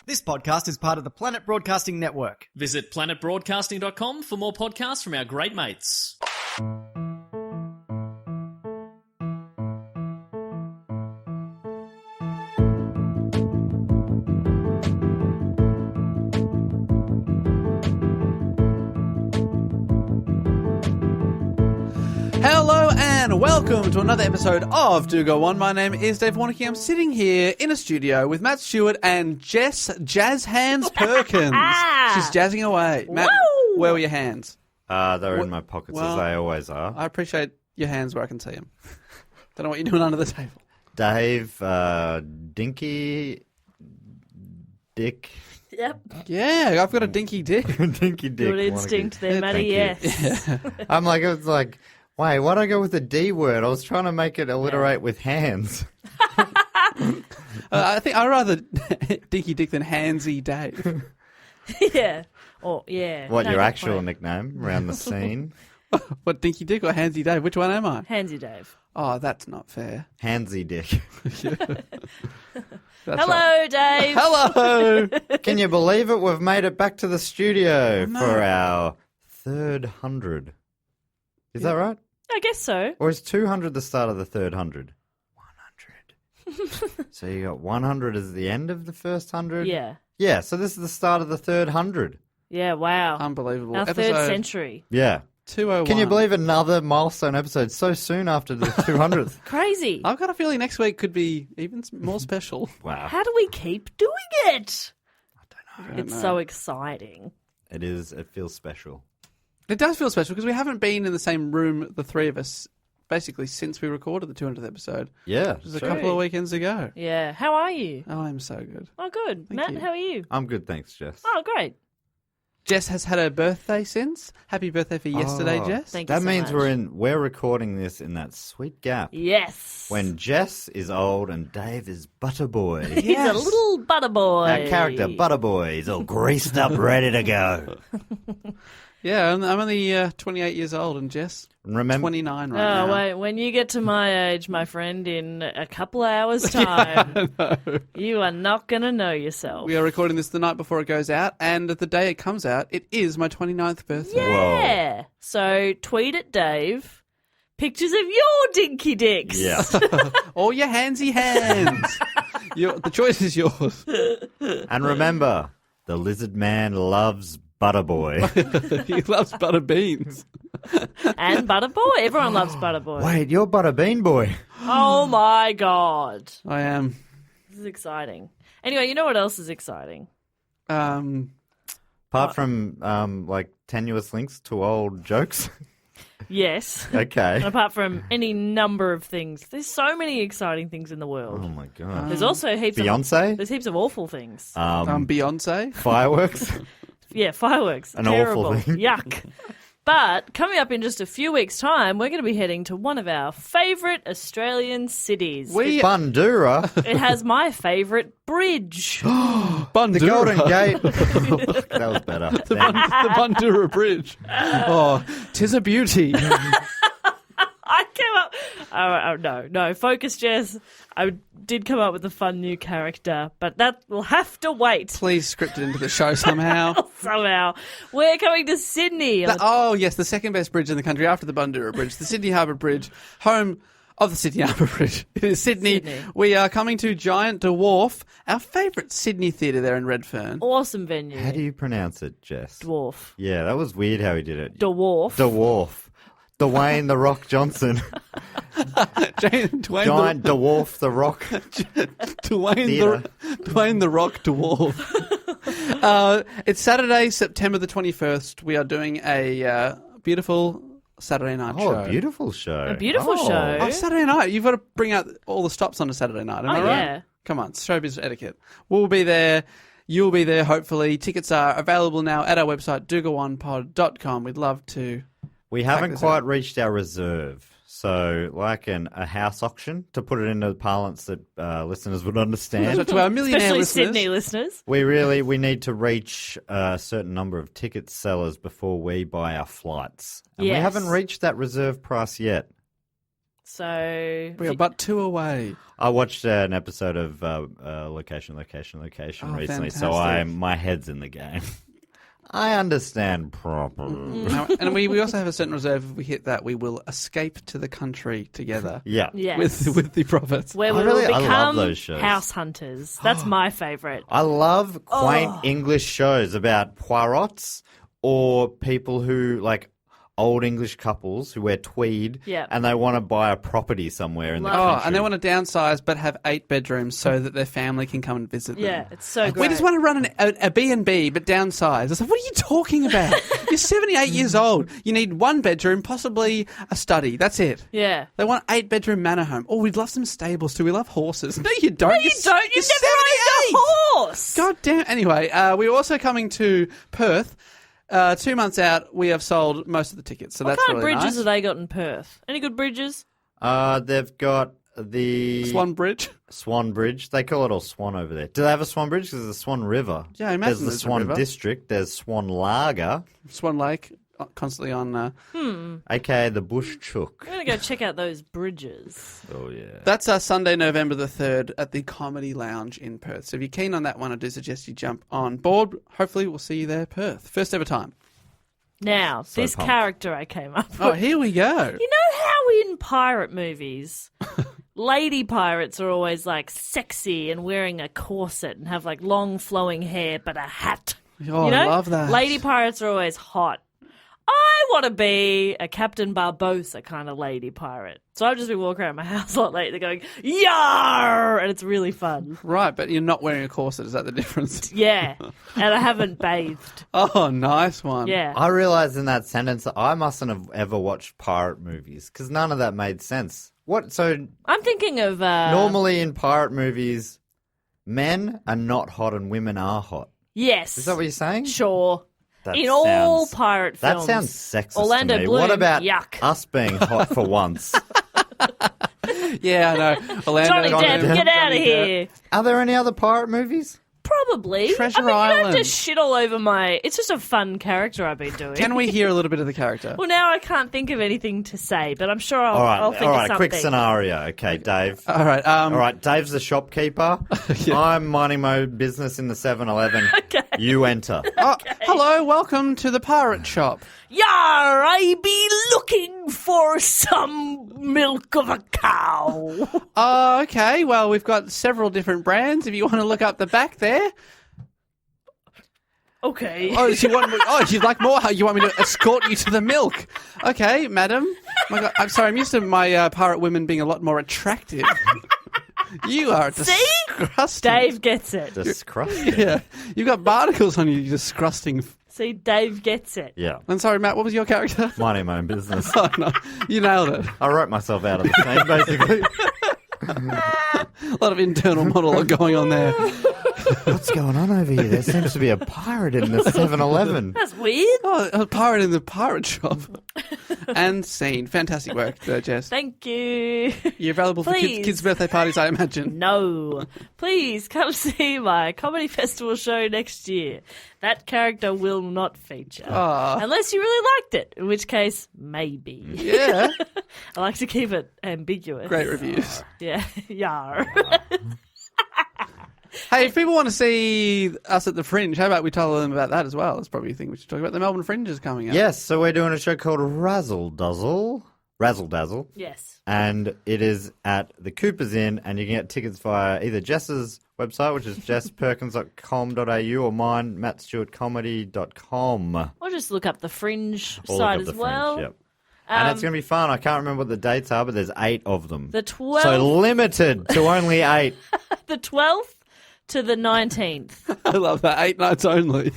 This podcast is part of the Planet Broadcasting Network. Visit planetbroadcasting.com for more podcasts from our great mates. Hello and welcome to another episode of Do Go On. My name is Dave Warnicky. I'm sitting here in a studio with Matt Stewart and Jess Jazz Hands Perkins. She's jazzing away. Matt, where were your hands? They're in my pockets, as they always are. I appreciate your hands where I can see them. Don't know what you're doing under the table. Dave, Dinky, Dick. Yep. Yeah, I've got a dinky dick. Dinky Dick. Good instinct there, Matty, yes. Yeah. It's like, wait, why'd I go with the D word? I was trying to make it alliterate with hands. I think I'd rather dinky dick than handsy Dave. Yeah. Or, yeah. What, No, your good actual point. nickname around the scene? What, dinky dick or handsy Dave? Which one am I? Handsy Dave. Oh, that's not fair. Handsy Dick. That's Hello, right. Dave. Hello. Can you believe it? We've made it back to the studio for our 300. Is that right? I guess so. Or is 200 the start of the 300? 100. So you got 100 as the end of the first 100? Yeah. Yeah, so this is the start of the 300. Yeah, wow. Unbelievable. Our third century. Yeah. 201. Can you believe another milestone episode so soon after the 200th? Crazy. I've got a feeling next week could be even more special. Wow. How do we keep doing it? I don't It's know. so exciting. It is. It feels special. It does feel special because we haven't been in the same room, the three of us, basically since we recorded the 200th episode. Yeah. Which was a true. couple of weekends ago. Yeah. How are you? Oh, I'm so good. Oh, good. Thank Matt, you. how are you? I'm good, thanks, Jess. Oh, great. Jess has had her birthday since. Happy birthday for yesterday, Oh, Jess. Thank you That so means much. we're recording this in that sweet gap Yes. when Jess is old and Dave is Butterboy. He's a little butter boy. Our character Butterboy is all greased up, ready to go. Yeah, I'm only 28 years old, and Jess, Remember, 29 right now. Oh, wait. When you get to my age, my friend, in a couple of hours' time, you are not going to know yourself. We are recording this the night before it goes out, and the day it comes out, it is my 29th birthday. Yeah. So tweet at Dave pictures of your dinky dicks. Yeah. Or your handsy hands. The choice is yours. And remember, the lizard man loves Butterboy. He loves butter beans. And butter boy. Everyone loves butter boy. Wait, you're Butterbean Boy. Oh my God. I am. This is exciting. Anyway, you know what else is exciting? Apart from, tenuous links to old jokes. Yes. Okay. And apart from any number of things, there's so many exciting things in the world. Oh, my God. There's also heaps Beyonce? there's heaps of awful things. Beyonce. Fireworks? Yeah, fireworks. An Terrible. awful thing. Yuck. But coming up in just a few weeks' time, we're going to be heading to one of our favourite Australian cities. Bandura? It has my favourite bridge. Bandura. The Golden Gate. That was better. The Bandura Bridge. Oh, 'tis a beauty. I came up... Oh, no. Focus, Jess. I did come up with a fun new character, but that will have to wait. Please script it into the show somehow. Somehow. We're coming to Sydney. Oh, yes, the second best bridge in the country after the Bandura Bridge, the Sydney Harbour Bridge, home of the Sydney Harbour Bridge. It is Sydney. We are coming to Giant Dwarf, our favourite Sydney theatre there in Redfern. Awesome venue. How do you pronounce it, Jess? Dwarf. Yeah, that was weird how he did it. Dwarf. Dwarf. Dwayne the Rock Johnson. Giant Dwarf the Rock. Dwayne the Rock Dwarf. It's Saturday, September the 21st. We are doing a beautiful Saturday night show. Oh, a beautiful show. A beautiful show. Oh, Saturday night. You've got to bring out all the stops on a Saturday night. Am I right? Yeah. Come on, it's showbiz etiquette. We'll be there. You'll be there, hopefully. Tickets are available now at our website, dogoonpod.com. We'd love to. We haven't quite reached our reserve. So, like a house auction, to put it into parlance that listeners would understand. To our millionaire Especially listeners. Sydney listeners. We need to reach a certain number of ticket sellers before we buy our flights. And we Yes. haven't reached that reserve price yet. So We are but 2 away. I watched an episode of Location recently, so fantastic. my head's in the game. I understand properly. Now, and we also have a certain reserve. If we hit that, we will escape to the country together. Yeah. yes. With the profits. Where we I will love become those shows. house hunters. That's my favourite. I love quaint Oh. English shows about Poirots or people who, like, old English couples who wear tweed Yep. and they want to buy a property somewhere in the Love Oh, country. and they want to downsize but have 8 bedrooms so that their family can come and visit them. Yeah, it's so great. We just want to run a B&B but downsize. I said, what are you talking about? You're 78 years old. You need 1 bedroom, possibly a study. That's it. Yeah. They want 8-bedroom manor home. Oh, we'd love some stables too. We love horses. No, you don't. No, you don't. You've never owned a horse. God damn. Anyway, we're also coming to Perth. 2 months out, we have sold most of the tickets, so What that's kind of really bridges nice. have they got in Perth? Any good bridges? They've got the Swan Bridge. Swan Bridge. They call it all Swan over there. Do they have a Swan Bridge? Because there's a Swan River. Yeah, I imagine There's the there's a Swan river. District. There's Swan Lager, Swan Lake, constantly on... aka the Bush Chook. I'm going to go check out those bridges. Oh, yeah. That's Sunday, November the 3rd at the Comedy Lounge in Perth. So if you're keen on that one, I do suggest you jump on board. Hopefully we'll see you there, Perth. First ever time. Now, this pumped. character I came up with. Oh, here we go. You know how in pirate movies, lady pirates are always like sexy and wearing a corset and have like long flowing hair but a hat? Oh, You know? I love that. Lady pirates are always hot. I want to be a Captain Barbossa kind of lady pirate. So I've just been walking around my house a lot lately going, yar! And it's really fun. Right, but you're not wearing a corset. Is that the difference? Yeah. And I haven't bathed. Oh, nice one. Yeah. I realised in that sentence that I mustn't have ever watched pirate movies because none of that made sense. What? So I'm thinking of... normally in pirate movies, men are not hot and women are hot. Yes. Is that what you're saying? Sure. That In all sounds- pirate That films. sounds sexist Orlando to me. Bloom, What about yuck. us being hot for once? Yeah, I know. Orlando, Johnny Depp, Depp, get out of Johnny Depp. here. Are there any other pirate movies? Probably. Treasure I mean, you don't have Island. to shit all over my... It's just a fun character I've been doing. Can we hear a little bit of the character? Well, now I can't think of anything to say, but I'm sure I'll, All right, I'll think all of right. something. Quick scenario. Okay, Dave. All right. All right, Dave's the shopkeeper. I'm minding my business in the 7-Eleven. Okay. You enter. Oh, hello, welcome to the pirate shop. Yar, I be looking for some milk of a cow. Oh, okay. Well, we've got several different brands. If you want to look up the back there. Okay. Oh, you'd like more? You want me to escort you to the milk? Okay, madam. My God, I'm sorry. I'm used to my pirate women being a lot more attractive. You are disgusting. Dave gets it. Disgusting. Yeah, you've got barnacles on you. You disgusting. See, Dave gets it. Yeah. I'm sorry, Matt. What was your character? Minding my own business. Oh no, you nailed it. I wrote myself out of the scene, basically. A lot of internal monologue going on there. What's going on over here? There seems to be a pirate in the 7-Eleven. That's weird. Oh, a pirate in the pirate shop. And scene. Fantastic work, Jess. Thank you. You're available for Please. kids' birthday parties, I imagine. No. Please come see my comedy festival show next year. That character will not feature. Aw. Unless you really liked it, in which case, maybe. Yeah. I like to keep it ambiguous. Great reviews. Yeah. Yar. Hey, if people want to see us at the Fringe, how about we tell them about that as well? That's probably a thing we should talk about. The Melbourne Fringe is coming up. Yes, so we're doing a show called Razzle Dazzle. Yes. And it is at the Cooper's Inn, and you can get tickets via either Jess's website, which is jessperkins.com.au, or mine, mattstewartcomedy.com. Or just look up the Fringe Or look site up as the Fringe, well. Yep. And it's going to be fun. I can't remember what the dates are, but there's 8 of them. The 12th, So limited to only 8. the 12th to the 19th. I love that. 8 nights only.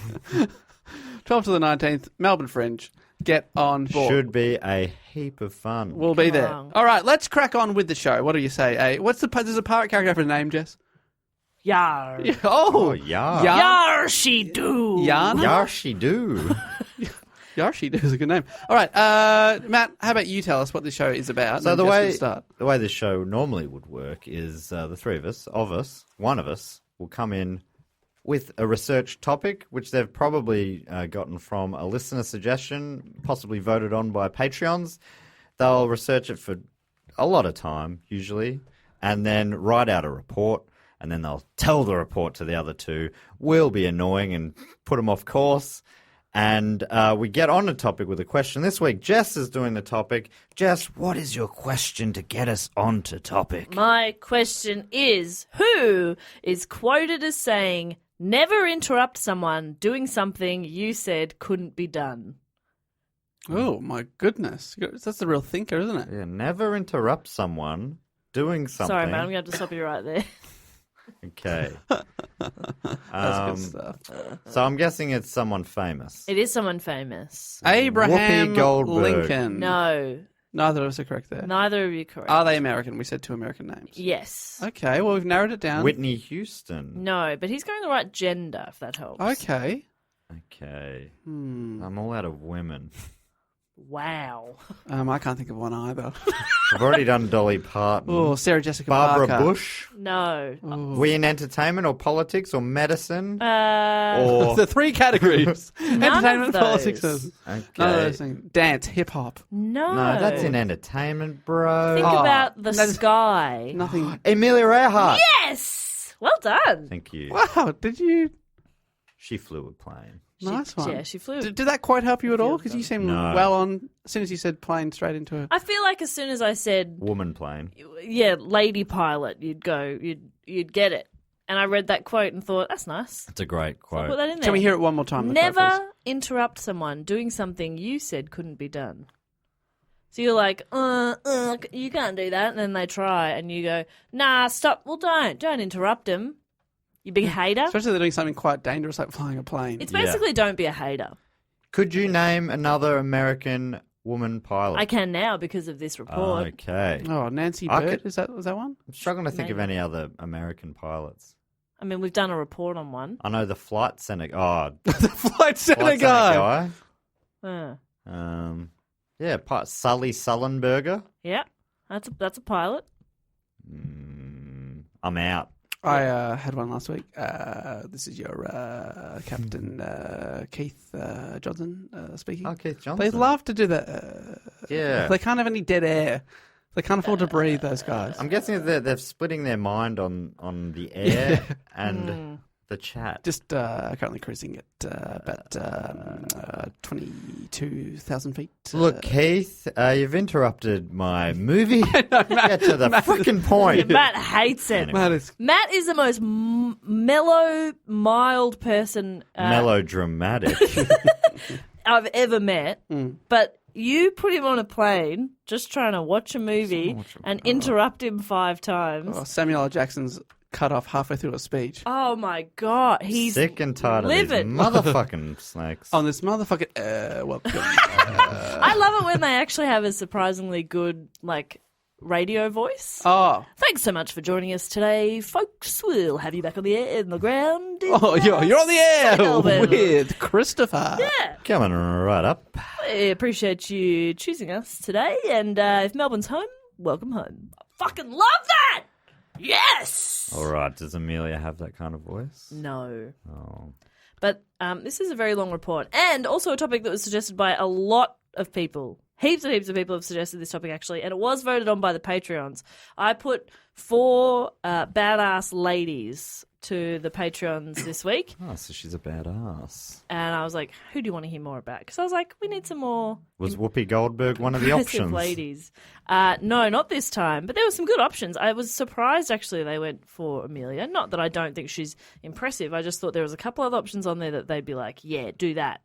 12th to the 19th, Melbourne Fringe. Get on board. Should be a heap of fun. We'll be there. on. All right, let's crack on with the show. What do you say? Does a pirate character have a name, Jess? Yar. Oh, yeah. Yar she do. Yarn? Yarshi do. Yarshi is a good name. All right, Matt, how about you tell us what the show is about? So and the Jess way can start. this show normally would work is the three of us, one of us, will come in with a research topic, which they've probably gotten from a listener suggestion, possibly voted on by Patreons. They'll research it for a lot of time, usually, and then write out a report, and then they'll tell the report to the other two. We'll be annoying and put them off course. And we get on the topic with a question. This week, Jess is doing the topic. Jess, what is your question to get us onto topic? My question is, who is quoted as saying, never interrupt someone doing something you said couldn't be done? Oh, my goodness. That's the real thinker, isn't it? Yeah, never interrupt someone doing something. Sorry, man, I'm going to have to stop you right there. Okay. That's good stuff. So I'm guessing it's someone famous. It is someone famous. Abraham Whoopi Goldberg. Lincoln. No, Neither of us are correct there. neither of you correct. Are they American? We said 2 American names. Yes. Okay, well, we've narrowed it down. Whitney Houston. No, but he's going the right gender, if that helps. Okay. Okay. I'm all out of women. Wow. I can't think of one either. I've already done Dolly Parton. Oh, Sarah Jessica Barbara Parker. Bush. No. We in entertainment or politics or medicine? Uh, Or The 3 categories. None Entertainment, of those. politics. okay. None of those things. Dance, hip-hop. no. No, that's in entertainment, bro. Think Oh, about the that's- sky. Nothing. Amelia Earhart. Yes! Well done. Thank you. Wow, did you... She flew a plane. Nice one. Yeah, she flew. Did that quite help you at all? Because you seem No. well on... As soon as you said plane, straight into it. I feel like as soon as I said, Woman plane. yeah, lady pilot, you'd get it. And I read that quote and thought, that's nice. It's a great I'll put quote. that in there. Can we hear it one more time? the quote, Never please? interrupt someone doing something you said couldn't be done. So you're like, you can't do that. And then they try and you go, nah, stop. Well, don't interrupt them. You big hater. Especially if they're doing something quite dangerous like flying a plane. It's basically don't be a hater. Could you name another American woman pilot? I can now because of this report. Okay. Oh, Nancy I Bird? could- Was that one? I'm struggling to think of Maybe. any other American pilots. I mean, we've done a report on one. I know the flight center. Oh, the flight center flight guy. center Uh, guy. Yeah, Sully Sullenberger. yeah, that's a pilot. I'm out. I had one last week. This is your Captain Keith Johnson speaking. Oh, Keith Johnson. They love to do that. Yeah. They can't have any dead air. They can't afford to breathe, those guys. I'm guessing they're splitting their mind on the air and the chat. Just currently cruising at about 22,000 feet. Look, Keith, you've interrupted my movie. Get to the freaking point. Matt hates it. Anyway. Matt is the most mellow, mild person Melodramatic. I've ever met. But you put him on a plane just trying to watch a movie and interrupt him 5 times. Oh, Samuel L. Jackson's cut off halfway through a speech. Oh my God. He's Sick and tired of these livid. motherfucking snakes. On this motherfucking... welcome. I love it when they actually have a surprisingly good, radio voice. Oh. Thanks so much for joining us today, folks. We'll have you back on the air in the ground. Oh, you're on the air Melbourne. with Christopher. Yeah. Coming right up. We appreciate you choosing us today. And if Melbourne's home, welcome home. I fucking love that! Yes! All right. Does Amelia have that kind of voice? No. Oh. But this is a very long report. And also a topic that was suggested by a lot of people. Heaps of people have suggested this topic, actually. And it was voted on by the Patreons. I put 4 badass ladies to the Patreons this week. Oh, so she's a badass. And I was like, who do you want to hear more about? Because I was like, we need some more Was Whoopi Goldberg one of the impressive options? ladies. No, not this time. But there were some good options. I was surprised, actually, they went for Amelia. Not that I don't think she's impressive. I just thought there was a couple of options on there that they'd be like, yeah, do that.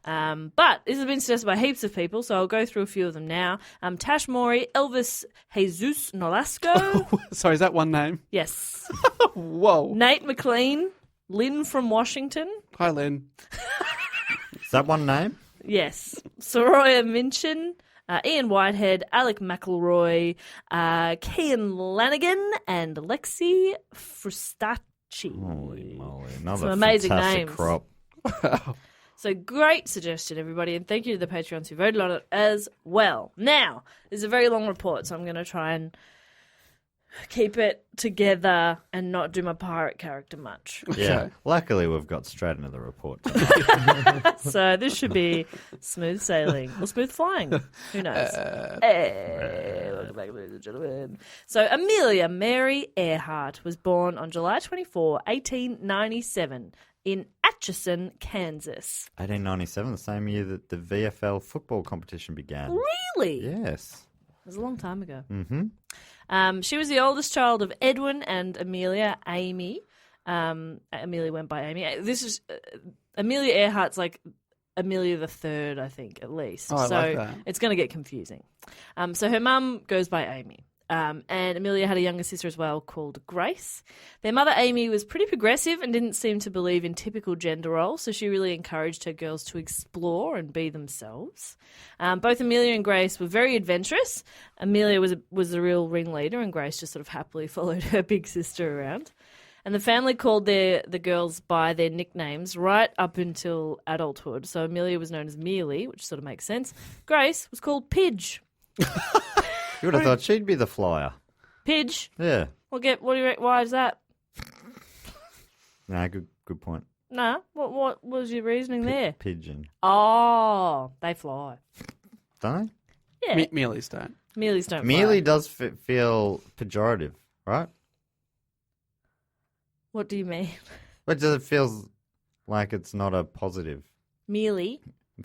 But this has been suggested by heaps of people, so I'll go through a few of them now. Tash Mori, Elvis Jesus Nolasco. Sorry, is that one name? Yes. Whoa. Nate McLean, Lynn from Washington. Hi, Lynn. Is that one name? Yes. Soraya Minchin, Ian Whitehead, Alec McElroy, Kian Lanigan, and Lexi Frustacci. Holy moly. Another Some amazing fantastic names. crop. So great suggestion, everybody, and thank you to the Patreons who voted on it as well. Now, this is a very long report, so I'm going to try and keep it together and not do my pirate character much. Yeah. Luckily, we've got straight into the report. So this should be smooth sailing or smooth flying. Who knows? Hey, welcome back, ladies and gentlemen. So Amelia Mary Earhart was born on July 24, 1897 in Atchison, Kansas. 1897, the same year that the VFL football competition began. Really? Yes. It was a long time ago. Mm-hmm. She was the oldest child of Edwin and Amelia Amy. Amelia went by Amy. This is Amelia Earhart's like Amelia the Third, I think, at least. Oh, I so like that. it's going to get confusing. So her mum goes by Amy. And Amelia had a younger sister as well called Grace. Their mother, Amy, was pretty progressive and didn't seem to believe in typical gender roles, so she really encouraged her girls to explore and be themselves. Both Amelia and Grace were very adventurous. Amelia was the real ringleader, and Grace just sort of happily followed her big sister around. And the family called the girls by their nicknames right up until adulthood. So Amelia was known as Mealy, which sort of makes sense. Grace was called Pidge. You would have thought she'd be the flyer. Pidge. Yeah. What do you reckon? Why is that? Nah, good point. No. What was your reasoning there? Pigeon. Oh, they fly. Don't Yeah. Mealies don't. Mealies don't they? Mealy fly. does feel pejorative, right? What do you mean? But it feels like it's not a positive. Mealy?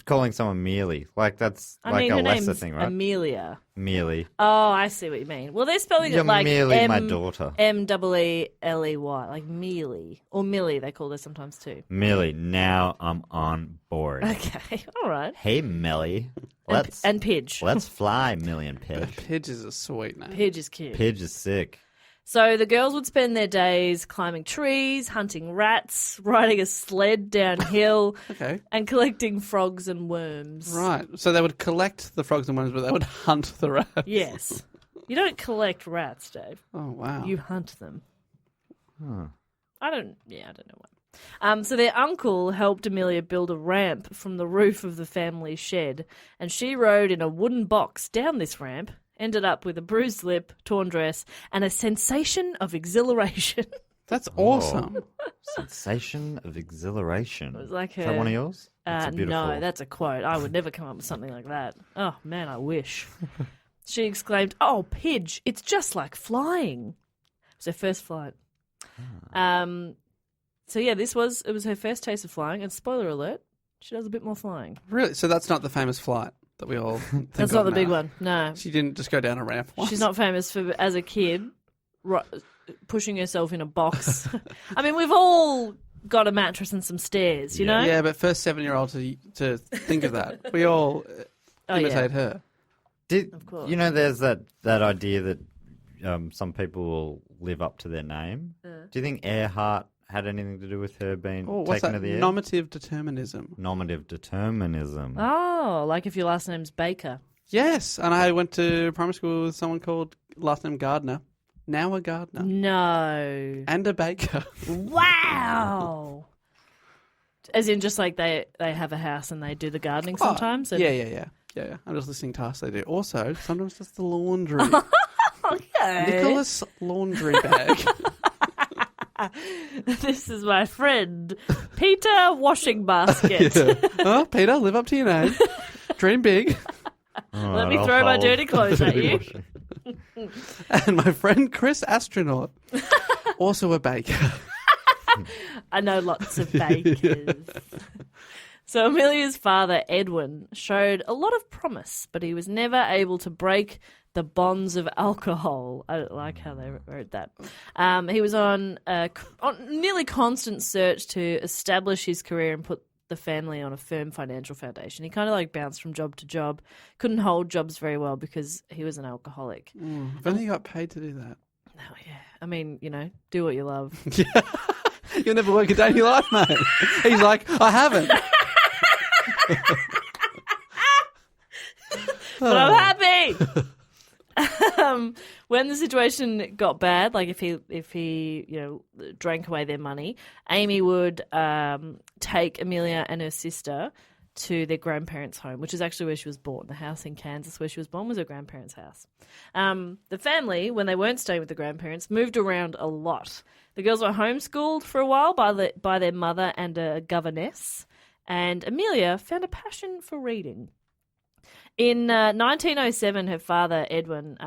Calling someone mealy, like that's I like mean, a her lesser name's thing, right? Amelia. Mealy. Oh, I see what you mean. Well, they're spelling You're it like merely my daughter. Meeley, like Mealy. Or Millie, they call her sometimes too. Mealy, now I'm on board. Okay, all right. Hey, Millie. And Pidge. Let's fly, Millie and Pidge. Pidge is a sweet name. Pidge is cute. Pidge is sick. So the girls would spend their days climbing trees, hunting rats, riding a sled downhill, Okay. and collecting frogs and worms. Right. So they would collect the frogs and worms, but they would hunt the rats. Yes. You don't collect rats, Dave. Oh, wow. You hunt them. Huh. I don't know why. So their uncle helped Amelia build a ramp from the roof of the family shed, and she rode in a wooden box down this ramp, ended up with a bruised lip, torn dress, and a sensation of exhilaration. That's awesome. Sensation of exhilaration. It was like Is that one of yours? No, that's a quote. I would never come up with something like that. Oh, man, I wish. She exclaimed, "Oh, Pidge, it's just like flying." It was her first flight. So yeah, it was her first taste of flying, and spoiler alert, she does a bit more flying. Really? So that's not the famous flight that we all think That's of not the now. big one, no. She didn't just go down a ramp once. She's not famous for, as a kid, pushing herself in a box. I mean, we've all got a mattress and some stairs, you know? Yeah, but first 7-year-old to think of that. We all imitate her. Of course. You know, there's that idea that some people will live up to their name. Do you think Earhart had anything to do with her being What's taken that? to the air? Nominative determinism. Nominative determinism. Oh, like if your last name's Baker. Yes, and I went to primary school with someone called last name Gardner. Now a gardener. No. And a baker. Wow. As in just like they have a house and they do the gardening sometimes? Oh, yeah. I'm just listening to us. They do. Also, sometimes just the laundry. Okay. Nicholas Laundry Bag. This is my friend, Peter Washing Basket. Oh, Peter, live up to your name. Dream big. Let me throw my dirty clothes at you. And my friend Chris Astronaut. Also a baker. I know lots of bakers. So Amelia's father, Edwin, showed a lot of promise, but he was never able to break the bonds of alcohol. I don't like how they wrote that. He was on nearly constant search to establish his career and put the family on a firm financial foundation. He kind of like bounced from job to job, couldn't hold jobs very well because he was an alcoholic. If only you got paid to do that. Oh, yeah. I mean, do what you love. Yeah. You'll never work a day in your life, mate. He's like, I haven't. But I'm happy. When the situation got bad, like if he drank away their money, Amy would take Amelia and her sister to their grandparents' home, which is actually where she was born. The house in Kansas where she was born was her grandparents' house. The family, when they weren't staying with the grandparents, moved around a lot. The girls were homeschooled for a while by their mother and a governess, and Amelia found a passion for reading. In 1907, her father, Edwin,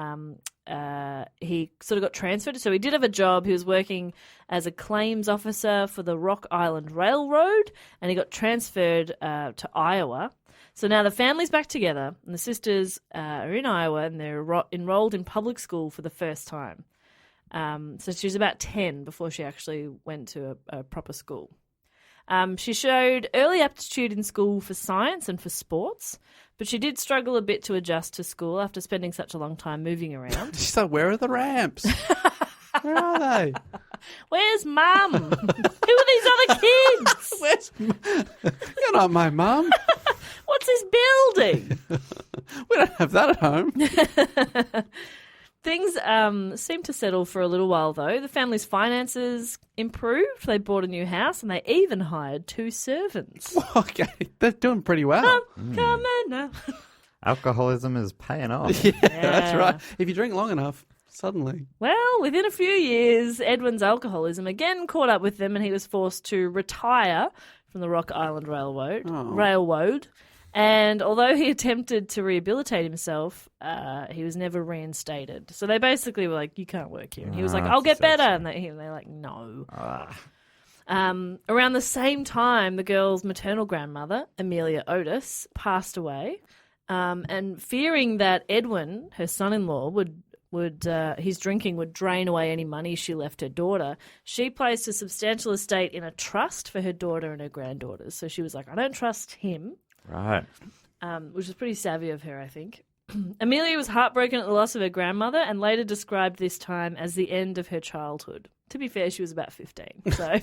he sort of got transferred. So he did have a job. He was working as a claims officer for the Rock Island Railroad, and he got transferred to Iowa. So now the family's back together, and the sisters are in Iowa, and they're enrolled in public school for the first time. So she was about 10 before she actually went to a proper school. She showed early aptitude in school for science and for sports, but she did struggle a bit to adjust to school after spending such a long time moving around. She's like, where are the ramps? Where are they? Where's Mum? Who are these other kids? You're not my mum. What's this building? We don't have that at home. Things seemed to settle for a little while, though. The family's finances improved. They bought a new house, and they even hired 2 servants. Okay, they're doing pretty well. Come on now. Alcoholism is paying off. Yeah, that's right. If you drink long enough, suddenly. Well, within a few years, Edwin's alcoholism again caught up with him, and he was forced to retire from the Rock Island Railroad. And although he attempted to rehabilitate himself, he was never reinstated. So they basically were like, you can't work here. And he was like, I'll get better. And they're like, no. Around the same time, the girl's maternal grandmother, Amelia Otis, passed away. And fearing that Edwin, her son-in-law, his drinking would drain away any money she left her daughter, she placed a substantial estate in a trust for her daughter and her granddaughters. So she was like, I don't trust him. Right. Which is pretty savvy of her, I think. Amelia was heartbroken at the loss of her grandmother and later described this time as the end of her childhood. To be fair, she was about 15. So,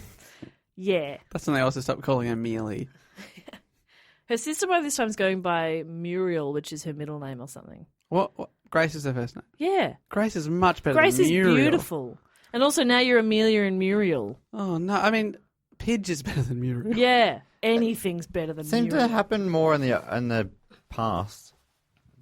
yeah. That's when they also stopped calling her Mealy. Her sister by this time is going by Muriel, which is her middle name or something. What? Grace is her first name? Yeah. Grace is much better Grace than is Muriel. beautiful. And also now you're Amelia and Muriel. Oh, no. I mean, Pidge is better than Muriel. Yeah. Anything's better than Seemed Muriel. to happen more in the past,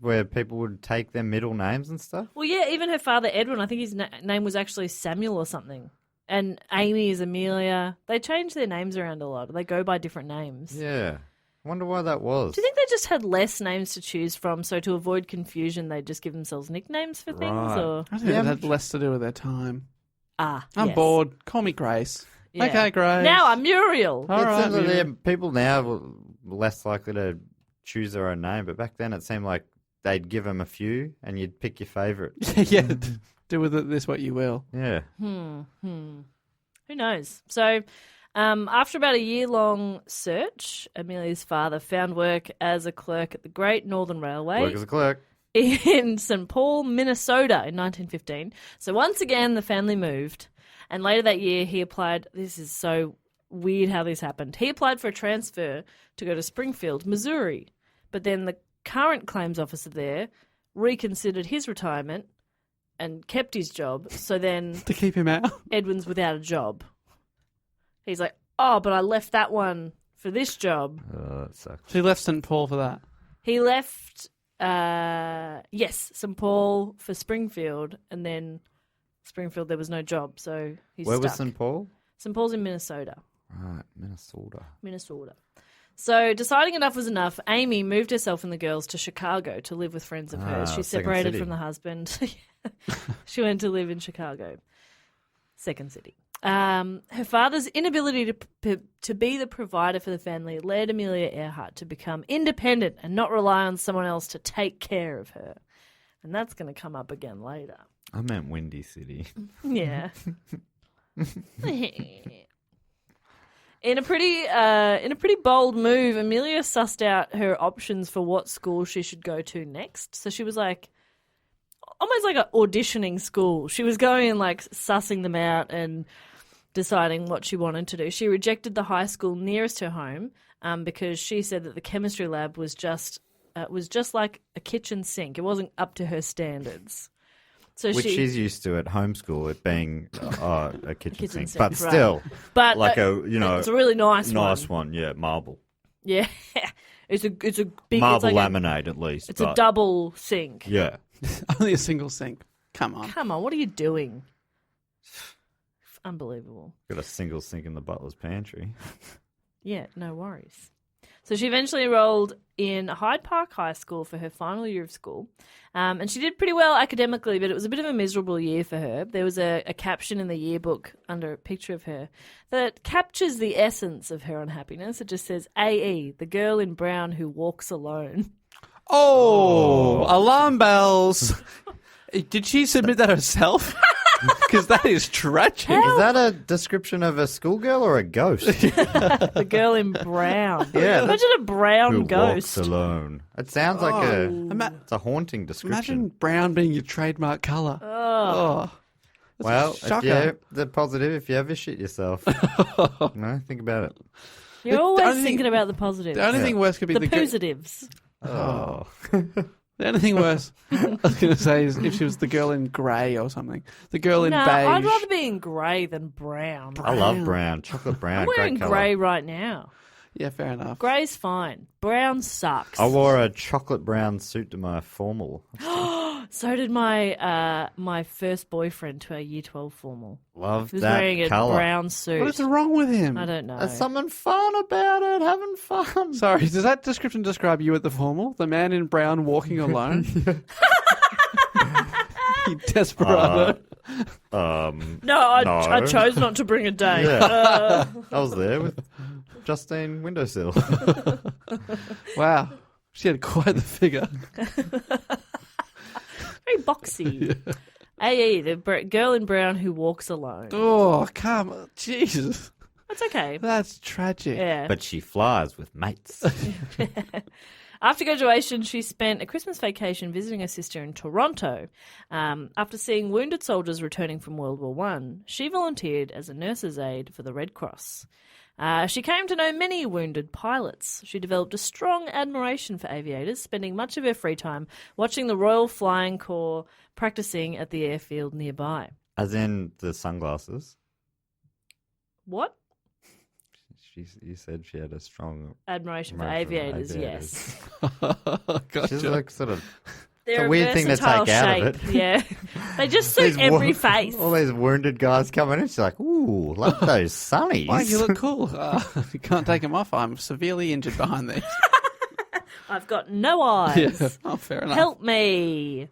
where people would take their middle names and stuff. Well, yeah, even her father, Edwin, I think his name was actually Samuel or something. And Amy is Amelia. They change their names around a lot. They go by different names. Yeah. I wonder why that was. Do you think they just had less names to choose from, so to avoid confusion, they just give themselves nicknames for things? Right. Or I think it had less to do with their time. I'm yes. bored. Call me Grace. Yeah. Okay, Grace. Now I'm Muriel. All It right, seems like Muriel. people now were less likely to choose their own name, but back then it seemed like they'd give them a few and you'd pick your favourite. Yeah, do with this what you will. Yeah. Who knows? So, after about a year-long search, Amelia's father found work as a clerk at the Great Northern Railway. Work as a clerk. In St. Paul, Minnesota in 1915. So once again, the family moved. And later that year, he applied. This is so weird how this happened. He applied for a transfer to go to Springfield, Missouri. But then the current claims officer there reconsidered his retirement and kept his job. So then To keep him out. Edwin's without a job. He's like, oh, but I left that one for this job. That sucks. She left St. Paul for that. He left, St. Paul for Springfield, and then Springfield there was no job, so he's Where stuck. was St. Paul? St. Paul's in Minnesota. Right, Minnesota. So deciding enough was enough, Amy moved herself and the girls to Chicago to live with friends of hers. She second separated city. from the husband. She went to live in Chicago. Second city. Her father's inability to be the provider for the family led Amelia Earhart to become independent and not rely on someone else to take care of her. And that's going to come up again later. I meant Windy City. Yeah. In a pretty bold move, Amelia sussed out her options for what school she should go to next. So she was like, almost like an auditioning school. She was going and like sussing them out and deciding what she wanted to do. She rejected the high school nearest her home because she said that the chemistry lab was just like a kitchen sink. It wasn't up to her standards. So Which she's used to at homeschool, it being a kitchen sink. sink, But right. still, but like it's a really nice one, yeah, marble. Yeah. It's a big Marble it's like laminate, at least. It's a but- double sink. Yeah. Only a single sink. Come on. Come on, what are you doing? Unbelievable. Got a single sink in the butler's pantry. Yeah, no worries. So she eventually enrolled in Hyde Park High School for her final year of school. And she did pretty well academically, but it was a bit of a miserable year for her. There was a caption in the yearbook under a picture of her that captures the essence of her unhappiness. It just says, AE, the girl in brown who walks alone. Oh, alarm bells. Did she submit that herself? Because that is tragic. Is that a description of a schoolgirl or a ghost? The girl in brown. Yeah, Imagine a brown Who ghost. walks alone? It sounds like it's a haunting description. Imagine brown being your trademark colour. Oh. Well, shocker. the positive, if you ever shit yourself, no, think about it. You're The always only thinking about the positives. The only thing worse could be the the positives. Oh. The only thing worse, I was going to say, is if she was the girl in grey or something. The girl in No, beige. I'd rather be in grey than brown. I love brown, chocolate brown, I'm wearing great colour. grey right now. Yeah, fair enough. Grey's fine. Brown sucks. I wore a chocolate brown suit to my formal. So did my my first boyfriend to our Year 12 formal. Love He was that wearing a colour. brown suit. What is wrong with him? I don't know. There's something fun about it, having fun. Sorry, does that description describe you at the formal? The man in brown walking alone? You desperado. No, I chose not to bring a date. Yeah. I was there with Justine Windowsill. Wow. She had quite the figure. Very boxy. AE, the girl in brown who walks alone. Oh, come on. Jesus. That's okay. That's tragic. Yeah. But she flies with mates. After graduation, she spent a Christmas vacation visiting her sister in Toronto. After seeing wounded soldiers returning from World War I, she volunteered as a nurse's aide for the Red Cross. She came to know many wounded pilots. She developed a strong admiration for aviators, spending much of her free time watching the Royal Flying Corps practicing at the airfield nearby. As in the sunglasses. What? You said she had a strong Admiration for admiration aviators, aviators. yes. Gotcha. She's like sort of They're a weird thing to versatile take out of shape. it. Yeah. They just suit every face. All these wounded guys coming in. She's like, ooh, love those sunnies. Wow, you look cool. You can't take them off. I'm severely injured behind these. I've got no eyes. Yeah. Oh, fair enough. Help me.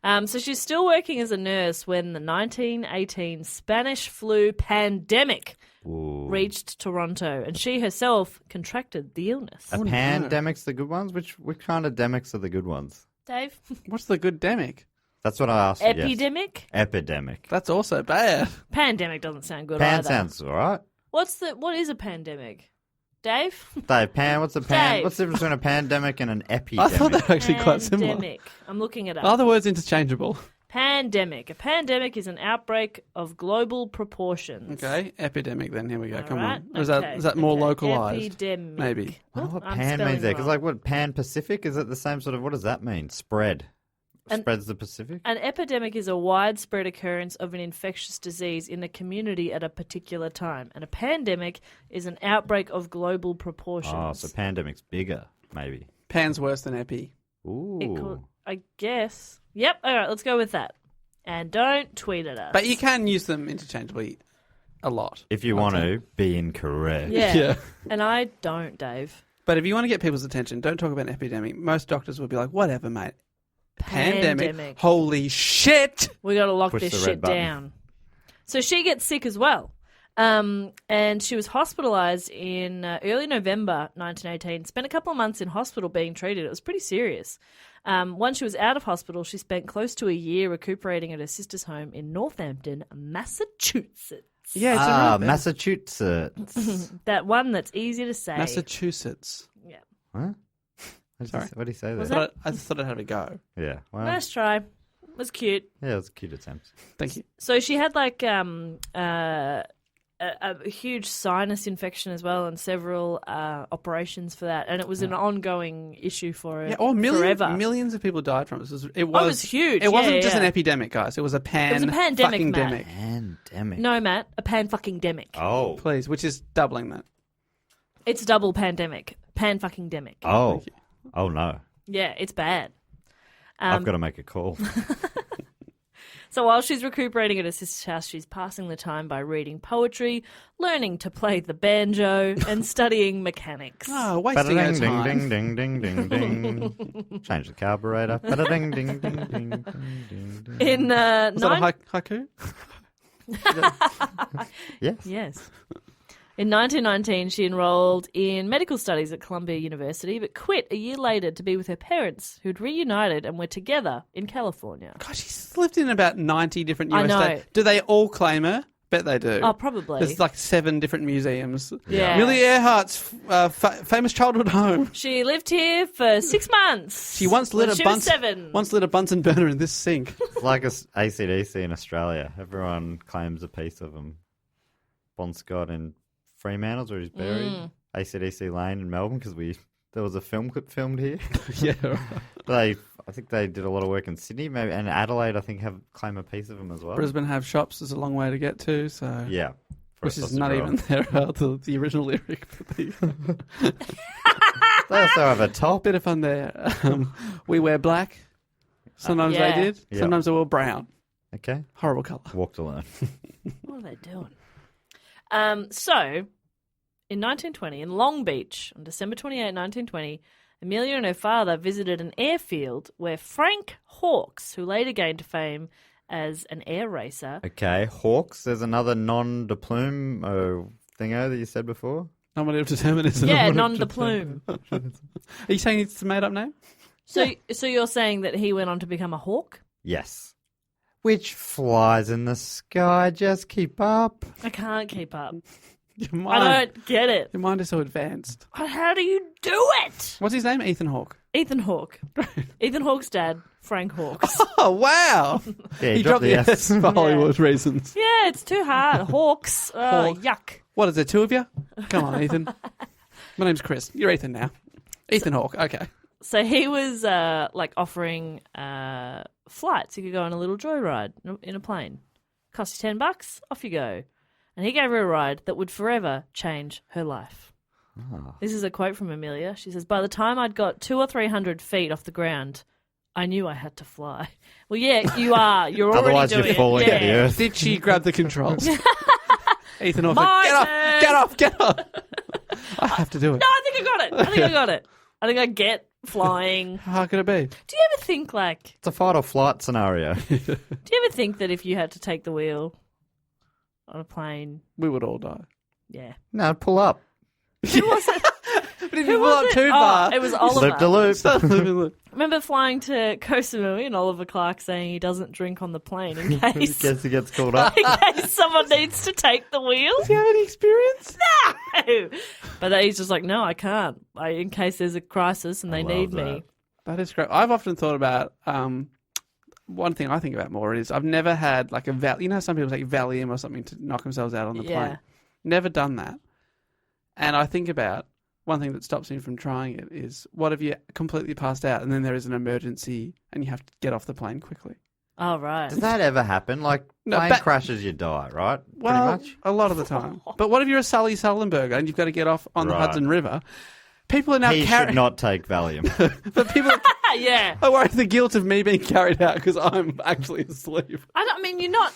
So she's still working as a nurse when the 1918 Spanish flu pandemic reached Toronto, and she herself contracted the illness. Are pandemics the good ones? Which kind of demics are the good ones? Dave? What's the good demic? That's what I asked you. Yes. Epidemic? Epidemic. That's also bad. Pandemic doesn't sound good Pan either. sounds all right. What is a pandemic? Dave? Dave, pan, what's a pan? Dave. What's the difference between a pandemic and an epidemic? I thought they were actually quite similar. Pandemic. I'm looking it up. Are the words interchangeable? Pandemic. A pandemic is an outbreak of global proportions. Okay, epidemic then. Here we go. All Come right, on. Or is okay, that more okay. localised? Epidemic. Maybe. I don't know what I'm pan spelling means there. Because, wrong. like, what, pan-Pacific? Is it the same sort of, what does that mean? Spread. Spreads the Pacific? An epidemic is a widespread occurrence of an infectious disease in a community at a particular time. And a pandemic is an outbreak of global proportions. Oh, so pandemic's bigger, maybe. Pan's worse than epi. Ooh. I guess. Yep. All right, let's go with that. And don't tweet at us. But you can use them interchangeably a lot. If you want to be incorrect. Yeah. Yeah. And I don't, Dave. But if you want to get people's attention, don't talk about an epidemic. Most doctors will be like, whatever, mate. Pandemic. Holy shit! We got to lock Push this the shit red button. down. So she gets sick as well. And she was hospitalised in early November 1918. Spent a couple of months in hospital being treated. It was pretty serious. Once she was out of hospital, she spent close to a year recuperating at her sister's home in Northampton, Massachusetts. Yeah, it's a real Massachusetts. That one that's easy to say. Massachusetts. Yeah. Huh? Sorry. What did he say there? Was I just thought I'd have a go. Yeah. Well, Nice try. It was cute. yeah, it was a cute attempt. Thank you. So she had like a huge sinus infection as well, and several operations for that, and it was an ongoing issue for her. Yeah, or forever. millions of people died from it. It was huge. It wasn't Yeah, just yeah. an epidemic, guys. It was a pandemic, fucking Matt. demic. Pandemic. No, Matt, a pan-fucking-demic. Oh. Please, which is doubling that. It's double pandemic. Pan-fucking-demic. Oh no. Yeah, it's bad. I've got to make a call. So while she's recuperating at her sister's house, she's passing the time by reading poetry, learning to play the banjo, and studying mechanics. Oh, wasting her Ding, time. ding, ding, ding, ding, ding. Change the carburetor. Ding, ding, ding, ding, ding, ding. In Was that a haiku? Yes. Yes. In 1919, she enrolled in medical studies at Columbia University, but quit a year later to be with her parents, who'd reunited and were together in California. God, she's lived in about 90 different I US know. states. Do they all claim her? Bet they do. Oh, probably. There's like 7 different museums. Yeah. Amelia Earhart's famous childhood home. She lived here for 6 months. She once lit when a she Bunsen. was 7. Once lit a Bunsen burner in this sink. It's like AC/DC in Australia. Everyone claims a piece of them. Bon Scott in Fremantle's where he's buried. AC/DC Lane in Melbourne because there was a film clip filmed here. Yeah. Right. I think they did a lot of work in Sydney, maybe, and Adelaide. I think claim a piece of them as well. Brisbane have shops. There's a long way to get to. So Yeah, for which a is sausage not roll. even the original lyric. But They also have a top. bit of fun there. We wear black. Sometimes Yeah. they did. Yeah. Sometimes they wore brown. Okay, Horrible colour. walk to learn. What are they doing? So, in 1920, in Long Beach, on December 28, 1920, Amelia and her father visited an airfield where Frank Hawkes, who later gained fame as an air racer, Okay, Hawks. There's another non-de-plume thingo that you said before. Nominative determinism. yeah, non de plume. Are you saying it's a made-up name? So you're saying that he went on to become a hawk? Yes. Which flies in the sky? Just keep up. I can't keep up. Your I mind, don't get it. your mind is so advanced. How do you do it? What's his name? Ethan Hawke. Ethan Hawke. Ethan Hawke's dad, Frank Hawkes. Oh, wow. Yeah, He dropped the S for Hollywood reasons. Yeah, it's too hard. Hawks. Hawk. Yuck. What is there, 2 of you? Come on, Ethan. My name's Chris. You're Ethan now. Ethan Hawke. Okay. So he was offering flights. You could go on a little joyride in a plane. Cost you $10. Off you go. And he gave her a ride that would forever change her life. Oh. This is a quote from Amelia. She says, "By the time I'd got 200 or 300 feet off the ground, I knew I had to fly." Well, yeah, you are. You're already Otherwise, doing you're it. falling yeah. to the earth. Did she grab the controls? Ethan Hawke My said, get off, get off, get off. I have to do it. No, I think I got it. I think I get flying. How hard could it be? Do you ever think It's a fight or flight scenario. do you ever think that if you had to take the wheel on a plane, We would all die. yeah. No, pull up. Who was it? But if Who you pull was up it? too Oh, far... it was Oliver. Loop de loop. Start living with- Remember flying to Koh Samui and Oliver Clark saying he doesn't drink on the plane in case Guess he gets called up. in case someone needs to take the wheel? Do you have any experience? No. But then he's just like, no, I can't. In case there's a crisis and they love need that. me. That is great. I've often thought about... one thing I think about more is I've never had like a you know, some people take Valium or something to knock themselves out on the Yeah. plane. Never done that. And I think about one thing that stops me from trying it is what if you completely passed out and then there is an emergency and you have to get off the plane quickly? Oh, right. Does that ever happen? Like, No, plane but- crashes, you die, right? Well, Pretty much? a lot of the time. But what if you're a Sully Sullenberger and you've got to get off on the Right. Hudson River? People are now He should carrying... not take Valium. But people are... Yeah. I worry the guilt of me being carried out because I'm actually asleep. I mean, you're not...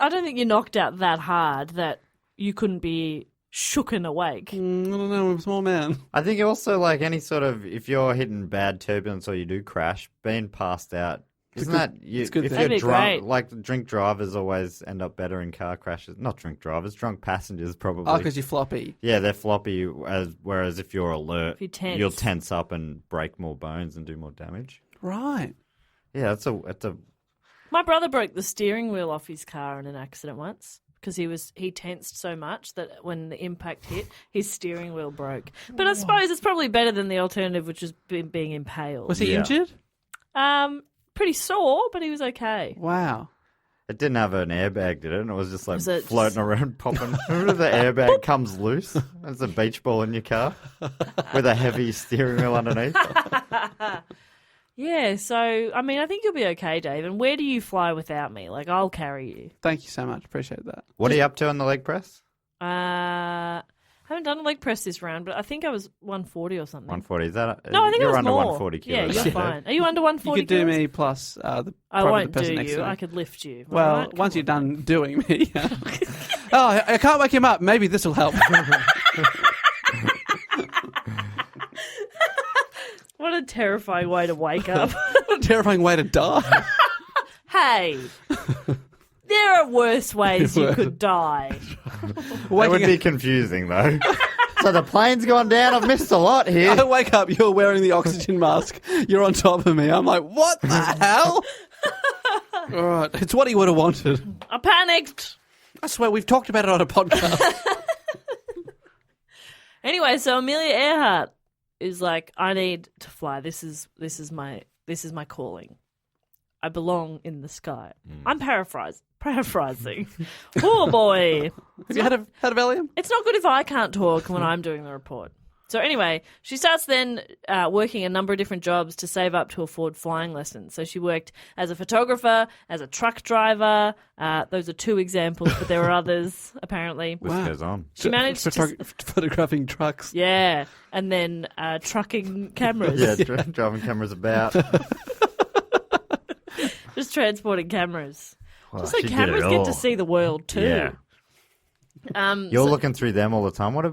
I don't think you're knocked out that hard that you couldn't be shooken awake. I don't know, I'm a small man. I think also, like, any sort of, if you're hitting bad turbulence or you do crash, being passed out, It's isn't a that, good- it's a good if thing. you're That'd be drunk, great. like, drink drivers always end up better in car crashes. Not drink drivers, drunk passengers probably. Oh, because you're floppy. Yeah, they're floppy, whereas if you're alert, If you're tense. you'll tense up and break more bones and do more damage. Right. Yeah, it's a My brother broke the steering wheel off his car in an accident once because he tensed so much that when the impact hit, his steering wheel broke. But I suppose it's probably better than the alternative, which is being impaled. Was he Yeah. injured? Pretty sore, but he was okay. Wow. It didn't have an airbag, did it? And it was just like Was it floating around, popping. Remember the airbag comes loose? There's a beach ball in your car with a heavy steering wheel underneath. Yeah, so, I mean, I think you'll be okay, Dave. And where do you fly without me? Like, I'll carry you. Thank you so much. Appreciate that. What are you up to on the leg press? I haven't done a leg press this round, but I think I was 140 or something. 140. Is that? No, I think you're it was under more. 140 kilos. Yeah, you're fine. Are you under 140 You could do kilos? me plus the I probably won't the person do next you. to me. I could lift you. Well, All right? once Come you're done doing me. Oh, I can't wake him up. Maybe this will help. What a terrifying way to wake up. What a terrifying way to die. Hey, there are worse ways you could die. That would be confusing, though. So the plane's gone down. I've missed a lot here. I wake up, you're wearing the oxygen mask, you're on top of me. I'm like, what the hell? All right, it's what he would have wanted. I panicked. I swear, we've talked about it on a podcast. Anyway, so Amelia Earhart is like, I need to fly. This is my calling. I belong in the sky. I'm paraphrasing. Oh boy. Have you had a Valium? It's not good if I can't talk when I'm doing the report. So anyway, she starts then working a number of different jobs to save up to afford flying lessons. So she worked as a photographer, as a truck driver. Those are 2 examples, but there are others, apparently. This goes on. She managed to... Photographing trucks. Yeah, and then trucking cameras. Yeah, driving cameras about. Just transporting cameras. Well, Just so she did cameras it get all. to see the world too. Yeah. You're So looking through them all the time. What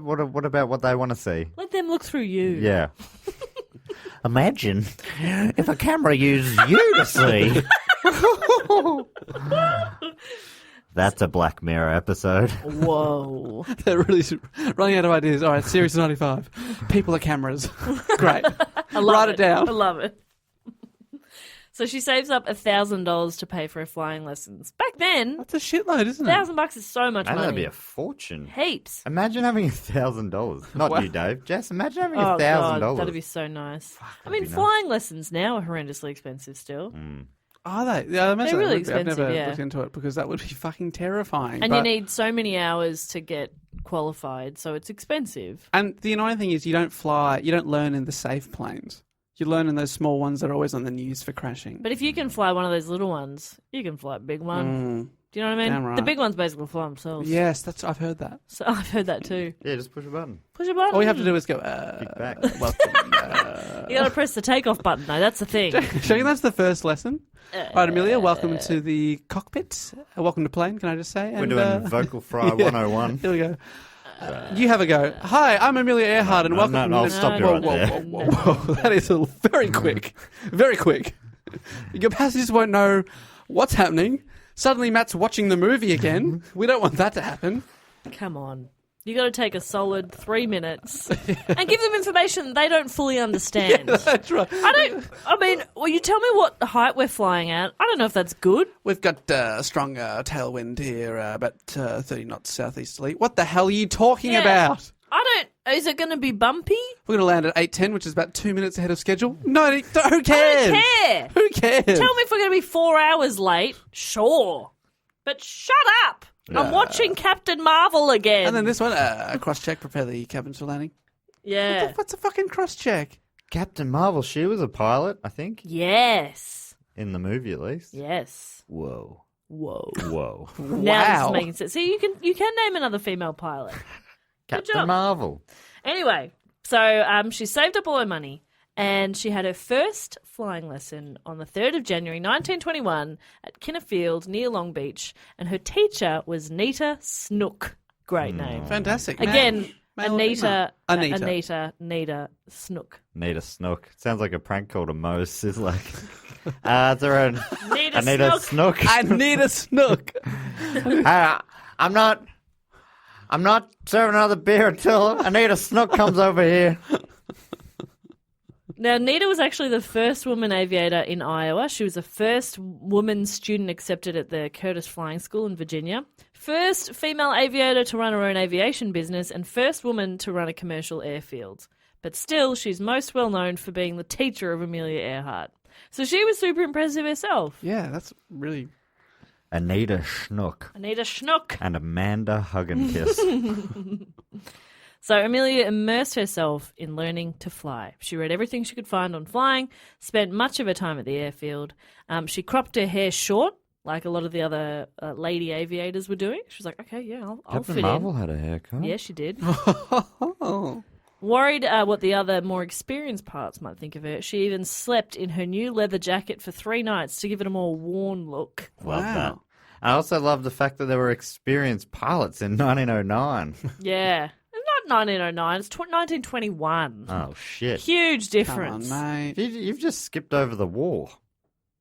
about what they want to see? let them look through you. Yeah. Imagine if a camera used you to see. That's a Black Mirror episode. Whoa. They're really running out of ideas. All right, Series 95. People are cameras. Great. I love Write it down. I love it. So she saves up $1,000 to pay for her flying lessons. Back then, That's a shitload, isn't it? $1,000 is so much Man, money. that'd be a fortune. Heaps. Imagine having $1,000. Not Wow. you, Dave. Jess, imagine having Oh $1,000. God, that'd be so nice. I mean, be nice. flying lessons now are horrendously expensive still. Are they? Yeah, I imagine They're really they would be. I've expensive, never yeah. looked into it because that would be fucking terrifying. And but, you need so many hours to get qualified, so it's expensive. And the annoying thing is you don't fly, you don't learn in the safe planes. You learn in those small ones that are always on the news for crashing. But if you can fly one of those little ones, you can fly a big one. Do you know what I mean? Damn right. The big ones basically fly themselves. Yes, I've heard that. So I've heard that too. Yeah, just push a button. Push a button. All you have to do is go, Kick back. welcome. You got to press the takeoff button though. That's the thing. Shall we, that's the first lesson. All right, Amelia, welcome to the cockpit. Welcome to plane, can I just say? We're And, doing Vocal Fry 101. Here we go. You have a go. Hi, I'm Amelia Earhart, and welcome. I'll stop you right there. Whoa. That is very quick. Very quick. Your passengers won't know what's happening. Suddenly, Matt's watching the movie again. We don't want that to happen. Come on. You got to take a solid 3 minutes and give them information they don't fully understand. That's right. Well, you tell me what height we're flying at. I don't know if that's good. We've got a strong tailwind here, about 30 knots southeasterly. What the hell are you talking about? Is it going to be bumpy? We're going to land at 8:10, which is about 2 minutes ahead of schedule. No, who cares? I don't care. Who cares? Tell me if we're going to be 4 hours late. Sure. But shut up. I'm watching Captain Marvel again. And then this one, cross-check, prepare the cabins for landing. Yeah. What's a fucking cross-check? Captain Marvel, she was a pilot, I think. Yes. In the movie, at least. Yes. Whoa. Whoa. Whoa. Now this Wow. is making sense. See, you can name another female pilot. Captain job. Marvel. Anyway, so she saved up all her money and she had her first flying lesson on the 3rd of January 1921 at Kinner Field near Long Beach, and her teacher was Nita Snook. Great name. Fantastic. Again, Male or Anita Snook. Snook. Nita Snook. Sounds like a prank call to Mose. It's like, it's around Anita Snook. Snook. Anita Snook. I'm not serving another beer until Anita Snook comes over here. Now, Nita was actually the first woman aviator in Iowa. She was the first woman student accepted at the Curtis Flying School in Virginia, first female aviator to run her own aviation business, and first woman to run a commercial airfield. But still, she's most well known for being the teacher of Amelia Earhart. So she was super impressive herself. Yeah, that's really... Anita Snook. Anita Snook. And Amanda Hugginkiss. So Amelia immersed herself in learning to fly. She read everything she could find on flying, spent much of her time at the airfield. She cropped her hair short like a lot of the other lady aviators were doing. She was like, okay, yeah, I'll Captain fit Marvel in. had a haircut. Yeah, she did. Oh. Worried what the other more experienced pilots might think of her, she even slept in her new leather jacket for 3 nights to give it a more worn look. Love Wow. that. I also love the fact that there were experienced pilots in 1909. Yeah. Not 1909, it's 1921. Oh, shit. Huge Come difference. on, mate. You've just skipped over the war.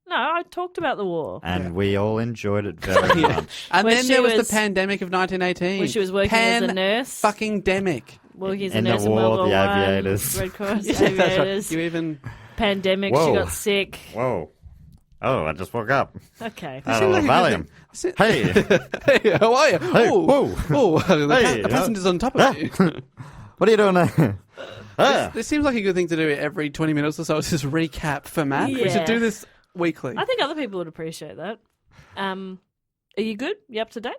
No, I talked about the war. And we all enjoyed it very much. And When then she there was was- the pandemic of 1918. When she was working as a nurse. Fucking demic. Working as a In the nurse in war, World War the One, aviators. Red Cross Yeah, that's right. aviators. You even... Pandemic, Whoa. she got sick. Whoa. Oh, I just woke up. Okay. Had a little Valium. Hey. Hey, how are you? Hey, oh, whoa. Oh, Hey, the passenger's on top of you. What are you doing there? Ah. This seems like a good thing to do every 20 minutes or so. It's just recap for Matt. We Yeah. should do this weekly. I think other people would appreciate that. Are you good? You up to date?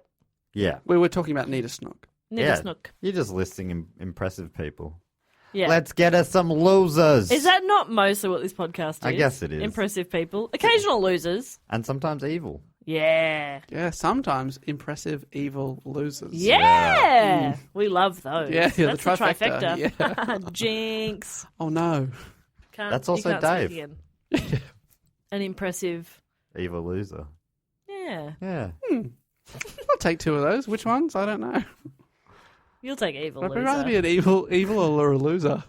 Yeah. We were talking about Nita Snook. Need Yeah. a snook. You're just listing impressive people. Yeah. Let's get us some losers. Is that not mostly what this podcast is? I guess it is. Impressive people. Occasional losers. And sometimes evil. Yeah. Yeah, sometimes impressive, evil losers. Yeah. We love those. Yeah, yeah, That's the trifecta. Yeah. Jinx. Oh, no. Can't, That's you also can't speak Dave. again. An impressive. Evil loser. Yeah. Yeah. I'll take 2 of those. Which ones? I don't know. You'll take evil I'd loser. rather be an evil or a loser.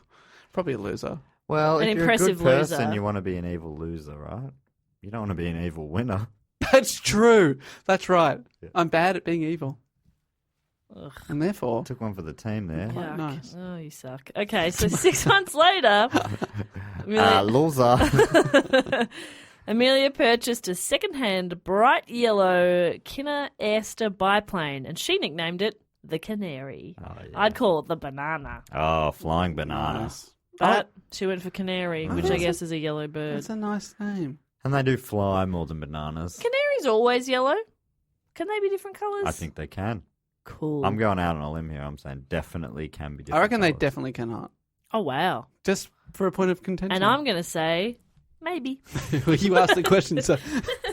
Probably a loser. Well, An if you're a good impressive person, loser. you want to be an evil loser, right? You don't want to be an evil winner. That's true. That's right. Yeah. I'm bad at being evil. Ugh. And therefore... Took one for the team there. Yuck. nice. Oh, you suck. Okay, so 6 months later, Amelia, Loser. Amelia purchased a second-hand bright yellow Kinner Aster biplane, and she nicknamed it the Canary. Oh, yeah. I'd call it the Banana, Oh, flying banana. Nice. but she went for Canary, which I that's guess is a yellow bird. That's a nice name. And they do fly more than bananas. Canaries always yellow. Can they be different colours? I think they can. Cool. I'm going out on a limb here. I'm saying definitely can be different. I reckon they colours. definitely cannot. Oh, wow. Just for a point of contention. And I'm going to say maybe. Well, you asked the question, so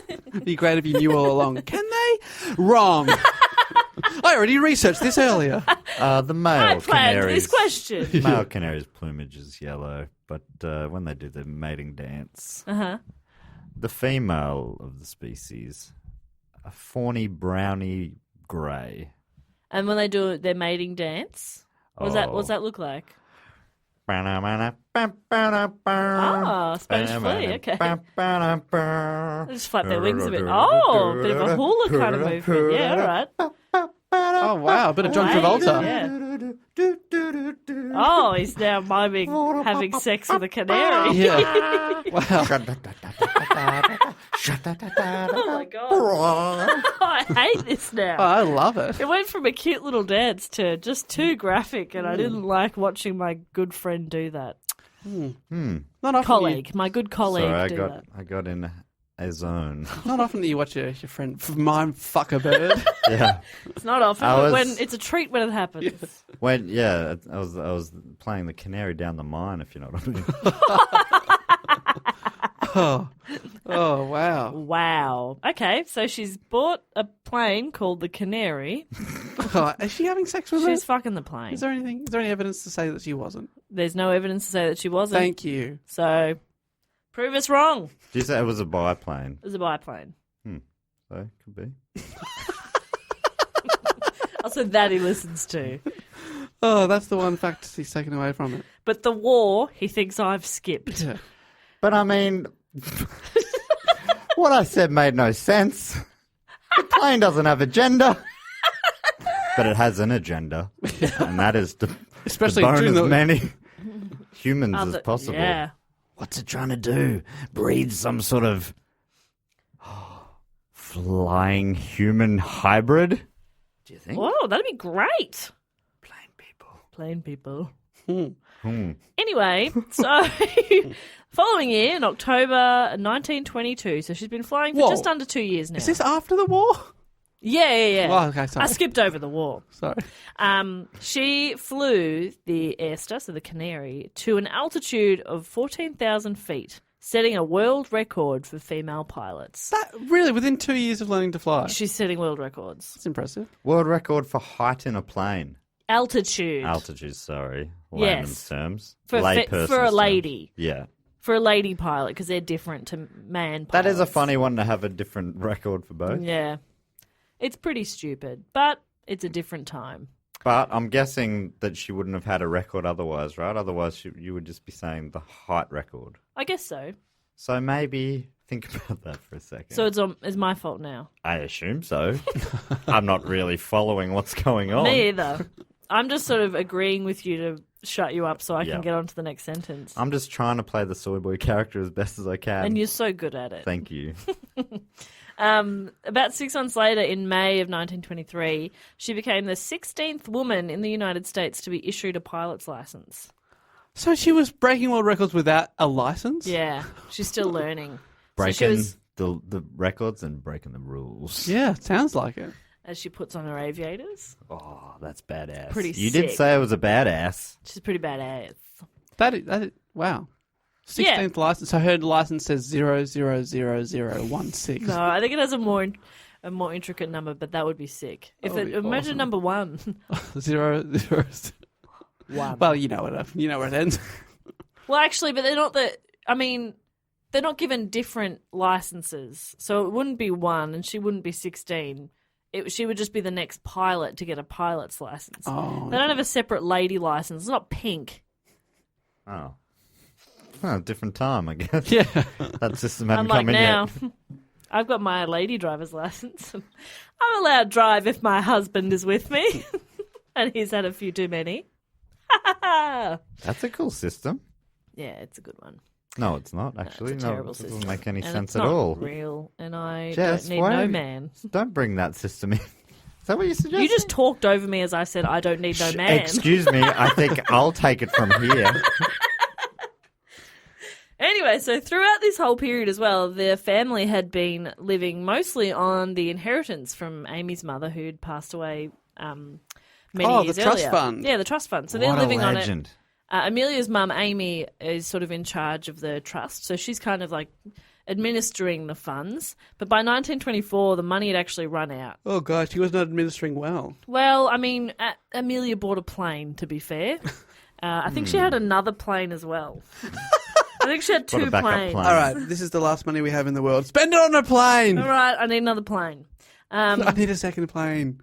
it'd be great if you knew all along. Can they? Wrong. I already researched this earlier. The male I planned canaries. this question. Male canary's plumage is yellow, but when they do the mating dance, Uh-huh. the female of the species, a fawny browny grey. And when they do their mating dance, what's that look like? Ah, Spanish flea, okay. They just flap their wings a bit. Oh, a bit of a hula kind of movement. Yeah, all right. Oh, wow. A bit of John Hey, Travolta. yeah. Oh, he's now miming having sex with a canary. Yeah. Wow. Oh, my God. I hate this Oh, now. I love it. It went from a cute little dance to just too graphic, and I didn't like watching my good friend do that. Not often Colleague, my good colleague Sorry, do that. I got in a zone. Not often that you watch your friend mime fuck a bird. Yeah. It's not often, I but was- it's a treat when it happens. I was playing the canary down the mine, if you know what I mean. Oh, wow. Wow. Okay, so she's bought a plane called the Canary. Oh, is she having sex with She's it? fucking the plane. Is there any evidence to say that she wasn't? There's no evidence to say that she wasn't. Thank you. So, prove us wrong. Did you say it was a biplane? It was a biplane. So, could be. Also, that he listens to. Oh, that's the one fact he's taken away from it. But the war, he thinks I've skipped. Yeah. But I mean, what I said made no sense. The plane doesn't have a gender, but it has an agenda, and that is to Especially burn during as the- many humans as possible. Yeah. What's it trying to do? Breed some sort of flying human hybrid? Do you think? Whoa, that'd be great. Plane people. Plane people. Hmm. Anyway, so following year, in October 1922, so she's been flying for Whoa. just under 2 years now. Is this after the war? Yeah. Oh, okay, sorry. I skipped over the war. Sorry. She flew the Aster, so the Canary, to an altitude of 14,000 feet setting a world record for female pilots. That really, within 2 years of learning to fly. She's setting world records. That's impressive. World record for height in a plane. Altitude. Altitude, sorry. Yes. Layman's terms. For Layperson's a terms. lady. Yeah. For a lady pilot, because they're different to man pilots. That is a funny one to have a different record for both. Yeah. It's pretty stupid, but it's a different time. But I'm guessing that she wouldn't have had a record otherwise, right? Otherwise, you would just be saying the height record. I guess so. So maybe think about that for a second. So it's my fault now. I assume so. I'm not really following what's going on. Me either. I'm just sort of agreeing with you to shut you up so I Yeah. can get on to the next sentence. I'm just trying to play the soy boy character as best as I can. And you're so good at it. Thank you. About 6 months later, in May of 1923, she became the 16th woman in the United States to be issued a pilot's license. So she was breaking world records without a license? Yeah, she's still learning. Breaking So she was, the records and breaking the rules. Yeah, sounds like it. as she puts on her aviators. Oh, that's badass. Pretty You did sick. say it was a badass. She's pretty badass. That is wow. 16th license. So her license says 000016. No, I think it has a more intricate number, but that would be sick. If That would it, be imagine awesome. number 1. 0, 0. 1. Well, you know where it ends. Well, actually, but they're not they're not given different licenses, so it wouldn't be 1, and she wouldn't be 16. She would just be the next pilot to get a pilot's license. Oh, They don't have a separate lady license. It's not pink. Oh. Oh, different time, I guess. yeah. That system hadn't Unlike come in now, yet. I've got my lady driver's license. I'm allowed to drive if my husband is with me, and he's had a few too many. That's a cool system. Yeah, it's a good one. No, it's not, actually. It's a No, terrible it doesn't system. make any And sense it's at not all. real, and I Jess, don't need why no have you- man. Don't bring that system in. Is that what you suggested? You just talked over me as I said I don't need no man. Excuse me, I think I'll take it from here. Anyway, so throughout this whole period as well, the family had been living mostly on the inheritance from Amy's mother, who'd passed away many Oh, years the trust earlier. fund. Yeah, the trust fund. So they're What living a on it. legend. Amelia's mum, Amy, is sort of in charge of the trust, so she's kind of like administering the funds. But by 1924, the money had actually run out. Oh, gosh, he was not administering well. Well, I mean, Amelia bought a plane, to be fair. I think she had another plane as well. I think she had Got a two backup planes. plane. All right, this is the last money we have in the world. Spend it on a plane. All right, I need another plane. I need a second plane.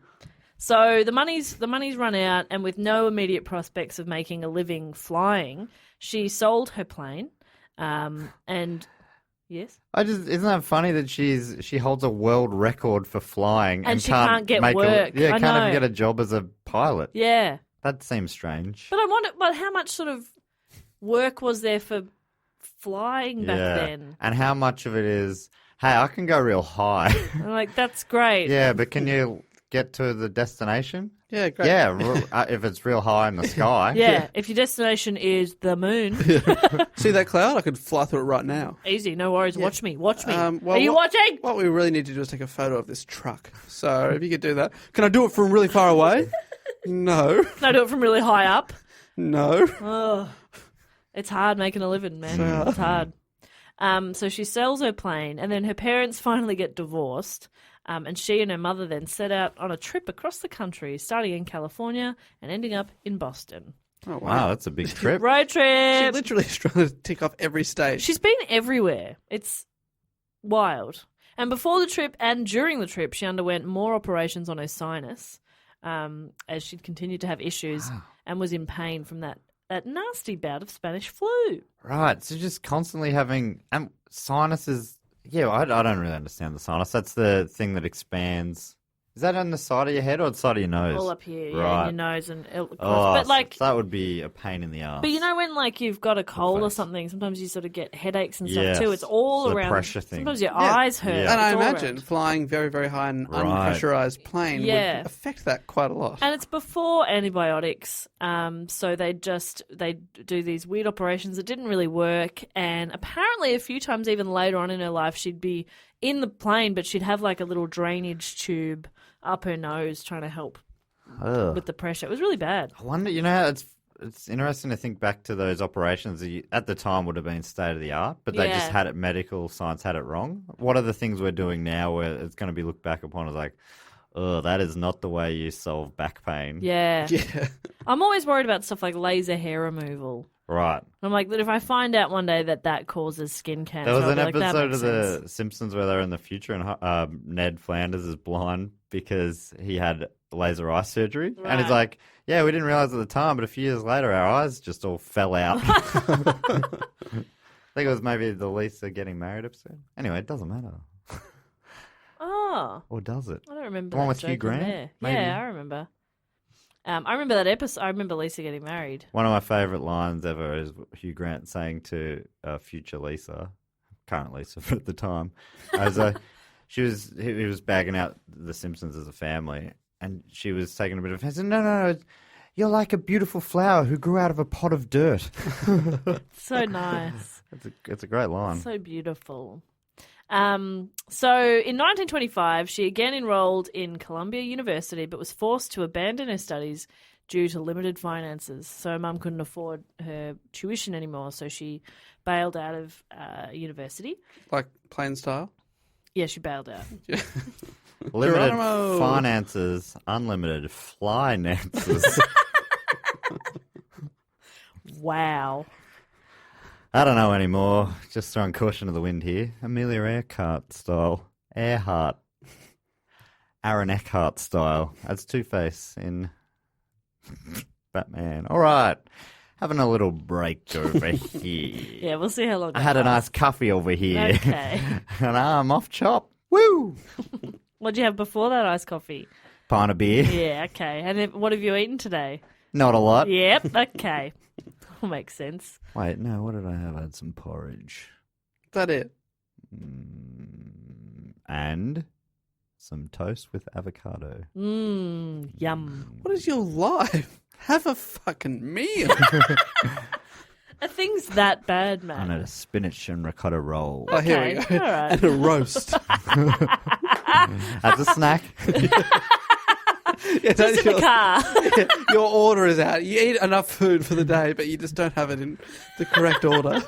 So the money's run out, and with no immediate prospects of making a living flying, she sold her plane. And yes, Isn't that funny that she holds a world record for flying and she can't get make work. I can't know. even get a job as a pilot. yeah. That seems strange. But I wonder, how much sort of work was there for flying back then? And how much of it is, hey, I can go real high. I'm like, that's great. Yeah, but can you get to the destination? Yeah, great. Yeah, if it's real high in the sky. Yeah, if your destination is the moon, See that cloud? I could fly through it right now. easy, no worries. Watch me. Well, Are you watching? What we really need to do is take a photo of this truck. So if you could do that. Can I do it from really far away? No. Can I do it from really high up? No. Oh, it's hard making a living, man. It's hard. So she sells her plane, and then her parents finally get divorced, and she and her mother then set out on a trip across the country, starting in California and ending up in Boston. Oh, Wow, that's a big trip. Road She trip. literally is trying to tick off every state. She's been everywhere. It's wild. And before the trip and during the trip, she underwent more operations on her sinus, as she'd continued to have issues and was in pain from that nasty bout of Spanish flu. Right, so just constantly having sinuses. Yeah, I don't really understand the sinus. That's the thing that expands. Is that on the side of your head or the side of your nose? All up here, yeah, Right. in your nose and Oh, but like, so that would be a pain in the ass. but you know when like you've got a cold or face. something, sometimes you sort of get headaches and stuff Yes, too. It's all the around. pressure thing. Sometimes your Yeah. eyes hurt. Yeah. and I It's all imagine around. flying very, very high in an Right. unpressurized plane Yeah. would affect that quite a lot. And it's before antibiotics, so they do these weird operations that didn't really work. And apparently, a few times even later on in her life, she'd be in the plane, but she'd have like a little drainage tube up her nose trying to help Ugh. with the pressure. It was really bad. I wonder, you know, it's interesting to think back to those operations that at the time would have been state of the art, but they just Yeah. had it, medical science had it wrong. What are the things we're doing now where it's going to be looked back upon as like, oh, that is not the way you solve back pain? Yeah. Yeah. I'm always worried about stuff like laser hair removal. Right. I'm like, that if I find out one day that causes skin cancer, There was I'll an be like, that episode makes of The sense. Simpsons where they're in the future and Ned Flanders is blind because he had laser eye surgery. And he's Right. like, yeah, we didn't realize at the time, but a few years later, our eyes just all fell out. I think it was maybe the Lisa getting married episode. Anyway, it doesn't matter. Oh, Or does it? I don't remember The one that with Hugh joke on Grant, there. maybe? Yeah, I remember. I remember that episode. I remember Lisa getting married. One of my favourite lines ever is Hugh Grant saying to future Lisa, current Lisa at the time, as he was bagging out The Simpsons as a family, and she was taking a bit of offense. No, you're like a beautiful flower who grew out of a pot of dirt. So nice. It's a great line. So beautiful. So in 1925, she again enrolled in Columbia University, but was forced to abandon her studies due to limited finances. So Mum couldn't afford her tuition anymore, so she bailed out of university. Like plain style. Yeah, she bailed out. Limited Geronimo. finances, unlimited finances. Wow. I don't know anymore. Just throwing caution to the wind here. Amelia Earhart style. Earhart. Aaron Eckhart style. That's Two-Face in Batman. All right. Having a little break over here. Yeah, we'll see how long I that had a nice lasts. coffee over here. Okay. And I'm off chop. Woo! What'd you have before that iced coffee? Pint of beer. Yeah, okay. And then what have you eaten today? Not a lot. Yep, okay. That'll make sense. Wait, no, what did I have? I had some porridge. That it. And some toast with avocado. Yum. What is your life? Have a fucking meal. Are things that bad, And man? a spinach and ricotta roll. Oh, here we Okay, go. all right. And a roast. As a snack. Yeah, Just in the car. your order is out. You eat enough food for the day, but you just don't have it in the correct order.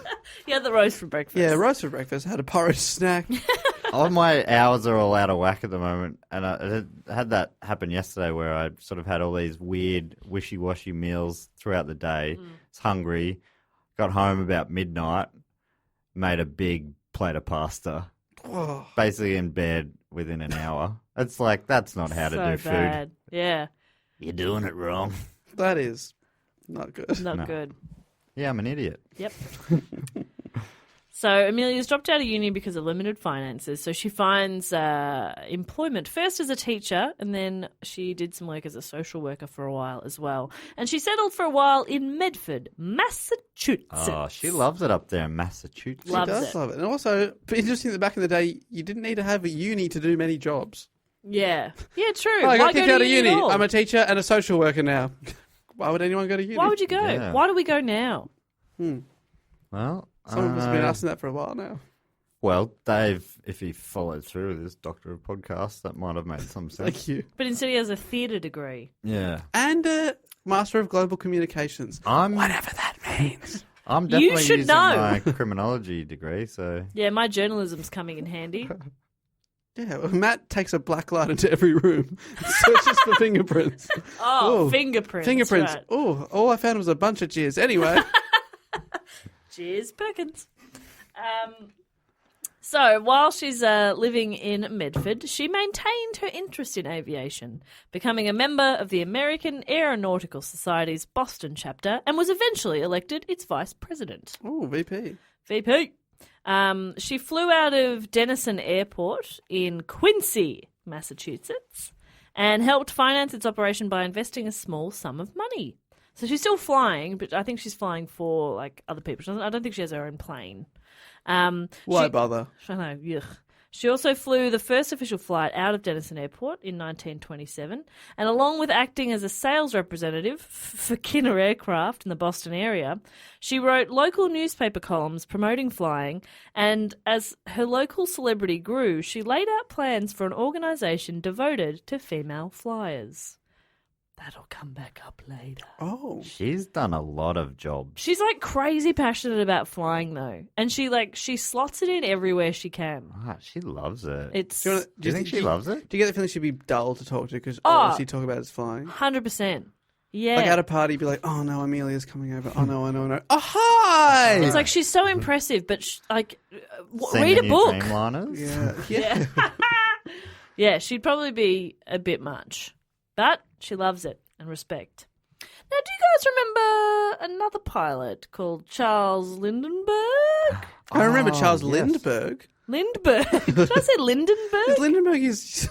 You had the roast for breakfast. Yeah, roast for breakfast. Had a porridge snack. All my hours are all out of whack at the moment. And I had that happen yesterday where I sort of had all these weird, wishy-washy meals throughout the day. Was hungry. Got home about midnight. Made a big plate of pasta. Oh, Basically in bed within an hour. It's like, that's not how to so do bad. Yeah, food. You're doing it wrong. that is not good. not No. good. Yeah, I'm an idiot. Yep. So Amelia's dropped out of uni because of limited finances. So she finds employment first as a teacher, and then she did some work as a social worker for a while as well. And she settled for a while in Medford, Massachusetts. Oh, she loves it up there in Massachusetts. She Loves does it. love it. And also, interesting that back in the day, you didn't need to have a uni to do many jobs. Yeah, true. Oh, I Why got go kicked to out of uni. at all? I'm a teacher and a social worker now. Why would anyone go to uni? Why would you go? Yeah. Why do we go now? Well, Some of us have been asking that for a while now. Well, Dave, if he followed through with his Doctor of Podcasts, that might have made some sense. Thank you. But instead he has a theatre degree. Yeah. And Master of Global Communications. Whatever that means. I'm definitely should using know. my criminology degree, so Yeah, my journalism's coming in handy. Yeah, well, Matt takes a black light into every room and searches for fingerprints. Oh, Ooh, fingerprints. Fingerprints. Right. Oh, all I found was a bunch of jizz. Anyway, Cheers, Perkins. So while she's living in Medford, she maintained her interest in aviation, becoming a member of the American Aeronautical Society's Boston chapter, and was eventually elected its vice president. oh, VP. VP. She flew out of Denison Airport in Quincy, Massachusetts, and helped finance its operation by investing a small sum of money. So she's still flying, but I think she's flying for like other people. I don't think she has her own plane. Why bother? I know, yuck. She also flew the first official flight out of Denison Airport in 1927, and along with acting as a sales representative for Kinner Aircraft in the Boston area, she wrote local newspaper columns promoting flying, and as her local celebrity grew, she laid out plans for an organisation devoted to female flyers. That'll come back up later. Oh. She's done a lot of jobs. She's like crazy passionate about flying though. And she slots it in everywhere she can. Ah, she loves it. It's Do Do you think she loves it? Do you get the feeling she'd be dull to talk to because Oh. all she talk about is flying? 100%. Yeah. Like at a party, be like, oh no, Amelia's coming over. Oh no, I know. Oh, hi! It's like she's so impressive, but Seen read the a new book. Dreamliners? Yeah. Yeah, she'd probably be a bit much. But she loves it and respect. Now, do you guys remember another pilot called Charles Lindbergh? I remember Oh, Charles yes. Lindbergh. Lindbergh. Did I say Lindenberg? Is Lindenberg his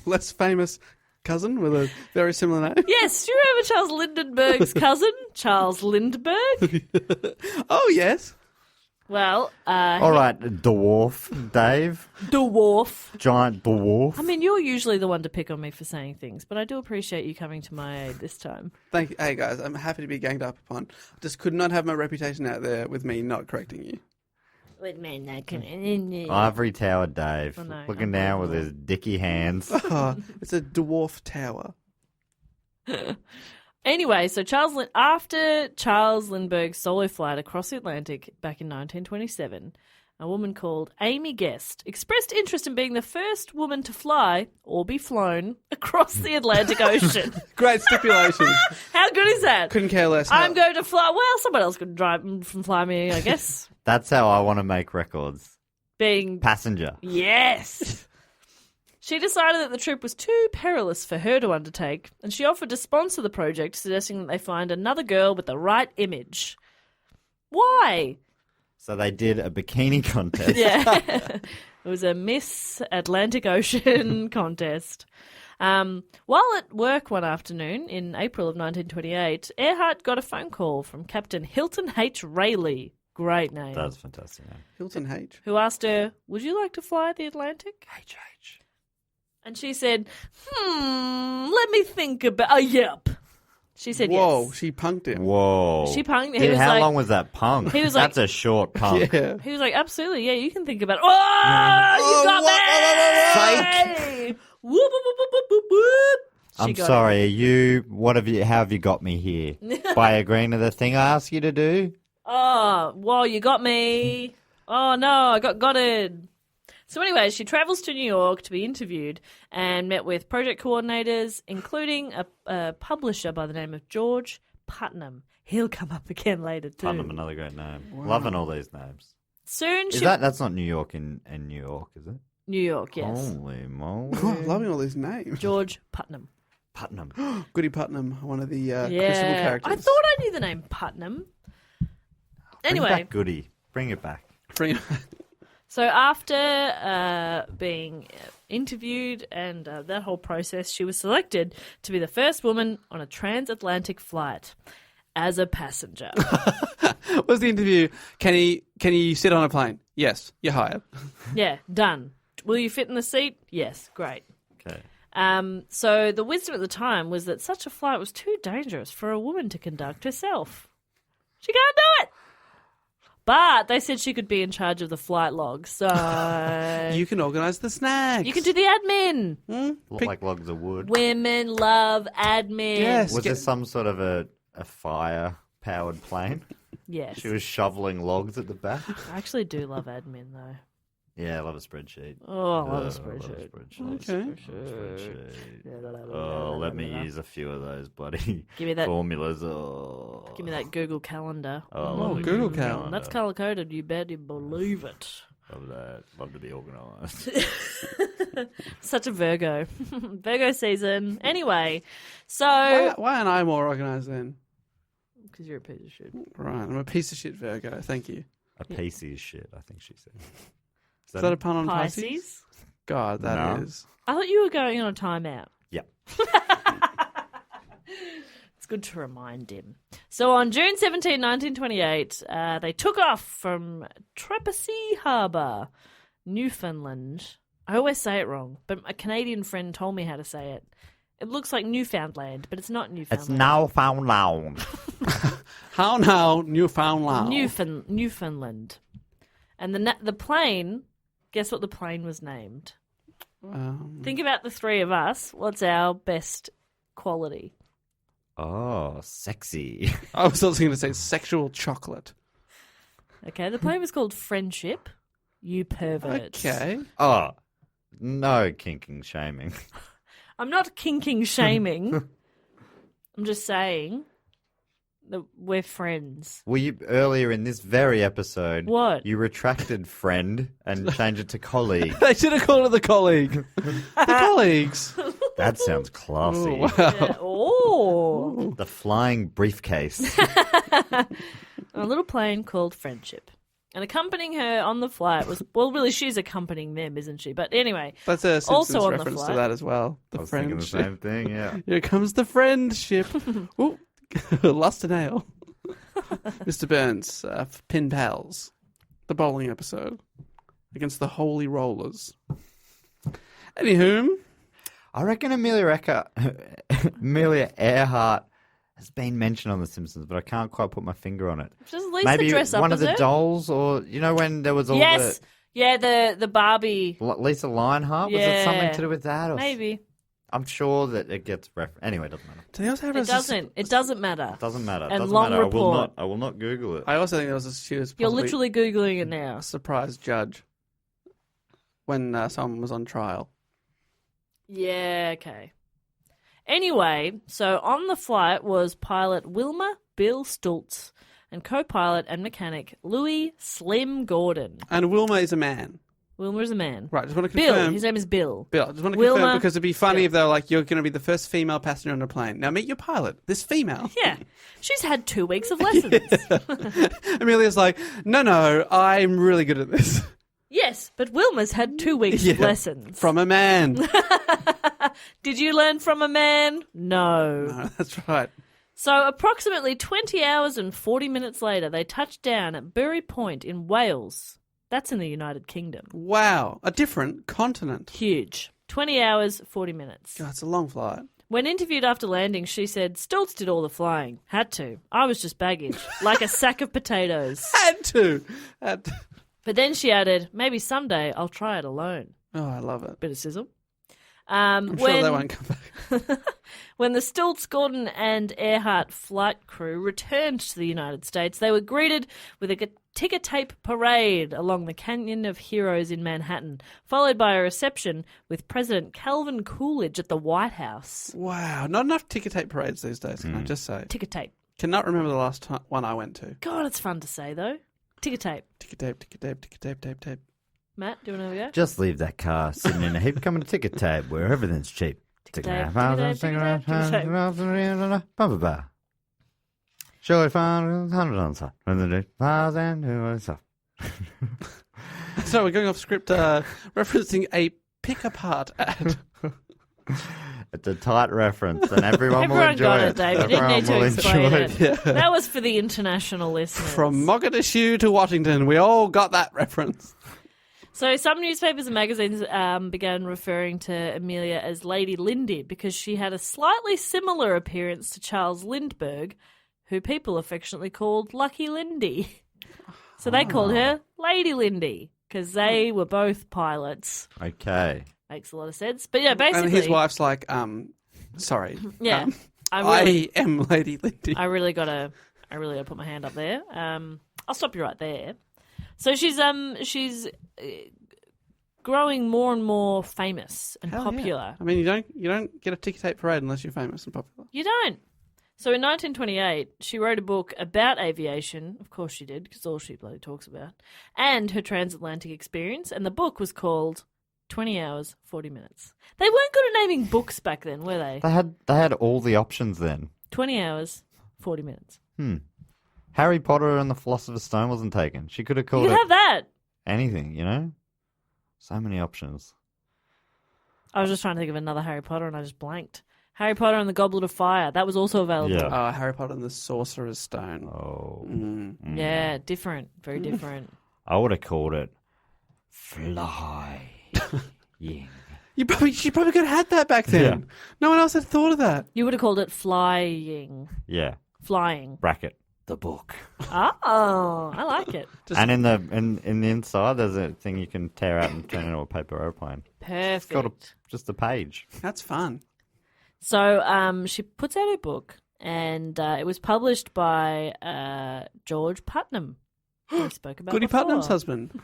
less famous cousin with a very similar name? Yes, do you remember Charles Lindenberg's cousin, Charles Lindbergh? Oh, yes. Well, All right, dwarf, Dave. dwarf. Giant dwarf. I mean, you're usually the one to pick on me for saying things, but I do appreciate you coming to my aid this time. Thank you. Hey, guys, I'm happy to be ganged up upon. Just could not have my reputation out there with me not correcting you. Ivory Tower Dave. Oh, no, Looking down with his dicky hands. Oh, it's a dwarf tower. Anyway, so after Charles Lindbergh's solo flight across the Atlantic back in 1927, a woman called Amy Guest expressed interest in being the first woman to fly or be flown across the Atlantic Ocean. Great stipulation. How good is that? Couldn't care less. I'm going to fly. Well, someone else could drive and fly me, I guess. That's how I want to make records. Being Passenger. yes. She decided that the trip was too perilous for her to undertake, and she offered to sponsor the project, suggesting that they find another girl with the right image. Why? So they did a bikini contest. Yeah. It was a Miss Atlantic Ocean contest. While at work one afternoon in April of 1928, Earhart got a phone call from Captain Hilton H. Rayleigh. Great name. That's fantastic. Man. Hilton H. Who asked her, would you like to fly the Atlantic? HH. And she said, let me think about... yep. She said Whoa, yes. she punked him. Whoa. She punked. He Dude, was how like, long was that punk? He was like- That's a short punk. Yeah. He was like, absolutely, yeah, you can think about it. Oh, you got me! Whoop, whoop, whoop, whoop, whoop, whoop. She I'm got sorry. How have you got me here? By agreeing to the thing I asked you to do? Oh, whoa, you got me. Oh, no, I got it. So anyway, she travels to New York to be interviewed and met with project coordinators, including a publisher by the name of George Putnam. He'll come up again later too. Putnam, another great name. Loving all these names. Soon Is she... that's not New York in New York, is it? New York, yes. Holy moly. Oh, I'm loving all these names. George Putnam. Putnam. Goody Putnam, one of the Crucible characters. I thought I knew the name Putnam. Anyway, Bring back Goody. Bring it back. so after being interviewed and that whole process, she was selected to be the first woman on a transatlantic flight as a passenger. What's the interview? Can he sit on a plane? Yes, you're hired. Yeah, done. Will you fit in the seat? Yes, great. Okay. So the wisdom at the time was that such a flight was too dangerous for a woman to conduct herself. She can't do it. But they said she could be in charge of the flight log, so... You can organise the snacks. You can do the admin. Look like logs of wood. Women love admin. Yes. Was this some sort of a fire-powered plane? Yes. She was shoveling logs at the back? I actually do love admin, though. Yeah, I love a spreadsheet. Oh, I love a I spreadsheet. Okay. Oh, let me use a few of those bloody Give me that- formulas. Oh, Give me that Google Calendar. I love the Google Calendar. That's color-coded, you better believe it. Love that. Love to be organised. Such a Virgo. Virgo season. Anyway, so... Why aren't I more organised then? Because you're a piece of shit. Right, I'm a piece of shit Virgo. Thank you. A Pisces shit, I think she said. Is that a pun on Pisces? Pisces? God, that is. I thought you were going on a timeout. Yep. It's good to remind him. So on June 17, 1928, they took off from Trepassey Harbour, Newfoundland. I always say it wrong, but a Canadian friend told me how to say it. It looks like Newfoundland, but it's not Newfoundland. It's Newfoundland. How now, Newfoundland? Newfoundland. And the plane, guess what the plane was named? Think about the three of us. What's our best quality? Oh, sexy. I was also going to say sexual chocolate. Okay, the plane was called Friendship. You pervert. Okay. Oh, no kinking shaming. I'm not kinking shaming. I'm just saying that we're friends. Well, you earlier in this very episode, What? you retracted friend and changed it to colleague. They should have called it the colleague. The colleagues. That sounds classy. Oh, wow. Yeah. Oh. The flying briefcase. A little plane called Friendship. And accompanying her on the flight was, well, really, she's accompanying them, isn't she? But anyway, That's a Simpsons Also on the reference to flight. that as well. I The was thinking the friendship. same thing, yeah. Here comes the friendship. Ooh. Lost an ale. Mr. Burns, Pin Pals. The bowling episode. Against the Holy Rollers. Anywho. I reckon Amelia Earhart has been mentioned on The Simpsons, but I can't quite put my finger on it. just at least Maybe the dress up, one of is the it? dolls, or you know when there was all Yes. Yeah, the Barbie. the Lisa Lionheart. Was it something Yeah. to do with that? Or Maybe. I'm sure that it gets Anyway, it doesn't matter. Do they also have It a- doesn't. It doesn't matter. It doesn't matter. It And doesn't long matter. report. I will not Google it. I also think there was she was You're possibly literally Googling it now. a surprise judge when someone was on trial. Yeah, okay. Anyway, so on the flight was pilot Wilma Bill Stultz and co-pilot and mechanic Louis Slim Gordon. And Wilma is a man. Wilma is a man. Right, just want to Bill. confirm. His name is Bill. Bill, I just want to Wilma, confirm because it'd be funny Bill. if they were like, you're going to be the first female passenger on a plane. Now meet your pilot, this female. Yeah. She's had 2 weeks of lessons. Amelia's like, no, I'm really good at this. Yes, but Wilma's had 2 weeks of Yeah, lessons. From a man. Did you learn from a man? No. No, that's right. So approximately 20 hours and 40 minutes later, they touched down at Bury Point in Wales. That's in the United Kingdom. Wow, a different continent. Huge. 20 hours, 40 minutes. God, it's a long flight. When interviewed after landing, she said, Stultz did all the flying. Had to. I was just baggage. Like a sack of potatoes. Had to. But then she added, maybe someday I'll try it alone. Oh, I love it. Bit of sizzle. I'm sure they won't come back. When the Stultz, Gordon and Earhart flight crew returned to the United States, they were greeted with a ticker tape parade along the Canyon of Heroes in Manhattan, followed by a reception with President Calvin Coolidge at the White House. Wow, not enough ticker tape parades these days, can I just say? Ticker tape. Cannot remember the last one I went to. God, it's fun to say, though. Ticker tape. Ticker tape, ticker tape, ticker tape, tape, tape. Matt, do you want to go? Just leave that car sitting in a heap coming to ticket tab where everything's cheap. Ticket tape, ticket tape, ticket tape. Surely found 100 on site. When the 1,000 who was up. So we're going off script, referencing a pick-apart ad. It's a tight reference, and everyone will Everyone enjoy got it. it, Dave. You didn't Everyone need to will explain enjoy it. Yeah. That was for the international listeners. From Mogadishu to Washington, we all got that reference. So some newspapers and magazines began referring to Amelia as Lady Lindy because she had a slightly similar appearance to Charles Lindbergh, who people affectionately called Lucky Lindy. So they called her Lady Lindy because they were both pilots. Okay. Makes a lot of sense. But yeah, basically... And his wife's like, sorry. Yeah. I am Lady Lindy. I really gotta put my hand up there. I'll stop you right there. So she's growing more and more famous and Hell yeah. popular. I mean, you don't get a ticker tape parade unless you're famous and popular. You don't. So in 1928, she wrote a book about aviation. Of course she did, because all she bloody talks about. And her transatlantic experience. And the book was called 20 Hours, 40 Minutes. They weren't good at naming books back then, were they? They had all the options then. 20 Hours, 40 Minutes. Harry Potter and the Philosopher's Stone wasn't taken. She could have You called could it have that. anything, you know? So many options. I was just trying to think of another Harry Potter and I just blanked. Harry Potter and the Goblet of Fire. That was also available. Yeah. Harry Potter and the Sorcerer's Stone. Oh. Yeah, different. Very different. I would have called it Fly. Yeah. She probably could have had that back then. Yeah. No one else had thought of that. You would have called it Flying. Yeah. Flying. Bracket. The book. Oh, I like it. And in the inside, there's a thing you can tear out and turn into a paper airplane. Perfect. Got just a page. That's fun. So she puts out her book And it was published by George Putnam. We spoke about Goody before. Putnam's husband.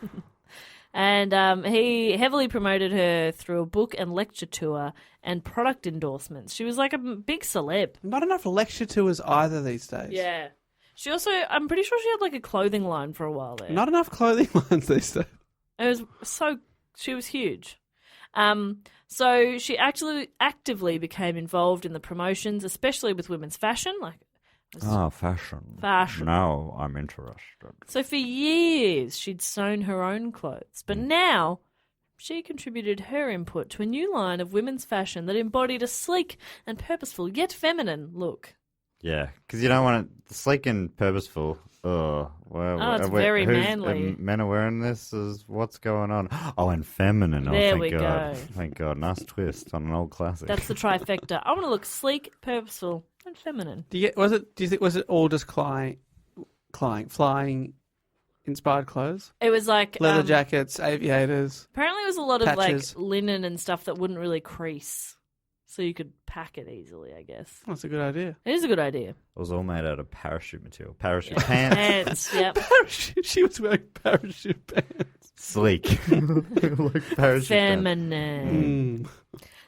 And he heavily promoted her through a book and lecture tour and product endorsements. She was like a big celeb. Not enough lecture tours either these days. Yeah. She also, I'm pretty sure she had like a clothing line for a while there. Not enough clothing lines these days. She was huge. So she actually actively became involved in the promotions, especially with women's fashion. Fashion. Fashion. Now I'm interested. So for years, she'd sewn her own clothes. But now, she contributed her input to a new line of women's fashion that embodied a sleek and purposeful, yet feminine look. Yeah, because you don't want it sleek and purposeful. It's very manly. Men are wearing this. What's going on? Oh, and feminine. There thank we God. go. Thank God. Nice twist on an old classic. That's the trifecta. I want to look sleek, purposeful, and feminine. Do you think was it all just flying inspired clothes? It was like Leather jackets, aviators. apparently it was a lot of patches. like linen and stuff that wouldn't really crease, so you could pack it easily. I guess That's a good idea. it is a good idea. It was all made out of parachute material. Parachute pants. Pants, yep. She was wearing parachute pants. Sleek. Like parachute pants. Feminine.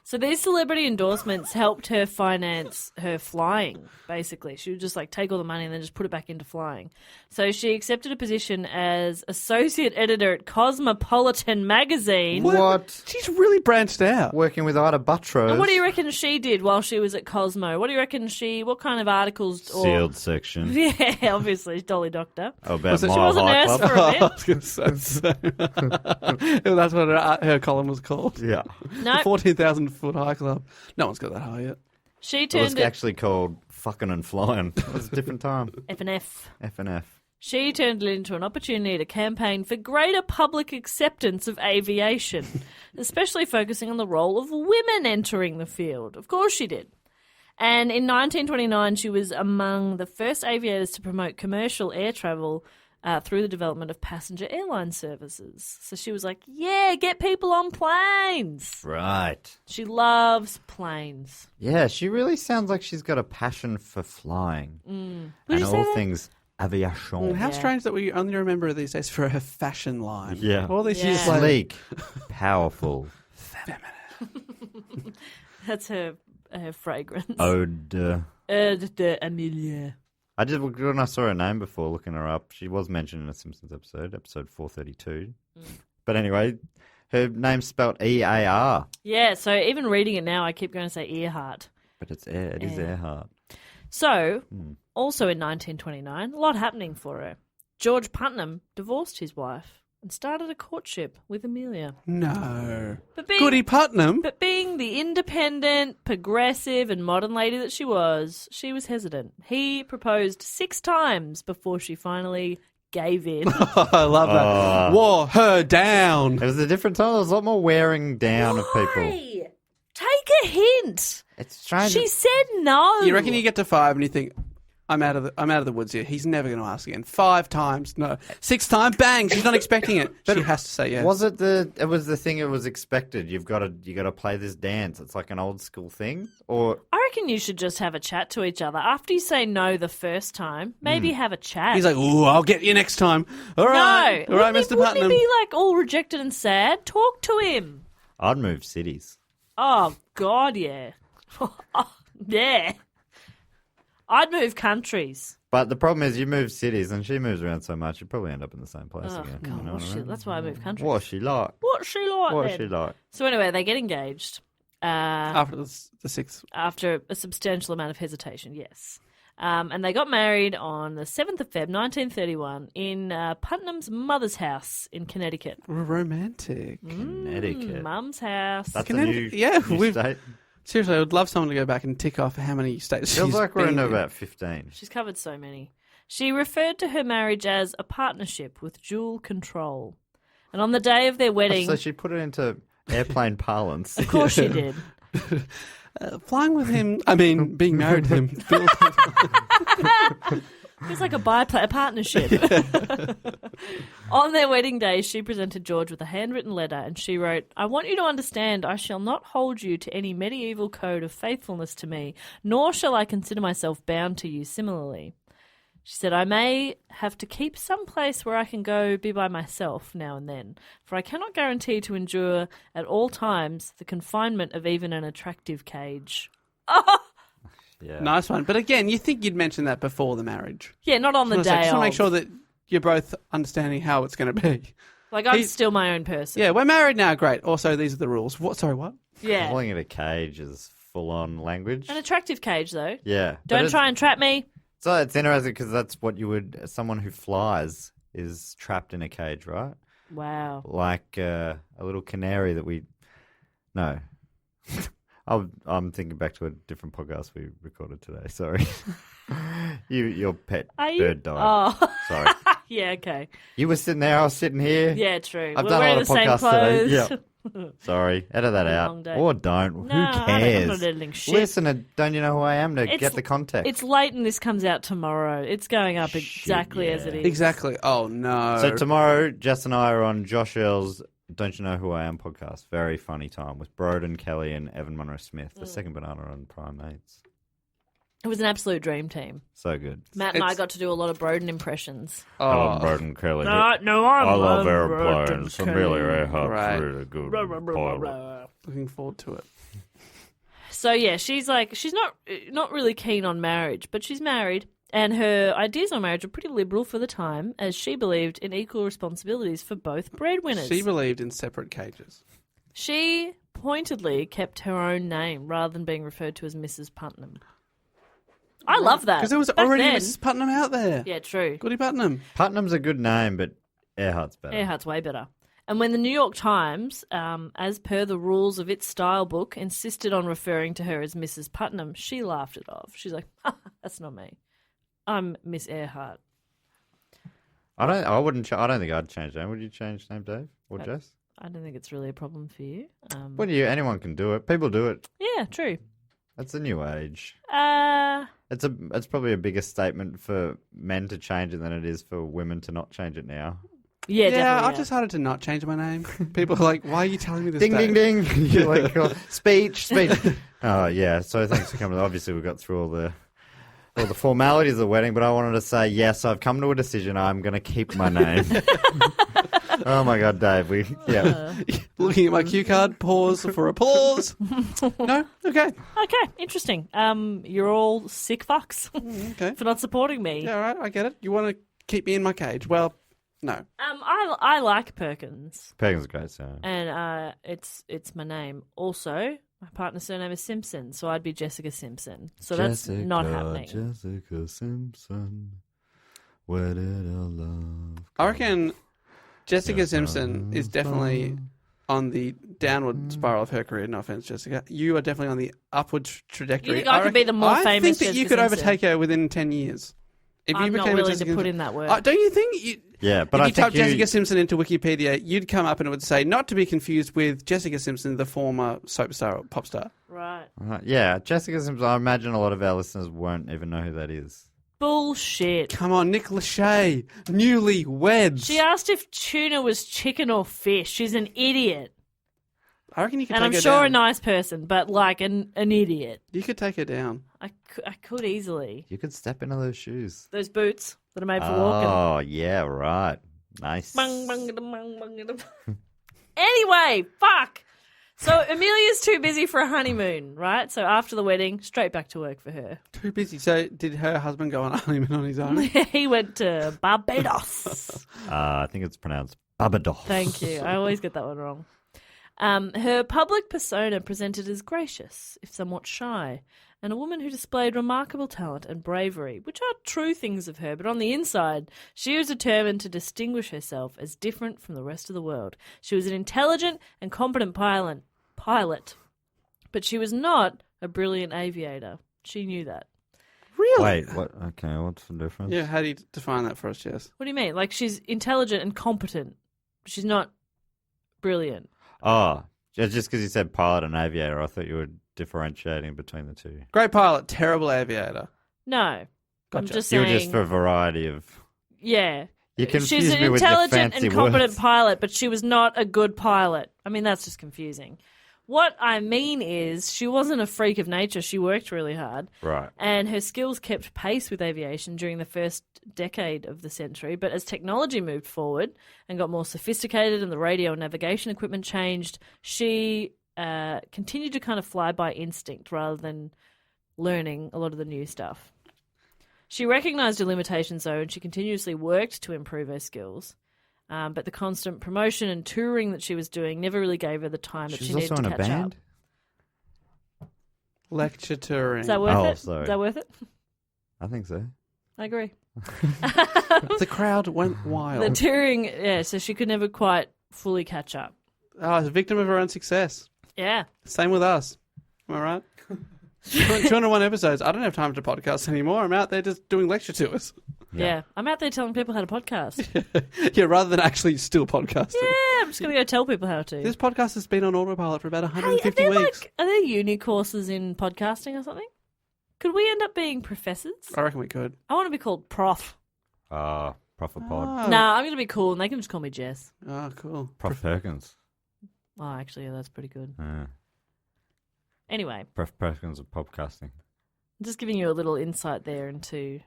So these celebrity endorsements helped her finance her flying, basically. She would just like take all the money and then just put it back into flying. So she accepted a position as associate editor at Cosmopolitan magazine. What? She's really branched out. Working with Ida Buttrose. And what do you reckon she did while she was at Cosmo? What do you reckon what kind of articles? Sealed section. Yeah, obviously, Dolly Doctor. Oh, about She She Mile was a High nurse Club. for a I bit. was going to say. That's what her column was called. Yeah. No, 14,000-foot high club. No one's got that high yet. she It was turned it actually called Fucking and Flying. It was a different time. F&F. F&F. She turned it into an opportunity to campaign for greater public acceptance of aviation, especially focusing on the role of women entering the field. Of course she did. And in 1929, she was among the first aviators to promote commercial air travel through the development of passenger airline services. So she was like, yeah, get people on planes. Right. She loves planes. Yeah, she really sounds like she's got a passion for flying. Would And you say all that? things aviation. How Yeah. strange that we only remember her these days for her fashion line. Yeah. All these Yeah. years later. Sleek. Powerful. That's her fragrance. Ode. De Amelia. When I saw her name before looking her up, she was mentioned in a Simpsons episode 432. But anyway, her name's spelled E-A-R. Yeah, so even reading it now, I keep going to say Earhart. But it is Earhart. So, also in 1929, a lot happening for her. George Putnam divorced his wife and started a courtship with Amelia. No. But being, Goody Putnam. But being the independent, progressive, and modern lady that she was hesitant. He proposed 6 times before she finally gave in. I love that. Wore her down. It was a different time. There was a lot more wearing down of people. Why? Take a hint. It's strange. She said no. You reckon you get to 5 and you think, I'm out of the woods here. He's never going to ask again. 5 times, no. 6 times, bang. She's not expecting it. She has to say yes. Was it It was the thing. It was expected. You got to play this dance. It's like an old school thing. Or I reckon you should just have a chat to each other. After you say no the first time, maybe have a chat. He's like, ooh, I'll get you next time. All right. no. All right, Wouldn't Mr. he Putnam. be like all rejected and sad? Talk to him. I'd move cities. Oh, God, yeah. Yeah. I'd move countries. But the problem is, you move cities, and she moves around so much, you probably end up in the same place Oh, again. God, You know well, what I shit, mean? that's why I move countries. What's she like? What's she like What's then? she like? So anyway, they get engaged After the 6th. after a substantial amount of hesitation, yes. And they got married on the 7th of Feb, 1931, in Putnam's mother's house in Connecticut. Romantic. Connecticut. Mum's house. That's Connecticut- a yeah, new we've- state. Seriously, I would love someone to go back and tick off how many states Feels she's like we're been into in. about 15. She's covered so many. She referred to her marriage as a partnership with dual control. And on the day of their wedding, So she put it into airplane parlance. of course she did. Flying with him, being married to him. It's like a partnership. On their wedding day, she presented George with a handwritten letter and she wrote, "I want you to understand I shall not hold you to any medieval code of faithfulness to me, nor shall I consider myself bound to you similarly." She said, "I may have to keep some place where I can go be by myself now and then, for I cannot guarantee to endure at all times the confinement of even an attractive cage." Yeah. Nice one. But again, you think you'd mention that before the marriage. Yeah, not on the Just day want to make of. sure that you're both understanding how it's going to be. Like, I'm He's- still my own person. Yeah, we're married now. Great. Also, these are the rules. What? Sorry, what? Yeah. Calling it a cage is full-on language. An attractive cage, though. Yeah. But Don't it's- try and trap me. So it's interesting because that's what you would. Someone who flies is trapped in a cage, right? Wow. Like a little canary that we. No. I'm thinking back to a different podcast we recorded today. Sorry. Your pet Are you? bird died. Oh. Sorry. Yeah, okay. You were sitting there, I was sitting here. Yeah, true. I've We're done a wearing lot of the same podcasts clothes. today. Yeah. Sorry, edit that Been a out. long day. Or don't. No, Who I'm cares? not editing shit. Listen, don't you know who I am to It's- get the context? It's late and this comes out tomorrow. It's going up exactly as it is. Exactly. Oh, no. So tomorrow, Jess and I are on Josh Earl's Don't You Know Who I Am podcast. Very funny time with Broden, Kelly, and Evan Munro-Smith. The second banana on Primates. It was an absolute dream team. So good. Matt and I It's- got to do a lot of Broden impressions. I love Oh, Broden, Kelly. No, I I love love airplanes. Broden, Amelia Kelly. Earhart, Right. really good pilot. looking forward to it. So yeah, she's not really keen on marriage, but she's married, and her ideas on marriage are pretty liberal for the time, as she believed in equal responsibilities for both breadwinners. She believed in separate cages. She pointedly kept her own name rather than being referred to as Mrs. Putnam. I love that. Because there was Back already then- Mrs. Putnam out there. Yeah, true. Goody Putnam. Putnam's a good name, but Earhart's better. Earhart's way better. And when the New York Times, as per the rules of its style book, insisted on referring to her as Mrs. Putnam, she laughed it off. She's like, "That's not me. I'm Miss Earhart." I don't think I'd change name. Would you change name, Dave or Jess? I don't think it's really a problem for you. What do you? Anyone can do it. People do it. Yeah, true. That's a new age. Uh, It's probably a bigger statement for men to change it than it is for women to not change it now. yeah, definitely. I've decided to not change my name. People are like, why are you telling me this? Ding, Dave?" ding, ding. You're like, oh, speech. Oh, yeah. So thanks for coming. Obviously, we got through all the formalities of the wedding, but I wanted to say, yes, I've come to a decision. I'm going to keep my name. Oh, my God, Dave. Looking at my cue card, pause for applause. No? Okay. Okay, interesting. You're all sick fucks Okay. for not supporting me. Yeah, all right, I get it. You want to keep me in my cage? Well, no. I like Perkins, Peggin's a great sound. and it's my name. Also, my partner's surname is Simpson, so I'd be Jessica Simpson. So that's not happening. Jessica Simpson, where did our love I reckon Jessica Simpson is definitely on the downward spiral of her career. No offense, Jessica. You are definitely on the upward trajectory. You think I could be the more I famous think that you Jessica could Simpson? overtake her within 10 years. If I'm not became a willing Jessica to put Simpson- in that work. Don't you think? Yeah, but if I you think type Jessica Simpson into Wikipedia, you'd come up and it would say, not to be confused with Jessica Simpson, the former soap star or pop star. Right. Yeah, Jessica Simpson. I imagine a lot of our listeners won't even know who that is. Bullshit. Come on, Nick Lachey, newlyweds. She asked if tuna was chicken or fish. She's an idiot. I reckon you could And take I'm her sure down. a nice person, but like an idiot. You could take her down. I could easily. You could step into those shoes. Those boots that are made for walking. Oh, yeah, right. Nice. Bung, bung, da-dum, bung, bung, da-dum. Anyway, fuck. So Amelia's too busy for a honeymoon, right? So after the wedding, straight back to work for her. Too busy. So did her husband go on a honeymoon on his own? He went to Barbados. I think it's pronounced Barbados. Thank you. I always get that one wrong. Her public persona presented as gracious, if somewhat shy, and a woman who displayed remarkable talent and bravery, which are true things of her, but on the inside, she was determined to distinguish herself as different from the rest of the world. She was an intelligent and competent pilot, but she was not a brilliant aviator. She knew that. Really? Wait, what? Okay, what's the difference? Yeah, how do you define that for us, Jess? What do you mean? Like, she's intelligent and competent, but she's not brilliant. Oh, just because you said pilot and aviator, I thought you were differentiating between the two. Great pilot, terrible aviator. No. I'm Gotcha. just You saying... were just for a variety of... Yeah. You confuse she's an me with your intelligent fancy and competent words. pilot, but she was not a good pilot. I mean, that's just confusing. What I mean is she wasn't a freak of nature. She worked really hard. Right. And her skills kept pace with aviation during the first decade of the century. But as technology moved forward and got more sophisticated and the radio and navigation equipment changed, she continued to kind of fly by instinct rather than learning a lot of the new stuff. She recognised her limitations, though, and she continuously worked to improve her skills. But the constant promotion and touring that she was doing never really gave her the time that She's she needed also to in a catch band? up. Lecture touring. Is that worth it? sorry. Is that worth it? I think so. I agree. The crowd went wild. The touring, yeah, so she could never quite fully catch up. Oh, a victim of her own success. Yeah. Same with us. Am I right? 201 episodes. I don't have time to podcast anymore. I'm out there just doing lecture tours. Yeah. I'm out there telling people how to podcast. Yeah, rather than actually still podcasting. Yeah, I'm just going to go tell people how to. This podcast has been on autopilot for about Hey, 150 weeks. are there uni courses in podcasting or something? Could we end up being professors? I reckon we could. I want to be called Prof. Prophet Pod. Oh. Nah, I'm going to be cool and they can just call me Jess. Oh, cool. Prof Perkins. Oh, actually, yeah, that's pretty good. Yeah. Anyway, Prof Perkins of podcasting. I'm just giving you a little insight there into,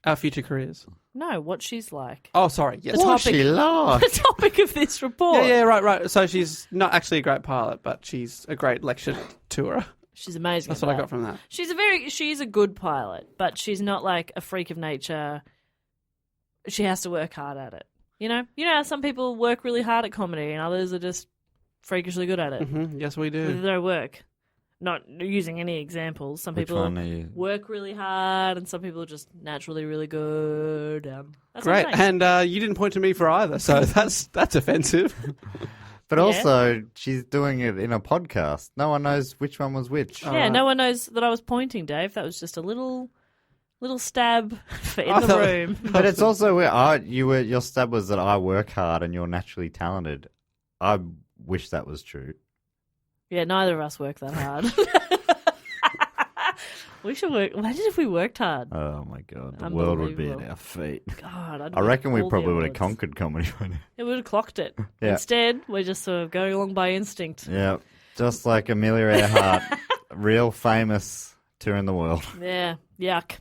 Our future careers. no, what she's like. Oh, sorry. Yes. The What's topic- she like? The topic of this report. Yeah, right. So she's not actually a great pilot, but she's a great lecture tourer. She's amazing. That's at what I that. got from that. She's a good pilot, but she's not like a freak of nature. She has to work hard at it. You know how some people work really hard at comedy and others are just freakishly good at it Yes, we do. with their work. Not using any examples. Some Which people one are you? work really hard and some people are just naturally really good. That's Great. what I'm saying. And you didn't point to me for either, so that's offensive. But Yeah. also, she's doing it in a podcast. No one knows which one was which. Yeah, no one knows that I was pointing, Dave. That was just a little stab for in I the thought- room. But it's also where your stab was that I work hard and you're naturally talented. I wish that was true. Yeah, neither of us work that hard. We should work. Imagine if we worked hard. Oh my god, the world would be at Unbelievable. our feet. God, I'd I win reckon we all the probably would have awards. conquered comedy by now. It would have clocked it. Yeah. Instead, we're just sort of going along by instinct. Yeah, just like Amelia Earhart, real famous touring the world. Yeah, yuck.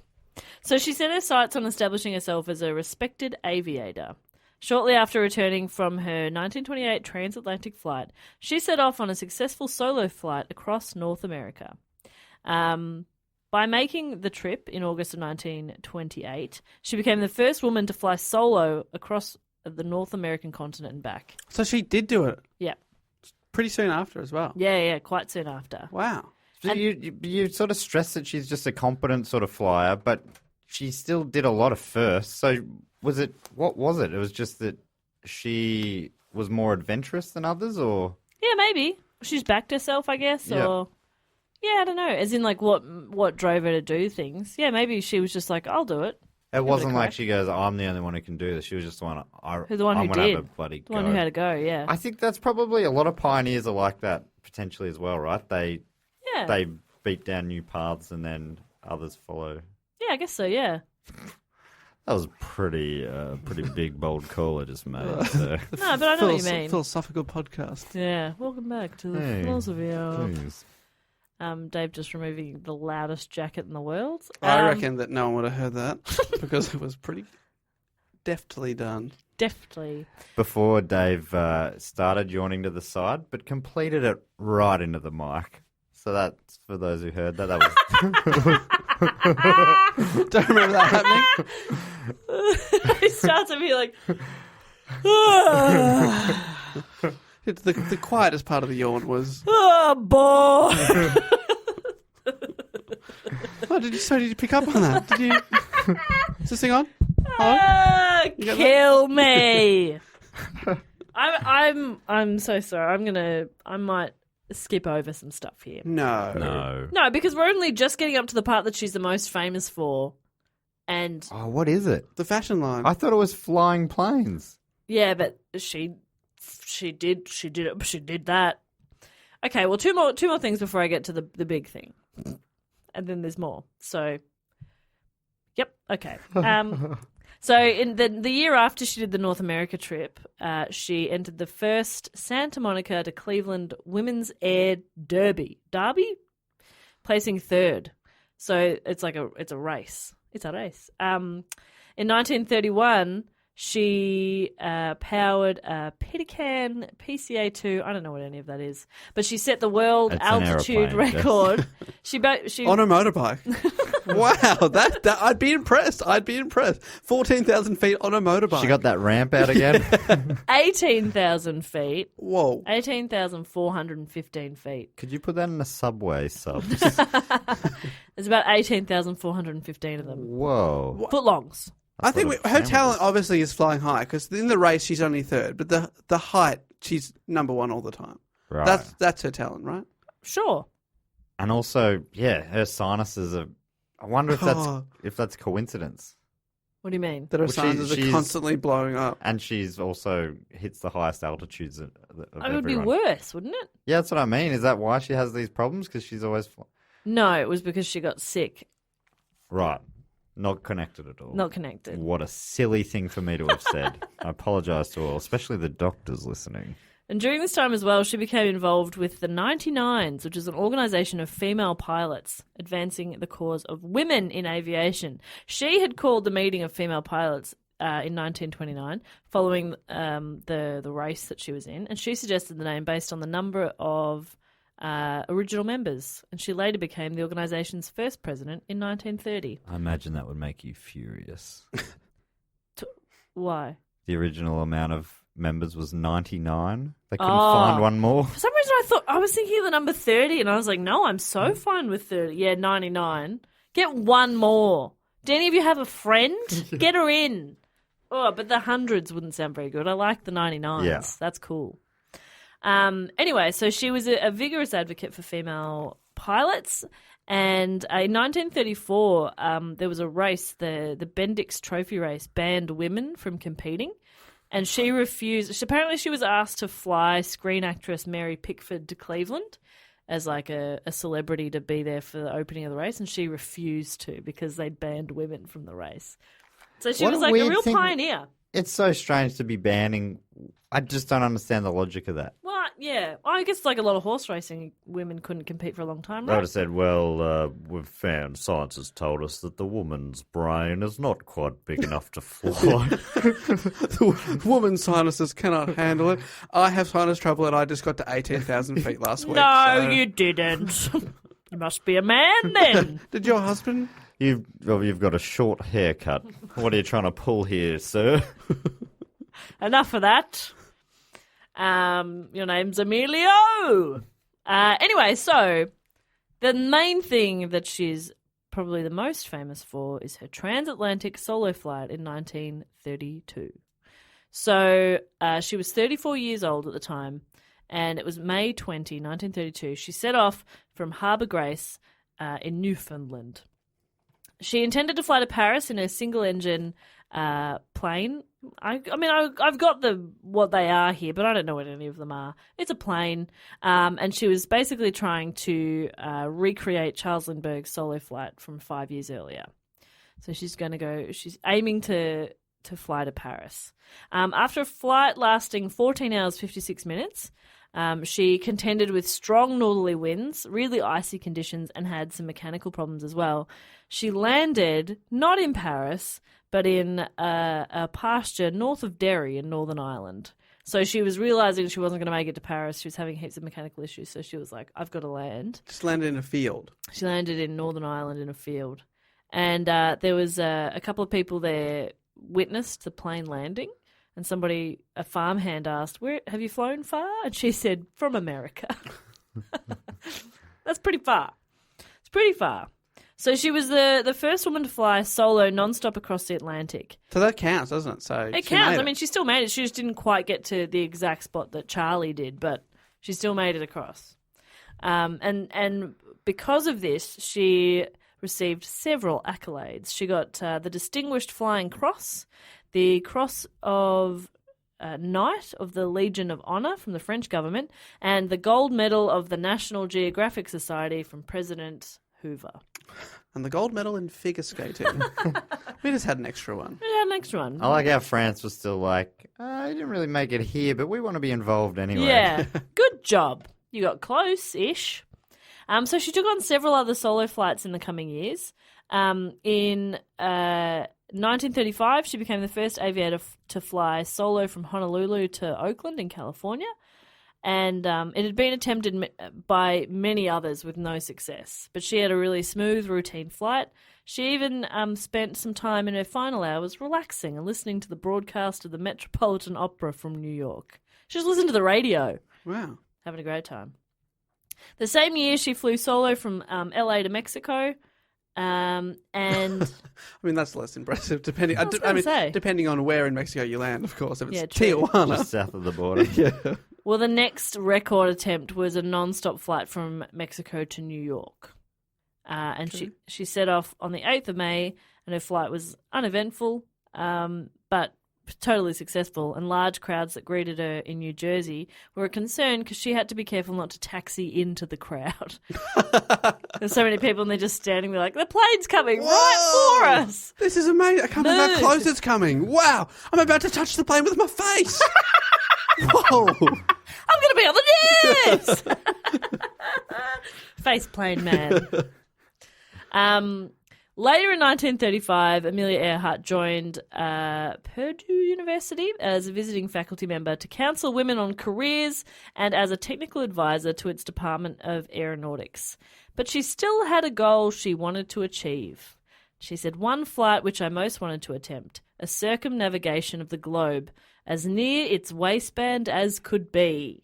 So she set her sights on establishing herself as a respected aviator. Shortly after returning from her 1928 transatlantic flight, she set off on a successful solo flight across North America. By making the trip in August of 1928, she became the first woman to fly solo across the North American continent and back. So she did do it Yeah, pretty soon after as well. yeah, quite soon after. Wow. So you sort of stress that she's just a competent sort of flyer, but she still did a lot of firsts. So what was it? It was just that she was more adventurous than others, or? Yeah, maybe. She's backed herself, I guess, Yeah. or... Yeah, I don't know. As in, like, what drove her to do things. Yeah, maybe she was just like, I'll do it. It wasn't like crack. she goes, I'm the only one who can do this. She was just the one, Who's the one I'm who gonna did. have a bloody The one who go. had to go, yeah. I think that's probably a lot of pioneers are like that potentially as well, right? They beat down new paths and then others follow. Yeah, I guess so, yeah. That was pretty big, bold call I just made. So. No, but I know what you mean. Philosophical podcast. Yeah, welcome back to the Hey, philosophy hour. Jeez. Dave just removing the loudest jacket in the world. I reckon that no one would have heard that because it was pretty deftly done. Definitely. Before Dave started yawning to the side, but completed it right into the mic. So that's for those who heard that. That was Don't remember that happening. He starts to be like, The quietest part of the yawn was. oh, boy. Oh, did you pick up on that? Did you? Is this thing on? Hello? You got Kill me. I'm so sorry. I might skip over some stuff here. No. No, because we're only just getting up to the part that she's the most famous for. And oh, what is it? The fashion line. I thought it was flying planes. yeah, but she did that. Okay, well two more things before I get to the big thing. And then there's more. So yep, okay. So in the year after she did the North America trip, she entered the first Santa Monica to Cleveland Women's Air Derby, placing third. So it's a race. It's a race. In 1931, she powered a Petercan PCA-2. I don't know what any of that is, but she set the world It's an altitude aeroplane, record. She On a motorbike. Wow, that I'd be impressed. 14,000 feet on a motorbike. She got that ramp out again. 18,000 feet. Whoa. 18,415 feet. Could you put that in a Subway sub? There's about 18,415 of them. Whoa. Footlongs. I think thought it her was talent sandwiches. obviously is flying high because in the race she's only third, but the height she's number one all the time. Right. That's her talent, right? Sure. And also, yeah, her sinuses are. I wonder if that's coincidence. What do you mean? That her Well, sinuses are she's- constantly blowing up. And she's also hits the highest altitudes of It would be everyone. worse, wouldn't it? Yeah, that's what I mean. Is that why she has these problems? Because she's always No, it was because she got sick. right, not connected at all. Not connected. What a silly thing for me to have said. I apologise to all, especially the doctors listening. And during this time as well, she became involved with the 99s, which is an organisation of female pilots advancing the cause of women in aviation. She had called the meeting of female pilots in 1929 following the race that she was in, and she suggested the name based on the number of original members. And she later became the organisation's first president in 1930. I imagine that would make you furious. Why? The original amount of members was 99. They couldn't Oh. find one more. For some reason, I was thinking of the number 30, and I was like, no, I'm so fine with 30. Yeah, 99. Get one more. Do any of you have a friend? Get her in. Oh, but the hundreds wouldn't sound very good. I like the 99s. Yeah. That's cool. Anyway, so she was a vigorous advocate for female pilots. And in 1934, there was a race, the Bendix Trophy race, banned women from competing. And she refused. Apparently, she was asked to fly screen actress Mary Pickford to Cleveland as like a celebrity to be there for the opening of the race, and she refused to because they'd banned women from the race. So she What was a like a weird real thing. pioneer. It's so strange to be banning. I just don't understand the logic of that. Well, yeah. I guess like a lot of horse racing, women couldn't compete for a long time, I would right? have said, well, we've found science has told us that the woman's brain is not quite big enough to fly. The woman's sinuses cannot handle it. I have sinus trouble and I just got to 18,000 feet last week. No, so- you didn't. You must be a man then. Did your husband? You've got a short haircut. What are you trying to pull here, sir? Enough of that. Your name's Emilio. Anyway, so the main thing that she's probably the most famous for is her transatlantic solo flight in 1932. So she was 34 years old at the time, and it was May 20, 1932. She set off from Harbour Grace in Newfoundland. She intended to fly to Paris in a single-engine plane. I've got what they are here, but I don't know what any of them are. It's a plane, and she was basically trying to recreate Charles Lindbergh's solo flight from 5 years earlier. So she's aiming to fly to Paris. After a flight lasting 14 hours 56 minutes, she contended with strong northerly winds, really icy conditions, and had some mechanical problems as well. She landed not in Paris, but in a pasture north of Derry in Northern Ireland. So she was realising she wasn't going to make it to Paris. She was having heaps of mechanical issues, so she was like, I've got to land. Just landed in a field. She landed in Northern Ireland in a field. And there was a couple of people there witnessed the plane landing. And a farmhand asked, "Where have you flown far?" And she said, "From America." That's pretty far. It's pretty far. So she was the first woman to fly solo non-stop across the Atlantic. So that counts, doesn't it? So It she counts. made I mean, she still made it. She just didn't quite get to the exact spot that Charlie did, but she still made it across. And because of this, she received several accolades. She got the Distinguished Flying Cross, the Cross of Knight of the Legion of Honor from the French government, and the Gold Medal of the National Geographic Society from President Hoover. And the gold medal in figure skating. We just had an extra one. Yeah, next one. I like how France was still like, you didn't really make it here, but we want to be involved anyway. Yeah, good job. You got close-ish. So she took on several other solo flights in the coming years. In 1935, she became the first aviator to fly solo from Honolulu to Oakland in California. And it had been attempted by many others with no success. But she had a really smooth, routine flight. She even spent some time in her final hours relaxing and listening to the broadcast of the Metropolitan Opera from New York. She just listened to the radio. Wow. Having a great time. The same year, she flew solo from LA to Mexico. And I mean, that's less impressive, depending depending on where in Mexico you land, of course. If it's true. Tijuana. Just south of the border. Yeah. Well, the next record attempt was a non-stop flight from Mexico to New York. And she set off on the 8th of May, and her flight was uneventful, but totally successful, and large crowds that greeted her in New Jersey were concerned because she had to be careful not to taxi into the crowd. There's so many people, and they're just standing there like, the plane's coming right for us. This is amazing. I can't believe how close it's coming. Wow. I'm about to touch the plane with my face. Whoa. I'm going to be on the news. Face plane man. Later in 1935, Amelia Earhart joined Purdue University as a visiting faculty member to counsel women on careers and as a technical advisor to its Department of Aeronautics. But she still had a goal she wanted to achieve. She said, one flight which I most wanted to attempt, a circumnavigation of the globe, as near its waistband as could be.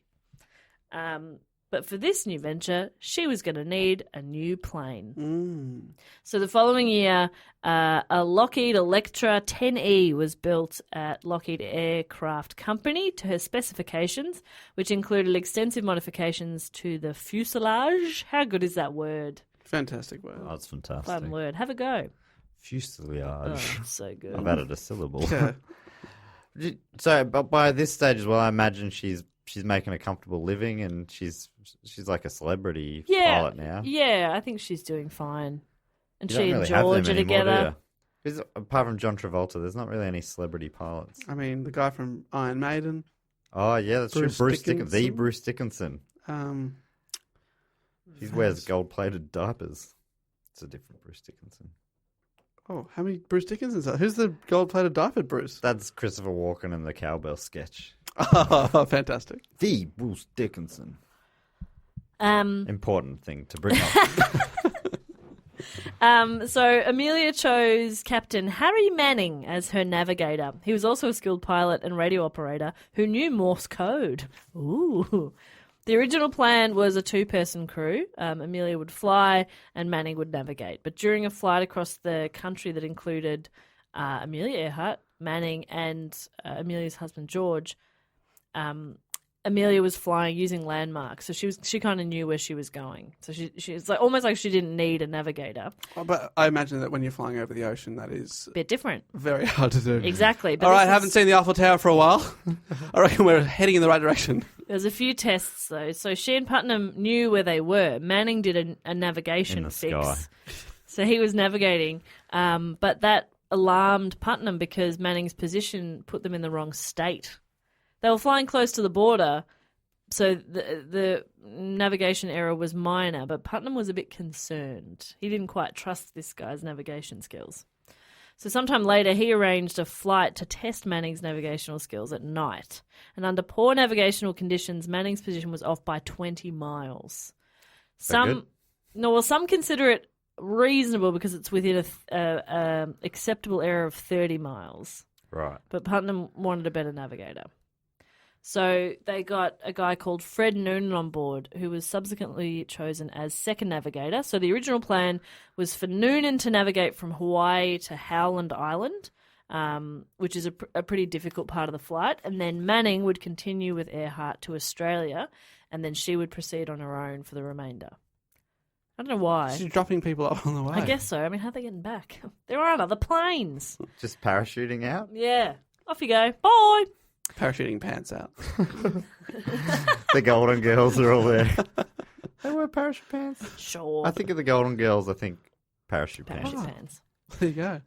But for this new venture, she was going to need a new plane. So the following year, a Lockheed Electra 10E was built at Lockheed Aircraft Company to her specifications, which included extensive modifications to the fuselage. How good is that word? Fantastic word. Oh, that's fantastic. Fun word. Have a go. Fuselage. Oh, so good. I've added a syllable. Yeah. So, but by this stage as well, I imagine she's making a comfortable living, and she's like a celebrity pilot now. Yeah, I think she's doing fine. And You she don't and really have them George are anymore, together. do you? Apart from John Travolta, there's not really any celebrity pilots. I mean, the guy from Iron Maiden. Oh yeah, that's Bruce true. Dickinson. The Bruce Dickinson. He wears gold-plated diapers. It's a different Bruce Dickinson. Oh, how many Bruce Dickinsons are? Who's the gold-plated diapered Bruce? That's Christopher Walken in the cowbell sketch. Oh, fantastic. The Bruce Dickinson. Um, Important thing to bring up. So Amelia chose Captain Harry Manning as her navigator. He was also a skilled pilot and radio operator who knew Morse code. Ooh. The original plan was a two-person crew. Amelia would fly and Manning would navigate. But during a flight across the country that included Amelia Earhart, Manning, and Amelia's husband George, Amelia was flying using landmarks, so she kind of knew where she was going. So it's like almost like she didn't need a navigator. Oh, but I imagine that when you're flying over the ocean, that is A bit different. very hard to do. Exactly. But All right, haven't seen the Eiffel Tower for a while. I reckon we're heading in the right direction. There's a few tests, though. So she and Putnam knew where they were. Manning did a navigation In the fix. sky. So he was navigating. But that alarmed Putnam because Manning's position put them in the wrong state. They were flying close to the border, so the navigation error was minor, but Putnam was a bit concerned. He didn't quite trust this guy's navigation skills. So sometime later, he arranged a flight to test Manning's navigational skills at night. And under poor navigational conditions, Manning's position was off by 20 miles. Some consider it reasonable because it's within a acceptable error of 30 miles. Right. But Putnam wanted a better navigator. So they got a guy called Fred Noonan on board, who was subsequently chosen as second navigator. So the original plan was for Noonan to navigate from Hawaii to Howland Island, which is a pretty difficult part of the flight. And then Manning would continue with Earhart to Australia, and then she would proceed on her own for the remainder. I don't know why. She's dropping people off on the way. I guess so. I mean, how are they getting back? There aren't other planes. Just parachuting out? Yeah. Off you go. Bye. Parachuting pants out. The Golden Girls are all there. They wear parachute pants. Sure. I think of the Golden Girls. I think parachute Parachute pants. pants. There you go.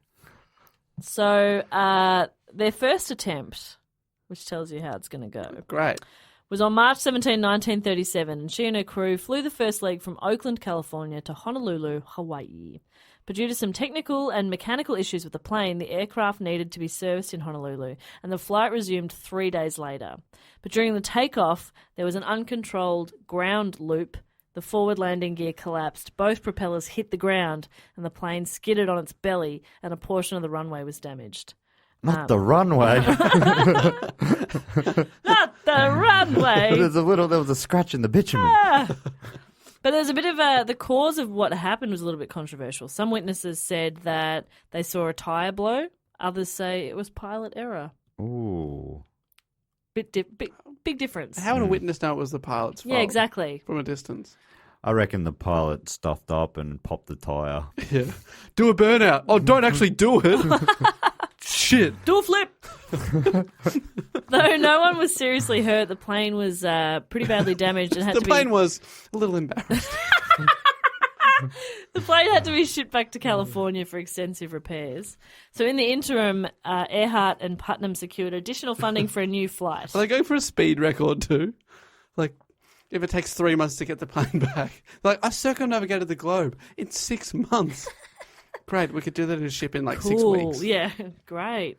So their first attempt, which tells you how it's going to go, Great. was on March 17, 1937, and she and her crew flew the first leg from Oakland, California to Honolulu, Hawaii. But due to some technical and mechanical issues with the plane, the aircraft needed to be serviced in Honolulu, and the flight resumed 3 days later. But during the takeoff, there was an uncontrolled ground loop. The forward landing gear collapsed, both propellers hit the ground, and the plane skidded on its belly, and a portion of the runway was damaged. Not the runway. Not the runway! There was a scratch in the bitumen. But there's a bit of the cause of what happened was a little bit controversial. Some witnesses said that they saw a tyre blow. Others say it was pilot error. Ooh. Big difference. How would a witness know it was the pilot's fault? Yeah, exactly. From a distance. I reckon the pilot stuffed up and popped the tyre. Yeah. Do a burnout. Oh, don't actually do it. Shit. Do a flip! Though no one was seriously hurt, the plane was pretty badly damaged and had The to plane be... was a little embarrassed. The plane had to be shipped back to California for extensive repairs. So in the interim, Earhart and Putnam secured additional funding for a new flight. Are they going for a speed record too? Like, if it takes 3 months to get the plane back. Like, I circumnavigated the globe in 6 months. Great, we could do that in a ship in like 6 weeks. Yeah, great.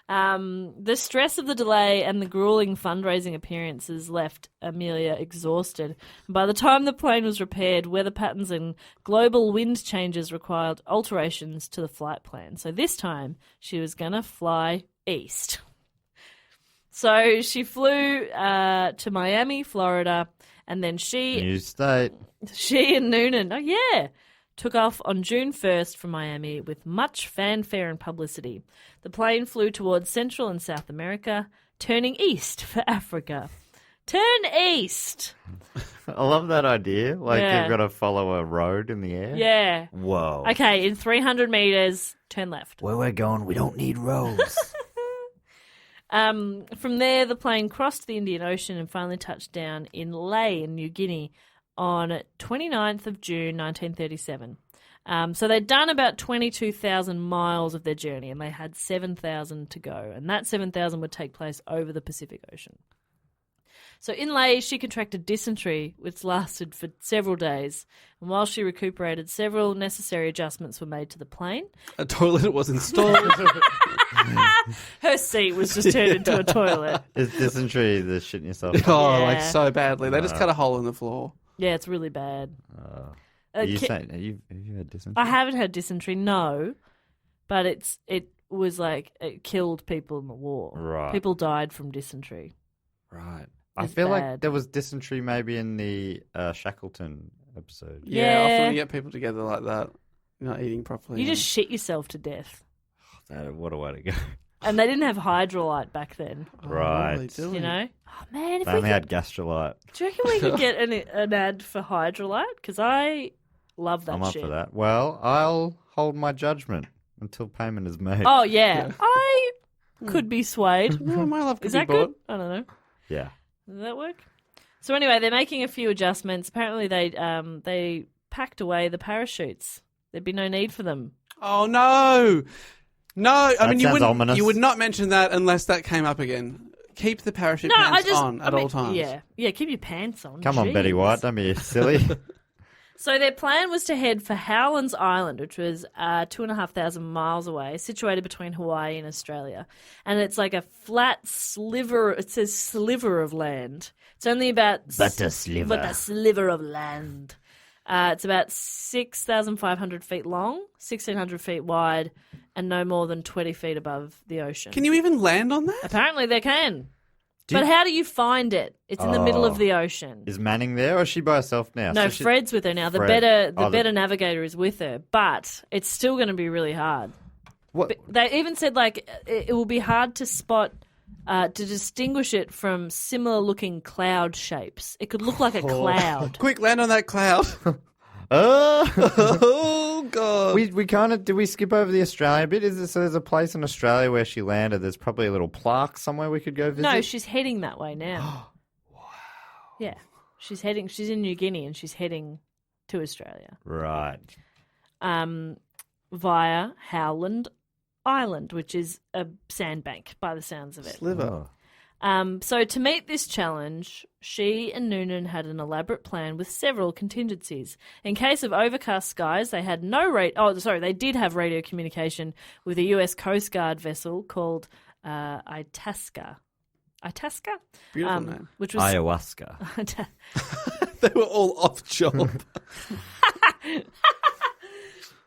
The stress of the delay and the grueling fundraising appearances left Amelia exhausted. By the time the plane was repaired, weather patterns and global wind changes required alterations to the flight plan. So this time, she was going to fly east. So she flew to Miami, Florida, and then New state. she and Noonan, took off on June 1st from Miami with much fanfare and publicity. The plane flew towards Central and South America, turning east for Africa. Turn east! I love that idea. Like, Yeah. you've got to follow a road in the air. Yeah. Whoa. Okay, in 300 metres, turn left. Where we're going, we don't need roads. From there, the plane crossed the Indian Ocean and finally touched down in Lae in New Guinea on 29th of June 1937. So they'd done about 22,000 miles of their journey and they had 7,000 to go. And that 7,000 would take place over the Pacific Ocean. So in Lae, she contracted dysentery, which lasted for several days. And while she recuperated, several necessary adjustments were made to the plane. A toilet was installed. Her seat was just turned into a toilet. Is dysentery the shitting yourself? Oh, Yeah. like so badly. They just cut a hole in the floor. Yeah, it's really bad. Are you saying, have you had dysentery? I haven't had dysentery, no, but it was like it killed people in the war. Right. People died from dysentery. Right. I It's feel bad. like there was dysentery maybe in the Shackleton episode. Yeah, often Yeah. when you get people together like that, you're not eating properly. You just shit yourself to death. What a way to go. And they didn't have hydrolite back then, Oh, Right. what are they doing? you know? Oh, man, if They we only could, had gastrolite. do you reckon we could get an ad for hydrolite? Because I love that I'm up shit. for that. Well, I'll hold my judgment until payment is made. Oh, yeah. I could be swayed. No, my love could Is be that bought. good? I don't know. Yeah. Does that work? So anyway, they're making a few adjustments. Apparently, they packed away the parachutes. There'd be no need for them. Oh no, no! I mean, sounds ominous. you would not mention that unless that came up again. Keep the parachute No, pants I on at all times. Yeah, keep your pants on. Come on, Betty Jeez. White. Don't be silly. So their plan was to head for Howlands Island, which was 2,500 miles away, situated between Hawaii and Australia. And it's like a flat sliver. It says sliver of land. It's only about But a sliver. But a sliver of land. It's about 6,500 feet long, 1,600 feet wide, and no more than 20 feet above the ocean. Can you even land on that? Apparently they can. Do But you- how do you find it? It's in the middle of the ocean. Is Manning there or is she by herself now? No, So she- Fred's with her now. The Fred. better navigator is with her, but it's still going to be really hard. What? But they even said like it will be hard to spot, to distinguish it from similar-looking cloud shapes. It could look like a cloud. Quick, land on that cloud. Oh, Oh god! we kind of did we skip over the Australia bit? Is there, so there's a place in Australia where she landed? There's probably a little plaque somewhere we could go visit. No, she's heading that way now. Wow. Yeah. She's in New Guinea and she's heading to Australia. Right. Via Howland Island, which is a sandbank by the sounds of it. Sliver. So to meet this challenge, she and Noonan had an elaborate plan with several contingencies. In case of overcast skies, they had they did have radio communication with a US Coast Guard vessel called Itasca. Itasca? Beautiful name. Which was Ayahuasca. They were all off job.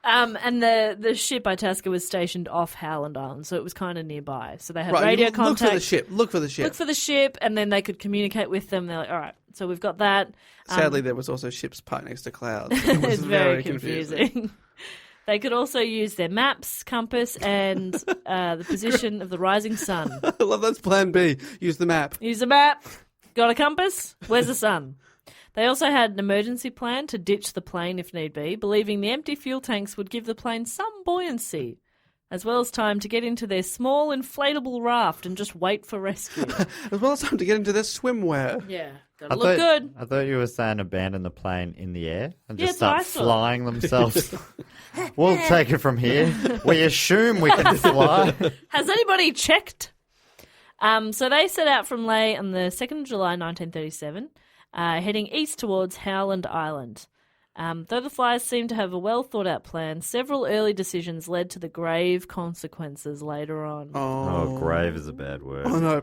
And the ship Itasca was stationed off Howland Island, so it was kind of nearby. So they had Right, radio you contact. Look for the ship. Look for the ship, and then they could communicate with them. They're like, all right, so we've got that. Sadly, there was also ships parked next to clouds. It was It's very confusing. They could also use their maps, compass, and the position of the rising sun. I love that's plan B. Use the map. Use a map. Got a compass? Where's the sun? They also had an emergency plan to ditch the plane if need be, believing the empty fuel tanks would give the plane some buoyancy, as well as time to get into their small inflatable raft and just wait for rescue. As well as time to get into their swimwear. Yeah, gotta look good. I thought you were saying abandon the plane in the air and Yeah, just that's start what I thought. flying themselves. We'll take it from here. We assume we can fly. Has anybody checked? So they set out from Lae on the 2nd of July 1937, heading east towards Howland Island. Though the flyers seemed to have a well-thought-out plan, several early decisions led to the grave consequences later on. Oh, grave is a bad word. Oh, no.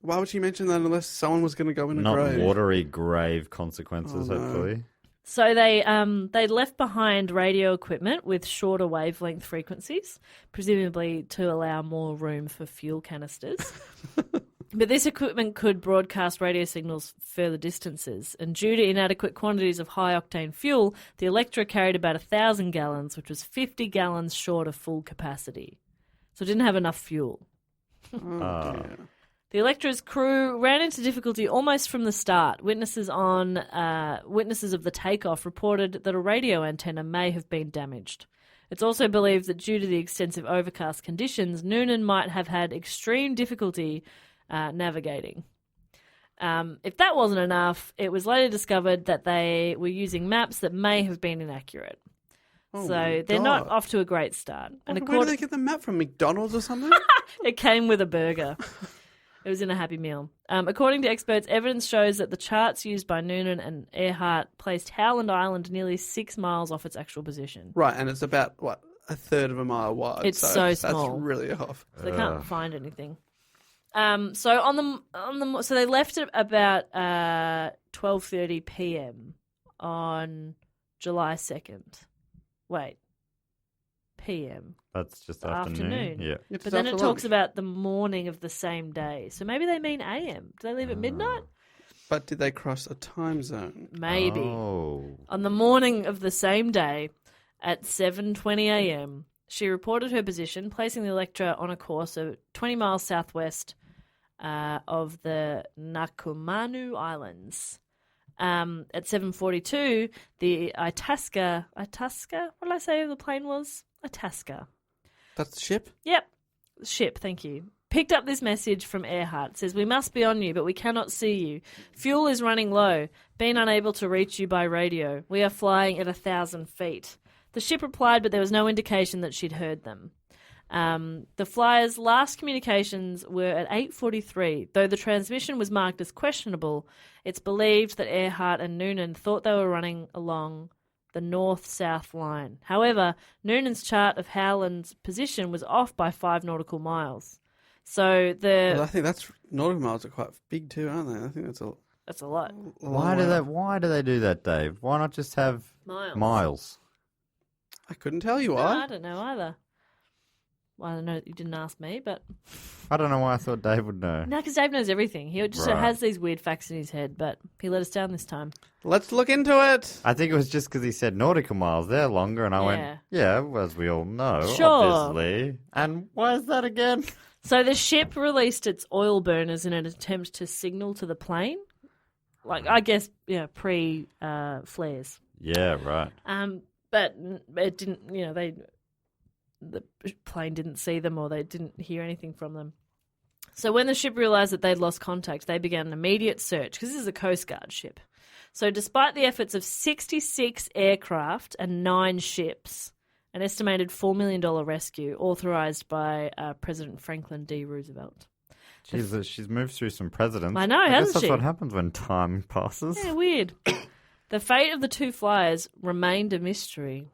Why would she mention that unless someone was going to go in a Not grave? watery grave consequences, Oh, no. hopefully. So they left behind radio equipment with shorter wavelength frequencies, presumably to allow more room for fuel canisters. But this equipment could broadcast radio signals further distances, and due to inadequate quantities of high-octane fuel, the Electra carried about 1,000 gallons, which was 50 gallons short of full capacity. So it didn't have enough fuel. Oh, dear. The Electra's crew ran into difficulty almost from the start. Witnesses of the takeoff reported that a radio antenna may have been damaged. It's also believed that due to the extensive overcast conditions, Noonan might have had extreme difficulty navigating. If that wasn't enough, it was later discovered that they were using maps that may have been inaccurate. Oh, So my they're not God. off to a great start. And Where did they get the map from? McDonald's or something? it came with a burger. It was in a Happy Meal. According to experts, evidence shows that the charts used by Noonan and Earhart placed Howland Island nearly 6 miles off its actual position. Right, and it's about, what, a third of a mile wide. It's so small. That's really off. So they can't find anything. So so they left at about 12:30 p.m. on July 2nd. Wait, p.m. That's just Afternoon. Yeah. It's But then it after talks lunch. about the morning of the same day. So maybe they mean a.m. Do they leave at midnight? But did they cross a time zone? Maybe. Oh. On the morning of the same day, at 7:20 a.m., she reported her position, placing the Electra on a course of 20 miles southwest of the Nakumanu Islands. At 7:42, the Itasca, what did I say the plane was? Itasca. That's the ship? Yep, ship, thank you. Picked up this message from Earhart. It says, "We must be on you, but we cannot see you. Fuel is running low. Been unable to reach you by radio. We are flying at 1,000 feet." The ship replied, but there was no indication that she'd heard them. The flyers' last communications were at 8:43. Though the transmission was marked as questionable, it's believed that Earhart and Noonan thought they were running along the north-south line. However, Noonan's chart of Howland's position was off by 5 nautical miles. So Well, I think that's nautical miles are quite big too, aren't they? I think that's that's a lot. Why do they do that, Dave? Why not just have miles? I couldn't tell you No, why. I don't know either. Well, I don't know. You didn't ask me, but I don't know why I thought Dave would know. no, because Dave knows everything. He just Right. has these weird facts in his head, but he let us down this time. Let's look into it. I think it was just because he said nautical miles. They're longer, and I Yeah. went, yeah, as we all know, Sure. obviously. And why is that again? So the ship released its oil burners in an attempt to signal to the plane, like I guess pre flares. Yeah, right. But it didn't. The plane didn't see them, or they didn't hear anything from them. So when the ship realised that they'd lost contact, they began an immediate search, because this is a Coast Guard ship. So despite the efforts of 66 aircraft and 9 ships, an estimated $4 million rescue authorized by President Franklin D. Roosevelt. She's moved through some presidents. I know, guess hasn't that's she? what happens when time passes. Yeah, weird. The fate of the 2 flyers remained a mystery.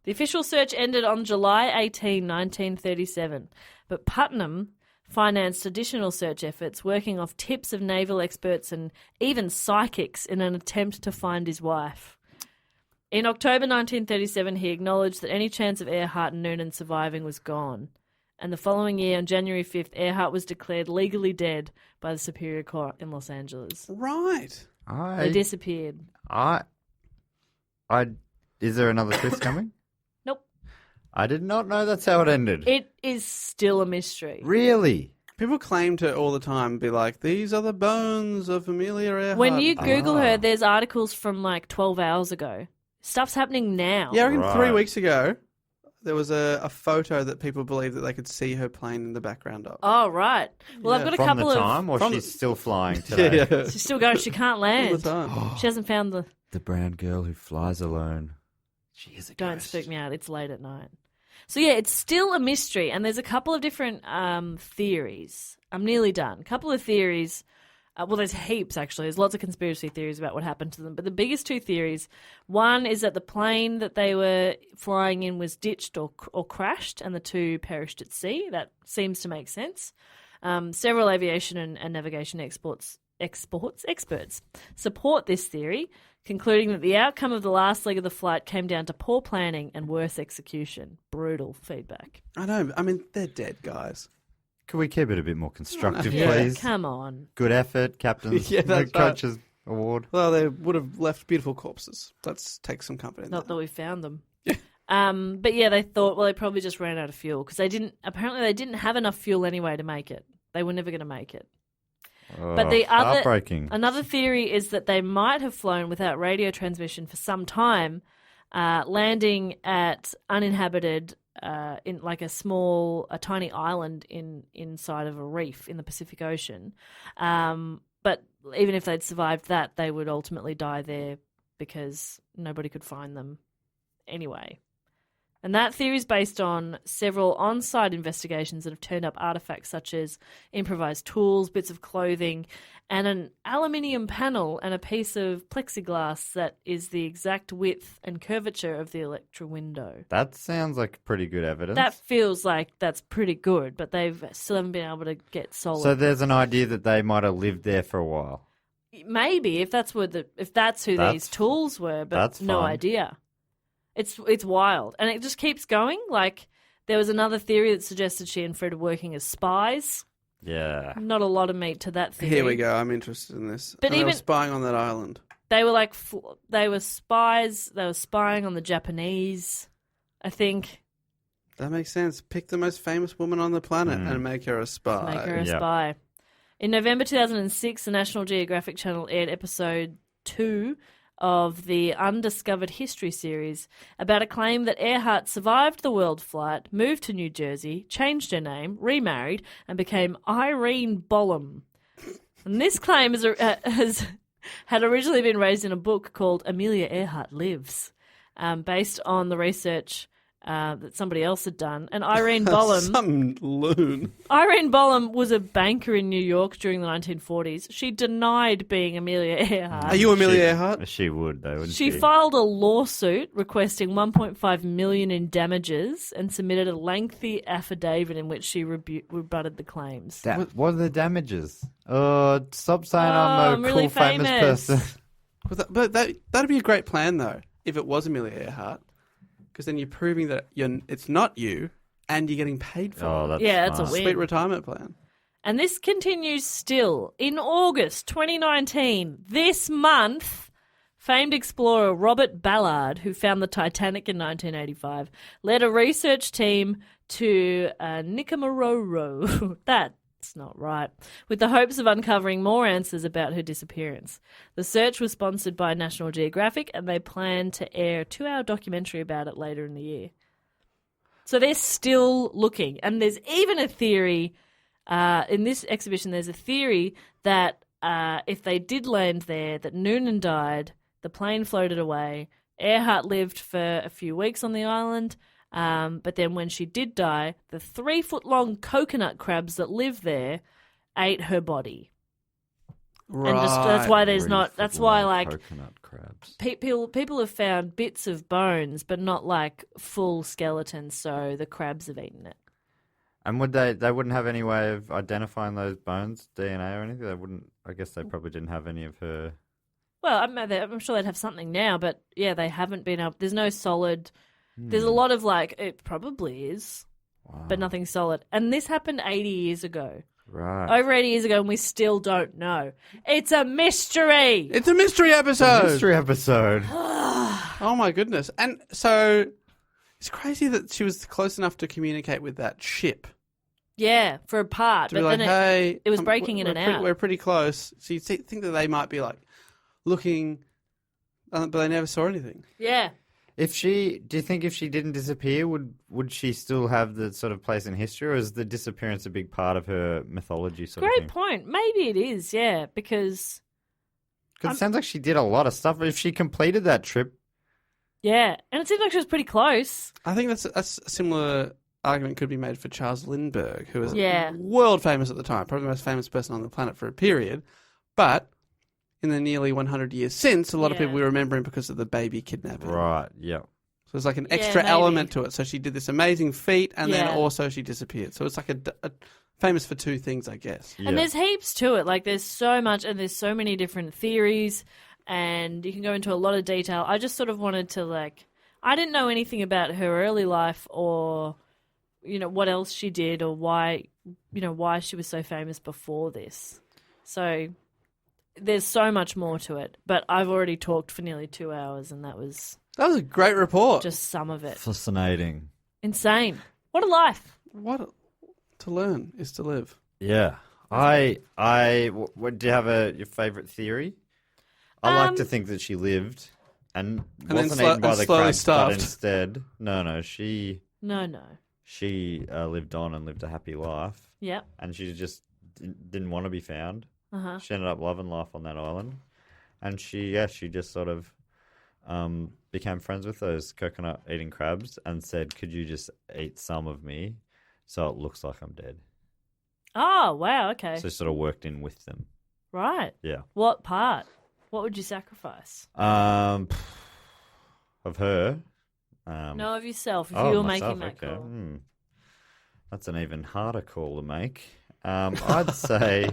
The official search ended on July 18, 1937, but Putnam financed additional search efforts, working off tips of naval experts and even psychics in an attempt to find his wife. In October 1937, he acknowledged that any chance of Earhart and Noonan surviving was gone. And the following year, on January 5th, Earhart was declared legally dead by the Superior Court in Los Angeles. Right. They disappeared. Is there another twist coming? Nope. I did not know that's how it ended. It is still a mystery. Really? People claim to all the time be like, these are the bones of Amelia Earhart. When you Google her, there's articles from like 12 hours ago. Stuff's happening now. Yeah, I reckon 3 Right. weeks ago, there was a photo that people believe that they could see her plane in the background of. Oh, right. Well, I've got a From couple the of... time, or from she's still flying today? Yeah. She's still going. She can't All land. the time. She hasn't found the... The brown girl who flies alone. She is a Don't ghost. spook me out. It's late at night. So, yeah, it's still a mystery, and there's a couple of different theories. I'm nearly done. A couple of theories. Well, there's heaps, actually. There's lots of conspiracy theories about what happened to them. But the biggest 2 theories, one is that the plane that they were flying in was ditched or crashed, and the 2 perished at sea. That seems to make sense. Several aviation and navigation experts support this theory, concluding that the outcome of the last leg of the flight came down to poor planning and worse execution. Brutal feedback. I know. I mean, they're dead, guys. Could we keep it a bit more constructive, Yeah, please? come on. Good effort, captains. Yeah, that's coach's award. Well, they would have left beautiful corpses. Let's take some comfort in Not that. that we found them. But yeah, they thought, well, they probably just ran out of fuel because they didn't have enough fuel anyway to make it. They were never going to make it. But the heartbreaking. another theory is that they might have flown without radio transmission for some time, landing at uninhabited, in like a tiny island inside of a reef in the Pacific Ocean. But even if they'd survived that, they would ultimately die there because nobody could find them anyway. And that theory is based on several on-site investigations that have turned up artifacts such as improvised tools, bits of clothing, and an aluminium panel and a piece of plexiglass that is the exact width and curvature of the Electra window. That sounds like pretty good evidence. That feels like that's pretty good, but they've still haven't been able to get solid. So there's an idea that they might have lived there for a while. Maybe if that's who these tools were, but that's no fun. idea. It's wild, and it just keeps going. Like there was another theory that suggested she and Fred were working as spies. Yeah. Not a lot of meat to that theory. Here we go. I'm interested in this. But And they were even- spying on that island. They were like they were spies. They were spying on the Japanese, I think. That makes sense. Pick the most famous woman on the planet and make her a spy. Make her a Yep. spy. In November 2006, the National Geographic Channel aired episode 2 of the Undiscovered History series about a claim that Earhart survived the world flight, moved to New Jersey, changed her name, remarried, and became Irene Bolam. And this claim had originally been raised in a book called Amelia Earhart Lives, based on the research that somebody else had done. And Irene Bolam... Some loon. Irene Bolam was a banker in New York during the 1940s. She denied being Amelia Earhart. Are you Amelia Earhart? She would, though, wouldn't She she? filed a lawsuit requesting $1.5 million in damages and submitted a lengthy affidavit in which she rebutted the claims. What are the damages? Stop saying I'm I'm a really cool, famous person. But that'd be a great plan, though, if it was Amelia Earhart. Because then you're proving that it's not you and you're getting paid for Oh, it. that's Yeah, that's a smart. win. Sweet retirement plan. And this continues still. In August 2019, this month, famed explorer Robert Ballard, who found the Titanic in 1985, led a research team to Nicamaroro. That's not right. With the hopes of uncovering more answers about her disappearance. The search was sponsored by National Geographic, and they plan to air a 2-hour documentary about it later in the year. So they're still looking. And there's even a theory, in this exhibition, there's a theory that if they did land there, that Noonan died, the plane floated away, Earhart lived for a few weeks on the island, but then when she did die, the 3-foot-long coconut crabs that live there ate her body. Right. And that's why there's not. That's why like coconut crabs. people have found bits of bones, but not like full skeletons. So the crabs have eaten it. And would they wouldn't have any way of identifying those bones, DNA or anything? They wouldn't. I guess they probably didn't have any of her. Well, I'm sure they'd have something now, but yeah, they haven't been able. There's no solid. There's a lot of like it probably is, but nothing solid. And this happened 80 years ago. Right. Over 80 years ago, and we still don't know. It's a mystery. It's a mystery episode. Mystery episode. Oh my goodness! And so it's crazy that she was close enough to communicate with that ship. Yeah, for a part, To but be like, then hey, it was breaking in and out. We're pretty close. So you think that they might be like looking, but they never saw anything. Yeah. Do you think if she didn't disappear, would she still have the sort of place in history, or is the disappearance a big part of her mythology sort of Great thing? point. Maybe it is, yeah, because Because it sounds like she did a lot of stuff. If she completed that trip, yeah, and it seems like she was pretty close. I think that's a similar argument could be made for Charles Lindbergh, who was Yeah. world famous at the time, probably the most famous person on the planet for a period. But in the nearly 100 years since, a lot of people we remember him because of the baby kidnapping. right? Yeah. So there's like an Yeah, extra maybe. element to it. So she did this amazing feat, and then Yeah. also she disappeared. So it's like a famous for two things, I guess. Yeah. And there's heaps to it. Like there's so much, and there's so many different theories, and you can go into a lot of detail. I just sort of wanted to like, I didn't know anything about her early life, or what else she did, or why she was so famous before this. So there's so much more to it. But I've already talked for nearly 2 hours, and that was a great report. just some of it. Fascinating. Insane. What a life. What to learn is to live. Yeah. Do you have your favourite theory? I like to think that she lived and then wasn't eaten by the slowly crabs, but starved. instead, she No. lived on and lived a happy life, Yep. and she just didn't want to be found. Uh-huh. She ended up loving life on that island, and she just sort of became friends with those coconut eating crabs and said, "Could you just eat some of me, so it looks like I'm dead?" Oh, wow, okay. So sort of worked in with them. Right. Yeah. What part? What would you sacrifice? Of her. No, of yourself, if Oh, you were myself, making that okay. call. That's an even harder call to make. I'd say,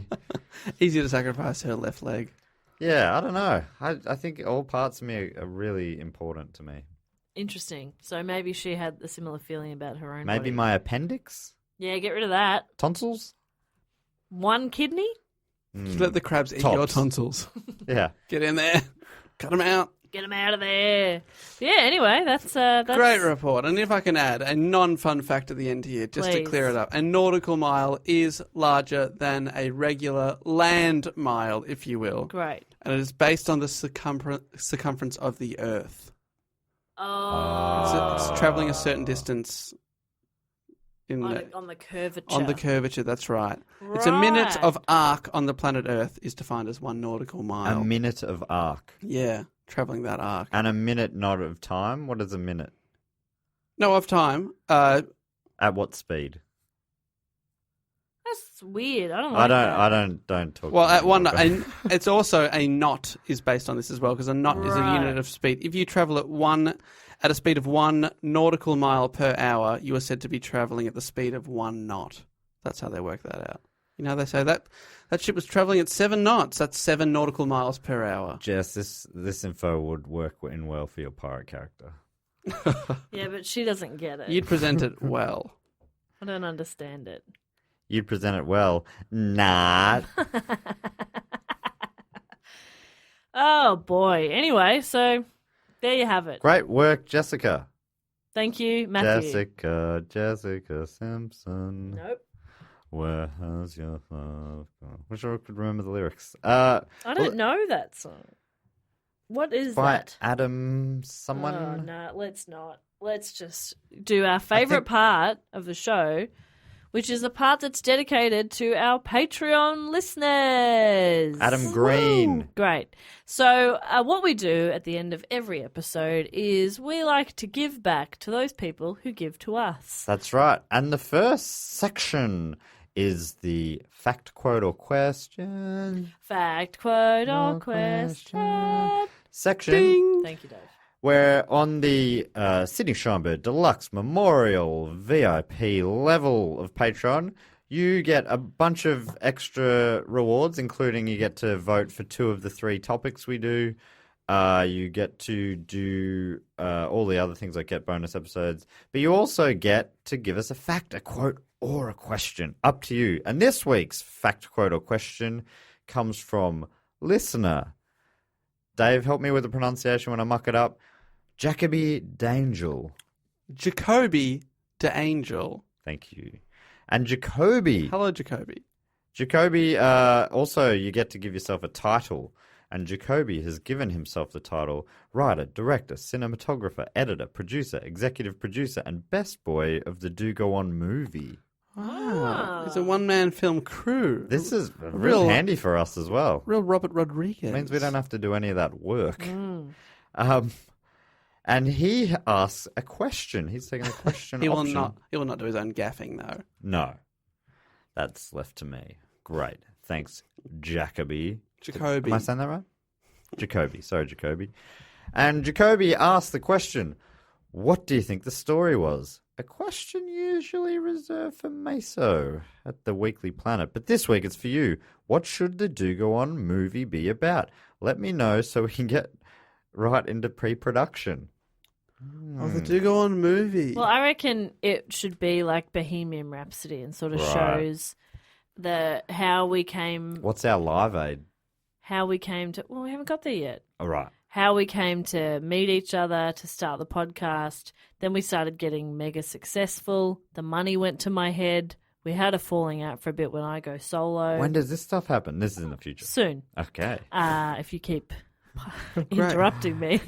Easier to sacrifice her left leg. yeah, I don't know. I think all parts of me are really important to me. Interesting. So maybe she had a similar feeling about her own Maybe body. my appendix? Yeah, get rid of that. Tonsils? One kidney? Let the crabs eat Tops. your tonsils. Yeah. Get in there. Cut them out. Get them out of there. Yeah, anyway, that's Great report. And if I can add a non-fun fact at the end here, just to Please. clear it up. A nautical mile is larger than a regular land mile, if you will. Great. And it is based on the circumference of the Earth. Oh. It's travelling a certain distance On the curvature. on the curvature, that's right. It's a minute Right. of arc on the planet Earth is defined as 1 nautical mile. A minute of arc. Yeah, travelling that arc. And a minute not of time? What is a minute? No, of time. At what speed? That's weird. I don't like that. I don't talk. Well, to at me one, about it. it's also a knot is based on this as well, because a knot is a Right. unit of speed. If you travel at a speed of 1 nautical mile per hour, you are said to be traveling at the speed of 1 knot. That's how they work that out. You know, they say that ship was traveling at 7 knots. That's 7 nautical miles per hour. Jess, this info would work in well for your pirate character. Yeah, but she doesn't get it. You'd present it well. I don't understand it. You'd present it well. Nah. Oh, boy. Anyway, so there you have it. Great work, Jessica. Thank you, Matthew. Jessica Simpson. Nope. Where has your love gone? Wish I could remember the lyrics. I don't know that song. What is By that? Adam someone. Oh, no, let's not. Let's just do our favourite part of the show, which is the part that's dedicated to our Patreon listeners. Adam Green. Woo! Great. So what we do at the end of every episode is we like to give back to those people who give to us. That's right. And the first section is the fact, quote, or question Fact, quote, or question. section. Ding. Thank you, Dave. Where on the Sydney Shirebird Deluxe Memorial VIP level of Patreon, you get a bunch of extra rewards, including you get to vote for 2 of the 3 topics we do. You get to do all the other things like get bonus episodes. But you also get to give us a fact, a quote, or a question. Up to you. And this week's fact, quote, or question comes from listener. Dave, help me with the pronunciation when I muck it up. Jacoby D'Angel. Jacoby D'Angel. Thank you. And Jacoby. Hello, Jacoby. Jacoby, also you get to give yourself a title. And Jacoby has given himself the title writer, director, cinematographer, editor, producer, executive producer, and best boy of the Do Go On movie. Wow. It's a one-man film crew. This is real handy for us as well. Real Robert Rodriguez. Means we don't have to do any of that work. And he asks a question. He's taking a question He will option. not do his own gaffing, though. No. That's left to me. Great. Thanks, Jacoby. Jacoby. Am I saying that right? Jacoby. Sorry, Jacoby. And Jacoby asked the question, what do you think the story was? A question usually reserved for Meso at the Weekly Planet. But this week it's for you. What should the Do Go On movie be about? Let me know so we can get right into pre-production. Oh, the Do Go On movie. Well, I reckon it should be like Bohemian Rhapsody and sort of Right. shows how we came What's our Live Aid? to. Well, we haven't got there yet. All right. How we came to meet each other, to start the podcast. Then we started getting mega successful. The money went to my head. We had a falling out for a bit when I go solo. When does this stuff happen? This is in the future. Soon, Okay. if you keep interrupting me.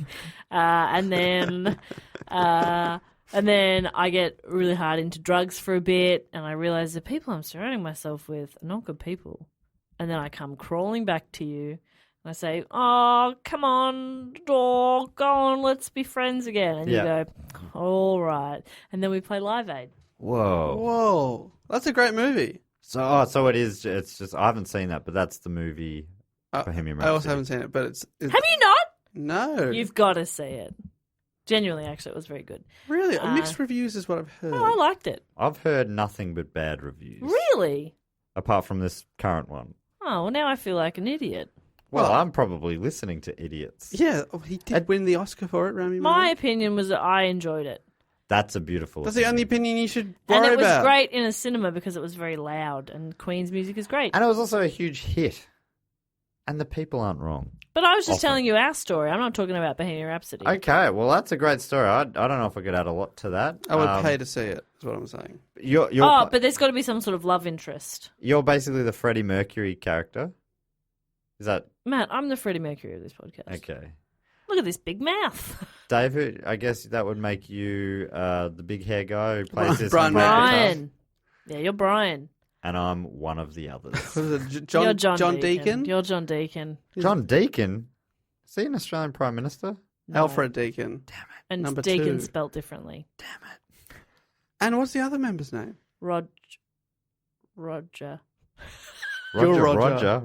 And then I get really hard into drugs for a bit, and I realize the people I'm surrounding myself with are not good people. And then I come crawling back to you, and I say, "Oh, come on, go on, let's be friends again." And Yeah. you go, "All right." And then we play Live Aid. Whoa. Whoa. That's a great movie. So it is. It's just I haven't seen that, but that's the movie. Bohemian I also Rhapsody. haven't seen it, but it's Have you not? No. You've got to see it. Genuinely, actually, it was very good. Really? Mixed reviews is what I've heard. Oh, I liked it. I've heard nothing but bad reviews. Really? Apart from this current one. Oh, well, now I feel like an idiot. Well, I'm probably listening to idiots. Yeah, he did win the Oscar for it, Rami My Malek. opinion was that I enjoyed it. That's a beautiful. That's the only opinion you should And worry it was about. great in a cinema because it was very loud, and Queen's music is great. And it was also a huge hit. And the people aren't wrong. But I was just Often. telling you our story. I'm not talking about Bohemian Rhapsody. Okay, well, that's a great story. I don't know if I could add a lot to that. I would pay to see it, is what I'm saying. You're but there's got to be some sort of love interest. you're basically the Freddie Mercury character. Is that Matt, I'm the Freddie Mercury of this podcast. okay? Look at this big mouth. David, I guess that would make you the big hair guy who plays this. Brian on American Brian. Yeah, you're Brian. and I'm one of the others. What is it, You're John Deacon? You're John Deacon. John Deacon? Is he an Australian Prime Minister? No. Alfred Deacon. And Number Deacon 2. spelt differently. And what's the other member's name? Roger. You're Roger.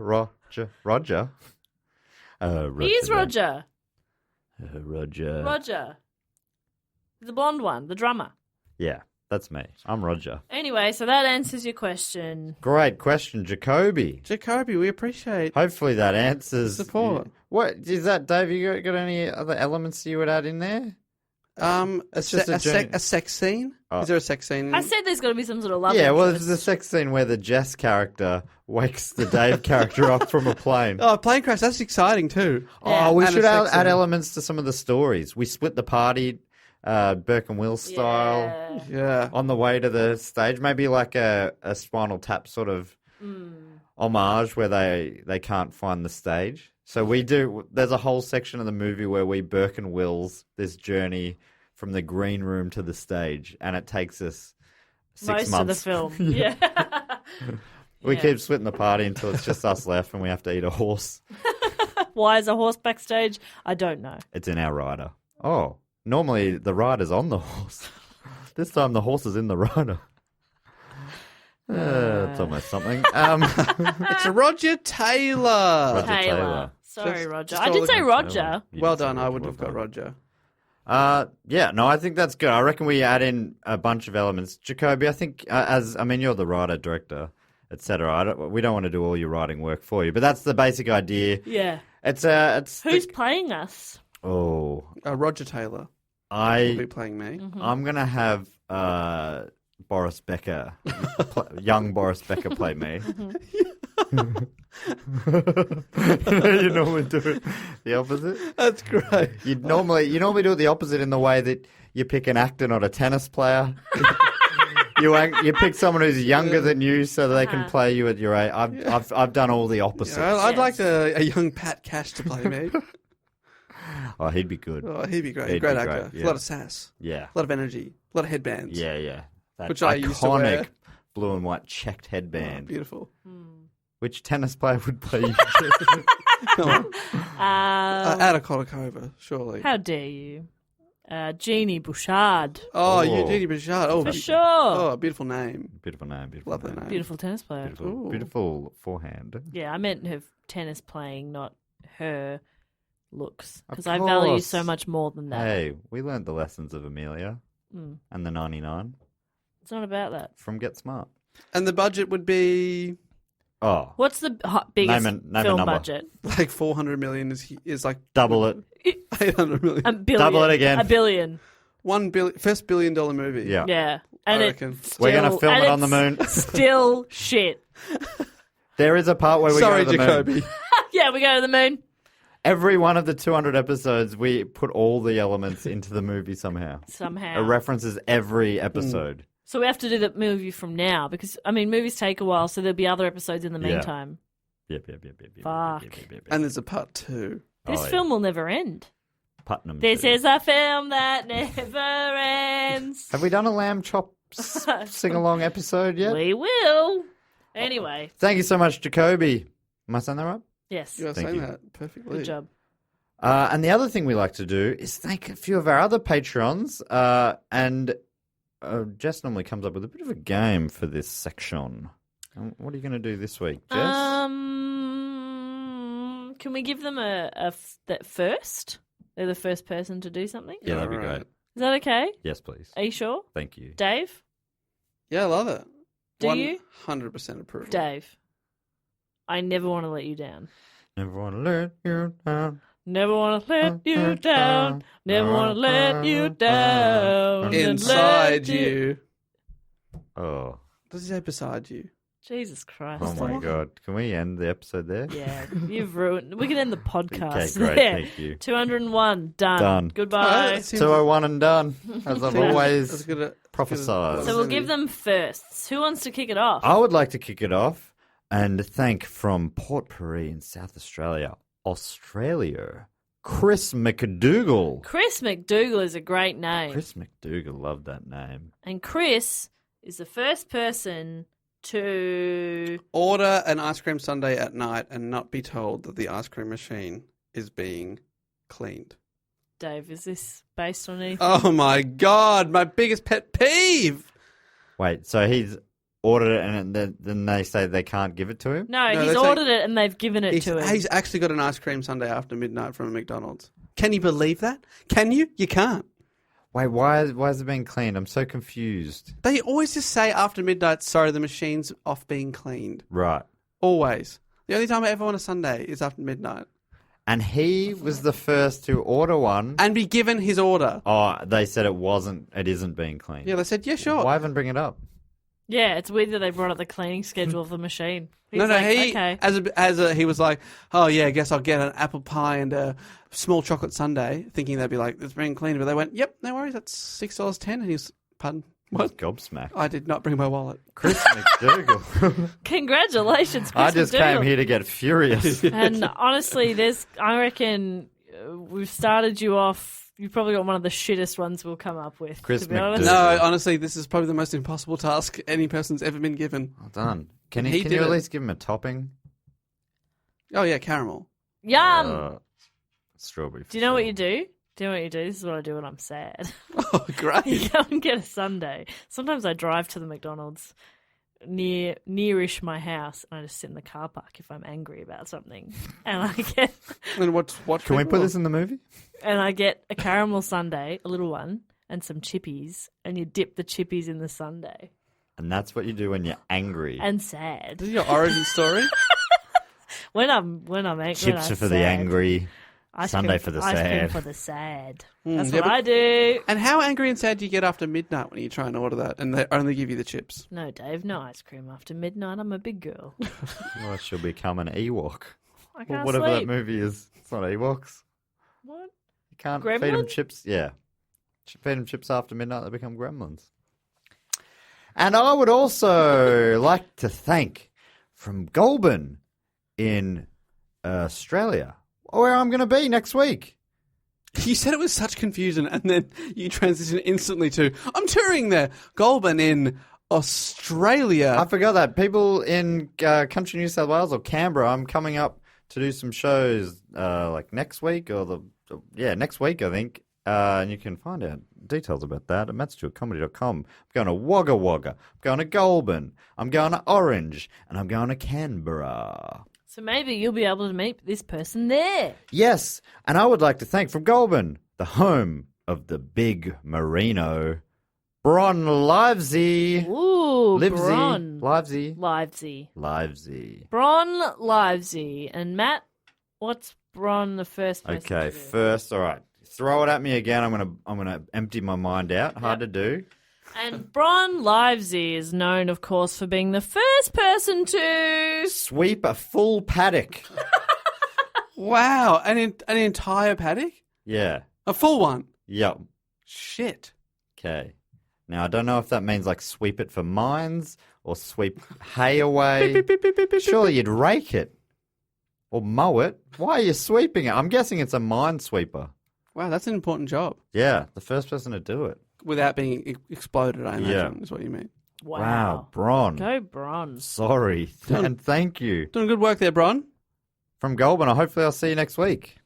Roger. He is Roger. Roger. Roger. The blonde one, the drummer. Yeah, that's me. I'm Roger. Anyway, so that answers your question. Great question, Jacoby. Jacoby, we appreciate Hopefully that answers support. What is that, Dave? You got any other elements you would add in there? A sex scene? Oh. Is there a sex scene? I said there's got to be some sort of love Yeah, well, interest. there's a sex scene where the Jess character wakes the Dave character up from a plane. Oh, plane crash. That's exciting too. Yeah. Oh, we And a should sex add scene. elements to some of the stories. We split the party, Burke and Will style, Yeah. Yeah. on the way to the stage. Maybe like a Spinal Tap sort of homage where they can't find the stage. So we do. There's a whole section of the movie where we Burke and Will's this journey from the green room to the stage, and it takes us 6 Most months. of the film. Yeah. We Yeah. keep splitting the party until it's just us left and we have to eat a horse. Why is a horse backstage? I don't know. It's in our rider. Oh, normally the rider's on the horse. This time the horse is in the rider. It's almost something. It's Roger Taylor. Roger Taylor. Taylor. Sorry, Just- Roger. just I all did the- say Roger. You Well did say done. I Roger, would well have got done. Roger. Yeah, no, I think that's good. I reckon we add in a bunch of elements. Jacoby, I think, you're the writer, director, etc. We don't want to do all your writing work for you, but that's the basic idea. Yeah. It's Who's playing us? Roger Taylor will be I playing me. I'm gonna have Boris Becker, young Boris Becker, play me. You normally do it the opposite. That's great. You normally do it the opposite in the way that you pick an actor, not a tennis player. You pick someone who's younger than you so that they can play you at your age. I've done all the opposites. I'd like a young Pat Cash to play me. Oh, he'd be good. Oh, he'd be great. He'd Great be actor. great, A lot of sass. Yeah, A lot of energy. A lot of headbands. yeah. That Which I used to wear. iconic blue and white checked Oh, headband. beautiful. Which tennis player would play you? Come on. Ada Kolikova, surely. How dare you? Jeannie Bouchard. Oh, Oh. Eugenie Bouchard. Oh, For be- sure. Oh, beautiful name. Beautiful name. Beautiful Love that name. name. Beautiful tennis player. Beautiful, Ooh. beautiful forehand. Yeah, I meant her tennis playing, not her looks. Of Because I value course. so much more than that. Hey, we learned the lessons of Amelia Mm. and the 99 It's not about that. from Get Smart. And the budget would be Oh, What's the biggest Name a film number. budget? like 400 million is like double it. 800 million. A billion. Double it again. A billion. First $1 billion movie. Yeah. Yeah. I And reckon. We're gonna film it on the it's moon. Still shit. There is a part where we Sorry, go to the moon. Jacoby. Yeah, we go to the moon. Every one of the 200 episodes, we put all the elements into the movie somehow. Somehow. It references every episode. So we have to do the movie from now because, I mean, movies take a while, so there'll be other episodes in the Yeah. meantime. Yep. Fuck. And there's a part 2. This Oh, yeah. film will never end. Putnam. This too. is a film that never ends. Have we done a lamb chop sing along episode yet? We will. Anyway, Thank you so much, Jacoby. Am I saying that right? yes. You are Thank saying you. that perfectly. Good job. And the other thing we like to do is thank a few of our other patrons. And Jess normally comes up with a bit of a game for this section. What are you going to do this week, Jess? Can we give them that first? They're the first person to do something. Yeah, that'd be Alright. great. Is that okay? Yes, please. Are you sure, Thank you. Dave? Yeah, I love it. Do you? 100% approval. Dave, I never want to let you down. Never want to let you down. Never want to let you down. Never want to let you down. and Inside let you. Oh. Does he say beside you? Jesus Christ. Oh my God. Can we end the episode there? Yeah, you've ruined. We can end the Okay, podcast great. there. Thank you. 201 done. Done. Goodbye. that seems- 201 and done, as I've that's always good. prophesied. So we'll give them firsts. Who wants to kick it off? I would like to kick it off and thank from Port Pirie in South Australia, Chris McDougall. Chris McDougall is a great name. Chris McDougall, loved that name. And Chris is the first person to... Order an ice cream sundae at night and not be told that the ice cream machine is being cleaned. Dave, is this based on anything? Oh my God, my biggest pet peeve. Wait, so he's ordered it and then they say they can't give it to him? No, No, he's they say- ordered it and they've given it to him. He's actually got an ice cream sundae after midnight from a McDonald's. Can you believe that? Can you? You can't. Wait, why is it being cleaned? I'm so confused. They always just say after midnight, sorry, the machine's off being cleaned. Right. Always. The only time I ever want a sundae is after midnight. And he was the first to order one. And be given his order. Oh, they said it isn't being cleaned. Yeah, they said, yeah, sure. Why even bring it up? Yeah, it's weird that they brought up the cleaning schedule of the machine. He's No, like, he okay. he was like, oh yeah, I guess I'll get an apple pie and a small chocolate sundae, thinking they'd be like, it's being cleaned. But they went, yep, no worries, that's $6.10. And he was, pardon, what? Gobsmacked. I did not bring my wallet. Chris McDougall. Congratulations, Chris I just McDougall. came here to get furious. And honestly, I reckon we've started you off You've probably got one of the shittest ones we'll come up with. Chris to be honest. No, honestly, this is probably the most impossible task any person's ever been given. Well done. Can He you did at it. least give him a topping? Oh, yeah, caramel. Yum. Strawberry. Do you know what you do? Do you know what you do? This is what I do when I'm sad. Oh, great. You go and get a sundae. Sometimes I drive to the McDonald's nearish my house, and I just sit in the car park if I'm angry about something, and I get And what Can we put this in the movie? a caramel sundae, a little one, and some chippies, and you dip the chippies in the sundae. And that's what you do when you're angry. And sad. This is your origin story? When I'm angry, Chips are for the angry. Sunday for the Ice cream sad. for the sad. Mm, That's yeah, what but- I do. And how angry and sad do you get after midnight when you try and order that and they only give you the chips? No, Dave, no ice cream after midnight. I'm a big girl. Well, she'll become an Ewok. I Or can't whatever sleep. that movie is. It's not Ewoks. What? You can't feed them Gremlins? chips. Yeah. Feed them chips after midnight, they become gremlins. And I would also like to thank from Goulburn in Australia, where I'm going to be next week. You said it was such confusion and then you transitioned instantly to, I'm touring there. Goulburn in Australia. I forgot that. People in country New South Wales or Canberra, I'm coming up to do some shows like next week next week, I think. And you can find out details about that at mattstewartcomedy.com. I'm going to Wagga Wagga. I'm going to Goulburn. I'm going to Orange. And I'm going to Canberra. So maybe you'll be able to meet this person there. Yes, and I would like to thank from Goulburn, the home of the big merino, Bron Livesey. Ooh, Livesey. Bron. Livesey. Livesey. Livesey. Bron Livesey. And Matt, what's Bron the first person Okay, to do? first, all right. Throw it at me again. I'm gonna empty my mind out. Hard to do. And Bron Livesey is known, of course, for being the first person to... Sweep a full paddock. Wow. An entire paddock? Yeah. A full one? Yep. Shit. Okay. Now I don't know if that means like sweep it for mines or sweep hay away. Surely you'd rake it or mow it. Why are you sweeping it? I'm guessing it's a mine sweeper. Wow, that's an important job. Yeah, the first person to do it. Without being exploded, I imagine, is what you mean. Wow. Bron. Go Bron. Sorry. And thank you. Doing good work there, Bron. From Goulburn, hopefully I'll see you next week.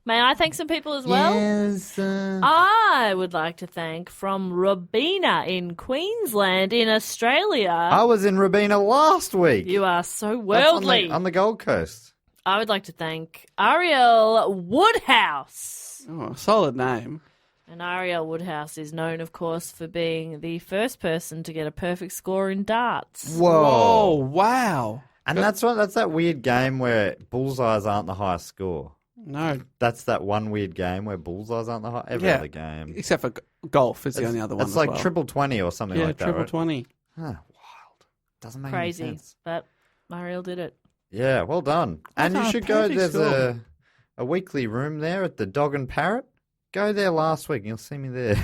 May I thank some people as well? Yes. I would like to thank from Robina in Queensland in Australia. I was in Robina last week. You are so That's worldly. on the Gold Coast. I would like to thank Ariel Woodhouse. Oh, solid name. And Ariel Woodhouse is known, of course, for being the first person to get a perfect score in darts. Whoa, wow. And that's that weird game where bullseyes aren't the highest score. No, That's that one weird game where bullseyes aren't the highest. Every Yeah. other game. except for golf is the only other one. It's as like well. triple 20 or something Yeah, like that. triple right? 20. Huh, wild. Doesn't make Crazy. any sense. But Ariel did it. Yeah, well done. And you a should go. perfect There's score. a weekly room there at the Dog and Parrot. Go there last week and you'll see me there.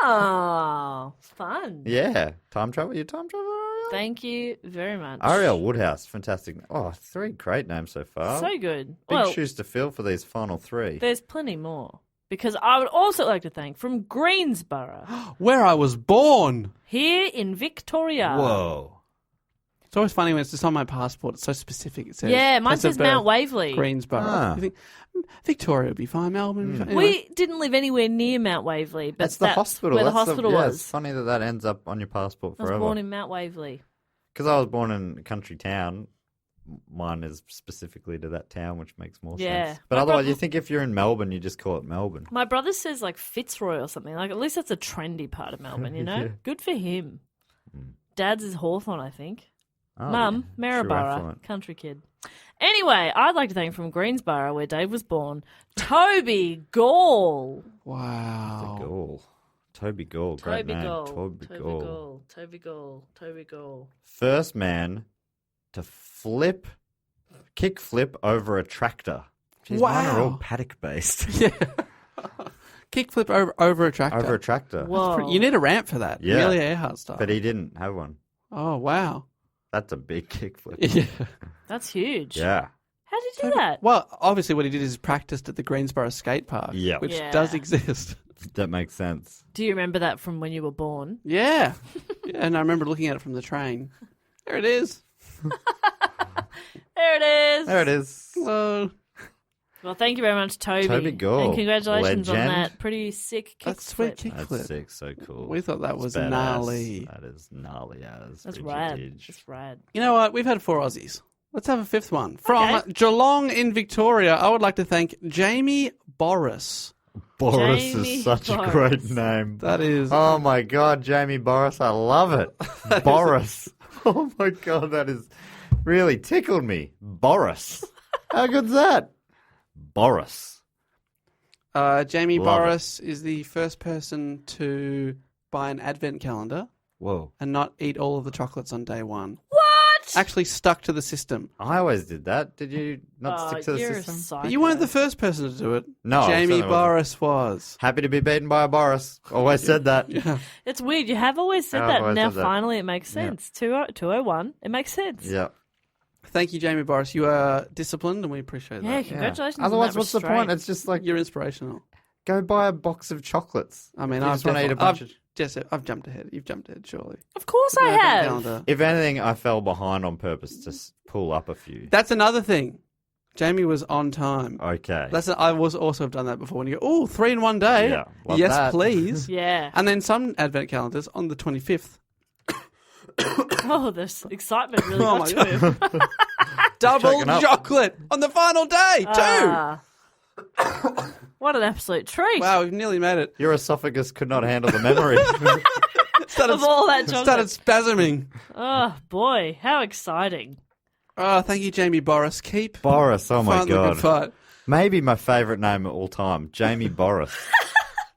Oh, fun. Yeah. Time travel? You time travel, Ariel? Thank you very much. Ariel Woodhouse. Fantastic. Oh, 3 great names so far. So good. Big Well, shoes to fill for these final 3. there's plenty more. Because I would also like to thank from Greensboro, Where I was born. here in Victoria. Whoa. It's always funny when it's just on my passport. It's so specific. It says Yeah, mine place of says Mount birth, Waverley. Greensboro. Ah. You think Victoria would be fine, Melbourne would be fine. Anyway. We didn't live anywhere near Mount Waverley, but That's the hospital. where the That's hospital yeah, was. It's funny that ends up on your passport I was forever. born in Mount Waverley. Because I was born in a country town, mine is specifically to that town, which makes more Yeah. sense. But My otherwise, brother- you think if you're in Melbourne, you just call it Melbourne. My brother says like Fitzroy or something. Like at least that's a trendy part of Melbourne, you know? Yeah. Good for him. Dad's is Hawthorne, I think. Oh, Mum, true Maryborough, affluent. country kid. Anyway, I'd like to thank from Greensboro, where Dave was born, Toby Gall. Wow. Gall. Toby Gall, great Toby name. Gall. Toby Gall. Toby Gall. Toby Gall. First man to kick flip over a tractor. Jeez, mine are all Wow. paddock based. Yeah. Kickflip over a tractor. Over a tractor. Whoa. You need a ramp for that. Yeah. Amelia Earhart style. But he didn't have one. Oh, wow. That's a big kick flip. Yeah. That's huge. Yeah. How did you do that? Well, obviously what he did is practiced at the Greensboro skate park, Yeah. which Yeah. does exist. That makes sense. Do you remember that from when you were born? Yeah. And I remember looking at it from the train. There it is. There it is. There it is. Hello. Well, thank you very much, Toby. Toby Gore. And congratulations on Legend. that pretty sick That's sweet kickflip. kickflip. That's sick. So cool. We thought that was It's badass. gnarly. That is gnarly as. That's Richard rad. Didge. That's rad. You know what? We've had 4 Aussies. Let's have a 5th one. From Okay. Geelong in Victoria, I would like to thank Jamie Boris. Boris Jamie is such Boris. a great name. That is... Oh my god, Jamie Boris, I love it. Boris. Oh my god, that is really tickled me. Boris. How good's that? Boris. Jamie Love Boris is the first person to buy an advent calendar Whoa. and not eat all of the chocolates on day one. What? Actually stuck to the system. I always did that. Did you not stick to the you're system? A psycho. But you weren't the first person to do it. No, I Jamie certainly wasn't. Boris was. Happy to be beaten by a Boris. Always said that. Yeah. It's weird. You have always said I've that. always Now said that. finally it makes sense. 201. It makes sense. Yeah. Thank you, Jamie Boris. You are disciplined and we appreciate Yeah, that. congratulations. on Otherwise, that what's the point? restraint. It's just like You're inspirational. go buy a box of chocolates. I mean, You just want to eat a bunch of. Jess, I've jumped ahead. You've jumped ahead, surely. Of course I Advent have. calendar. If anything, I fell behind on purpose to pull up a few. That's another thing. Jamie was on time. Okay. I was also have done that before. When you go, 3 in one day. Yeah, love yes, that. please. Yeah. And then some advent calendars on the 25th. Oh, this excitement really Oh got my to him. Double Checking up. chocolate on the final day, too. Ah. What an absolute treat. Wow, we've nearly made it. Your esophagus could not handle the memory. Started, Of all that chocolate. started spasming. Oh, boy. How exciting. Oh, thank you, Jamie Boris. Keep Boris, oh my fighting the good god. fight. Maybe my favourite name of all time, Jamie Boris.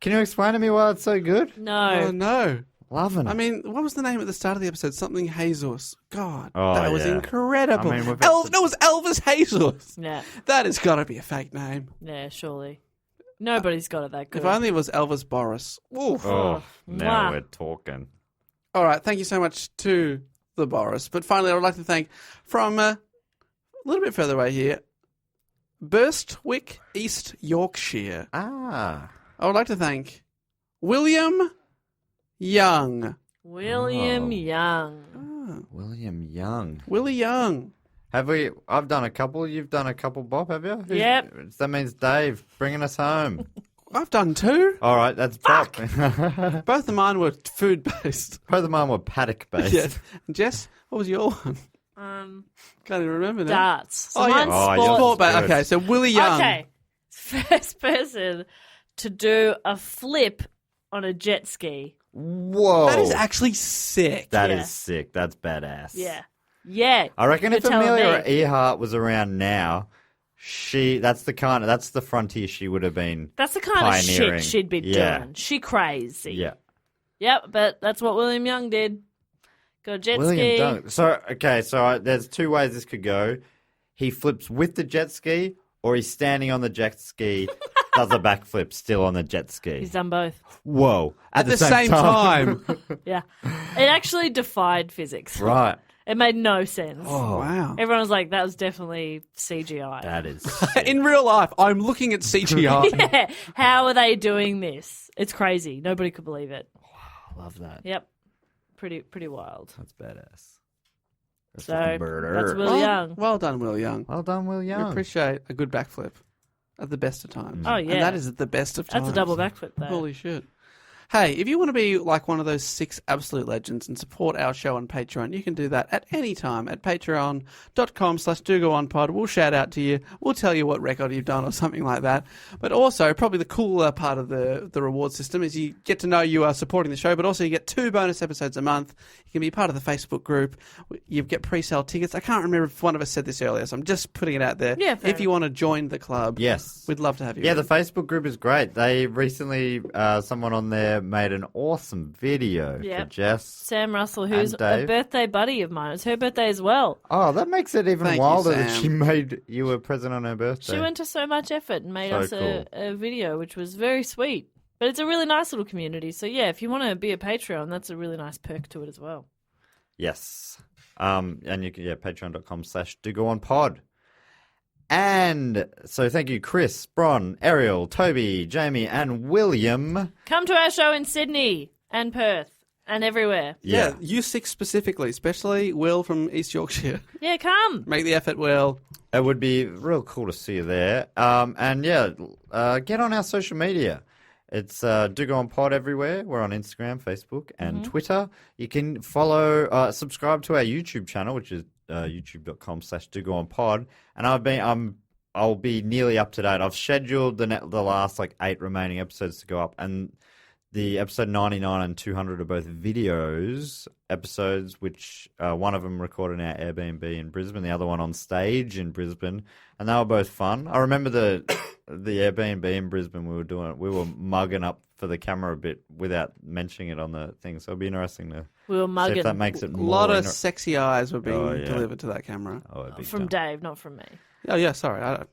Can you explain to me why it's so good? No. Oh, no. Loving it. I mean, what was the name at the start of the episode? Something Jesus. God, Oh, that was yeah. incredible. I mean, we've had No, it was Elvis Jesus. Yeah. That has got to be a fake name. Yeah, surely. Nobody's got it that good. If only it was Elvis Boris. Oof. oh, now Mwah. we're talking. All right, thank you so much to the Boris. But finally, I would like to thank from a little bit further away here, Burstwick, East Yorkshire. Ah. I would like to thank William Young. William Oh. Young. Ah, William Young. Willie Young. Have we? I've done a couple. You've done a couple, Bob, have you? Yep. That means Dave bringing us home. I've done 2. All right, that's Bob. Both of mine were food-based. Both of mine were paddock based. Yes. Jess, what was your one? Can't even remember now. Darts. So Oh, yeah. mine's Oh, sports. yeah. Sport ba- Good. Okay, so Willie Young. Okay. First person to do a flip on a jet ski. Whoa. That is actually sick. That Yeah. is sick. That's badass. Yeah. Yeah. I reckon You're if telling Amelia me. Earhart was around now, that's the frontier she would have been. That's the kind pioneering. of shit she'd be Yeah. doing. She crazy. Yeah. Yep, but that's what William Young did. Got a jet ski. Dunk. So there's 2 ways this could go. He flips with the jet ski, or he's standing on the jet ski, does a backflip still on the jet ski. He's done both. Whoa! At the same time. Yeah. It actually defied physics. Right. It made no sense. Oh, Wow. Everyone was like, that was definitely CGI. that is. In real life, I'm looking at CGI. Yeah. How are they doing this? It's crazy. Nobody could believe it. Love that. Yep. Pretty wild. That's badass. That's So, fucking murder. that's Will Young. Well done, Will Young. Well done, Will We Young. appreciate a good backflip at the best of times. Oh, yeah. And that is at the best of times. That's a double backflip, though. Holy shit. Hey, if you want to be like one of those 6 absolute legends and support our show on Patreon, you can do that at any time at patreon.com/dogoonpod. We'll shout out to you. We'll tell you what record you've done or something like that. But also, probably the cooler part of the reward system is you get to know you are supporting the show, but also you get 2 bonus episodes a month. You can be part of the Facebook group. You get pre-sale tickets. I can't remember if one of us said this earlier, so I'm just putting it out there. Yeah, fair if you want to join the club, Yes. we'd love to have you. Yeah, in. the Facebook group is great. They recently, someone on there made an awesome video for Yep. Jess. Sam Russell, who's And a Dave. birthday buddy of mine. It's her birthday as well. Oh, that makes it even Thank you, wilder that Sam. she made you a present on her birthday. She went to so much effort and made So us cool. a video, which was very sweet. But it's a really nice little community. So, yeah, if you want to be a Patreon, that's a really nice perk to it as well. Yes. And you can, patreon.com/dogoonpod. And so thank you, Chris, Bron, Ariel, Toby, Jamie, and William. Come to our show in Sydney and Perth and everywhere. Yeah, you six specifically, especially Will from East Yorkshire. Yeah, come. Make the effort, Will. It would be real cool to see you there. And yeah, get on our social media. It's Do Go On Pod everywhere. We're on Instagram, Facebook, and Twitter. You can follow, subscribe to our YouTube channel, which is youtube.com/DoGoOnPod. And I'll be nearly up to date. I've scheduled the last 8 remaining episodes to go up, and the episode 99 and 200 are both episodes, which one of them recorded in our Airbnb in Brisbane, the other one on stage in Brisbane, and they were both fun. I remember the Airbnb in Brisbane we were mugging up for the camera a bit without mentioning it on the thing, so it'll be interesting to We were see mugging. if that makes it A more. lot of sexy eyes were being Oh, yeah. delivered to that camera. big From time. Dave, not from me. Oh, yeah, sorry. I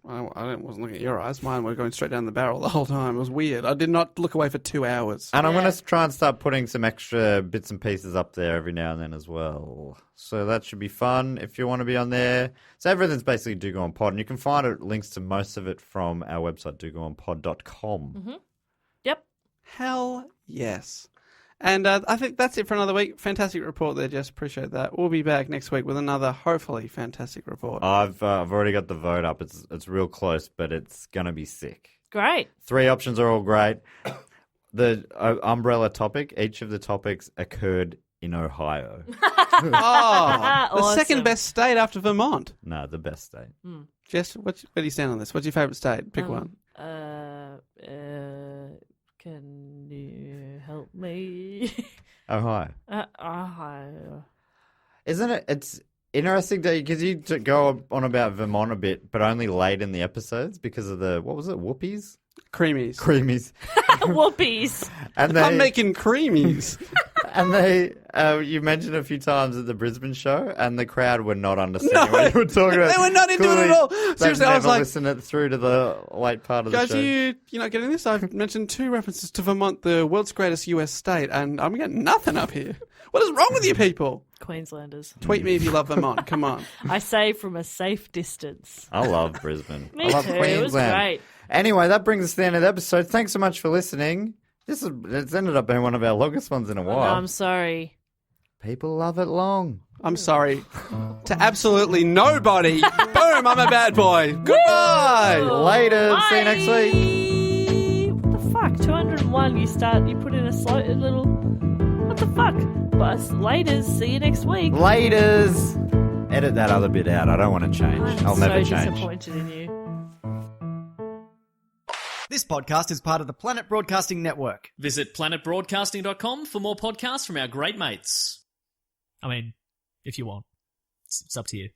wasn't looking at your eyes. Mine were going straight down the barrel the whole time. It was weird. I did not look away for 2 hours. And I'm Yeah. going to try and start putting some extra bits and pieces up there every now and then as well. So that should be fun if you want to be on there. So everything's basically Do Go On Pod. And you can find links to most of it from our website, dogoonpod.com. Yep. Hell yes. And I think that's it for another week. Fantastic report there, Jess. Appreciate that. We'll be back next week with another, hopefully, fantastic report. I've already got the vote up. It's real close, but it's going to be sick. Great. 3 options are all great. The umbrella topic, each of the topics occurred in Ohio. Oh, the Awesome. second best state after Vermont. No, the best state. Jess, where do you stand on this? What's your favourite state? Pick one. Can you help me? Ohio. Ohio. Isn't it? It's interesting because you go on about Vermont a bit, but only late in the episodes because of the, what was it, whoopies? Creamies. Creamies. Whoopies. And I'm making creamies. and they, you mentioned a few times at the Brisbane show, and the crowd were not understanding what you were talking about. They were not into it at all. Seriously, I was like, listen it through to the late part of the guys, show. you're not getting this? I've mentioned 2 references to Vermont, the world's greatest US state, and I'm getting nothing up here. What is wrong with you people? Queenslanders. Tweet me if you love Vermont. Come on. I say from a safe distance. I love Brisbane. Me I love too. Queensland. It was great. Anyway, that brings us to the end of the episode. Thanks so much for listening. It's ended up being one of our longest ones in a No, while. I'm sorry. People love it long. I'm sorry. To absolutely nobody. Boom, I'm a bad boy. Goodbye. Later. See you next week. What the fuck? 201. You put in a little. What the fuck? But laters. See you next week. Laters. Edit that other bit out. I don't want to change. I'll never so change. disappointed in you. This podcast is part of the Planet Broadcasting Network. Visit planetbroadcasting.com for more podcasts from our great mates. I mean, if you want. It's up to you.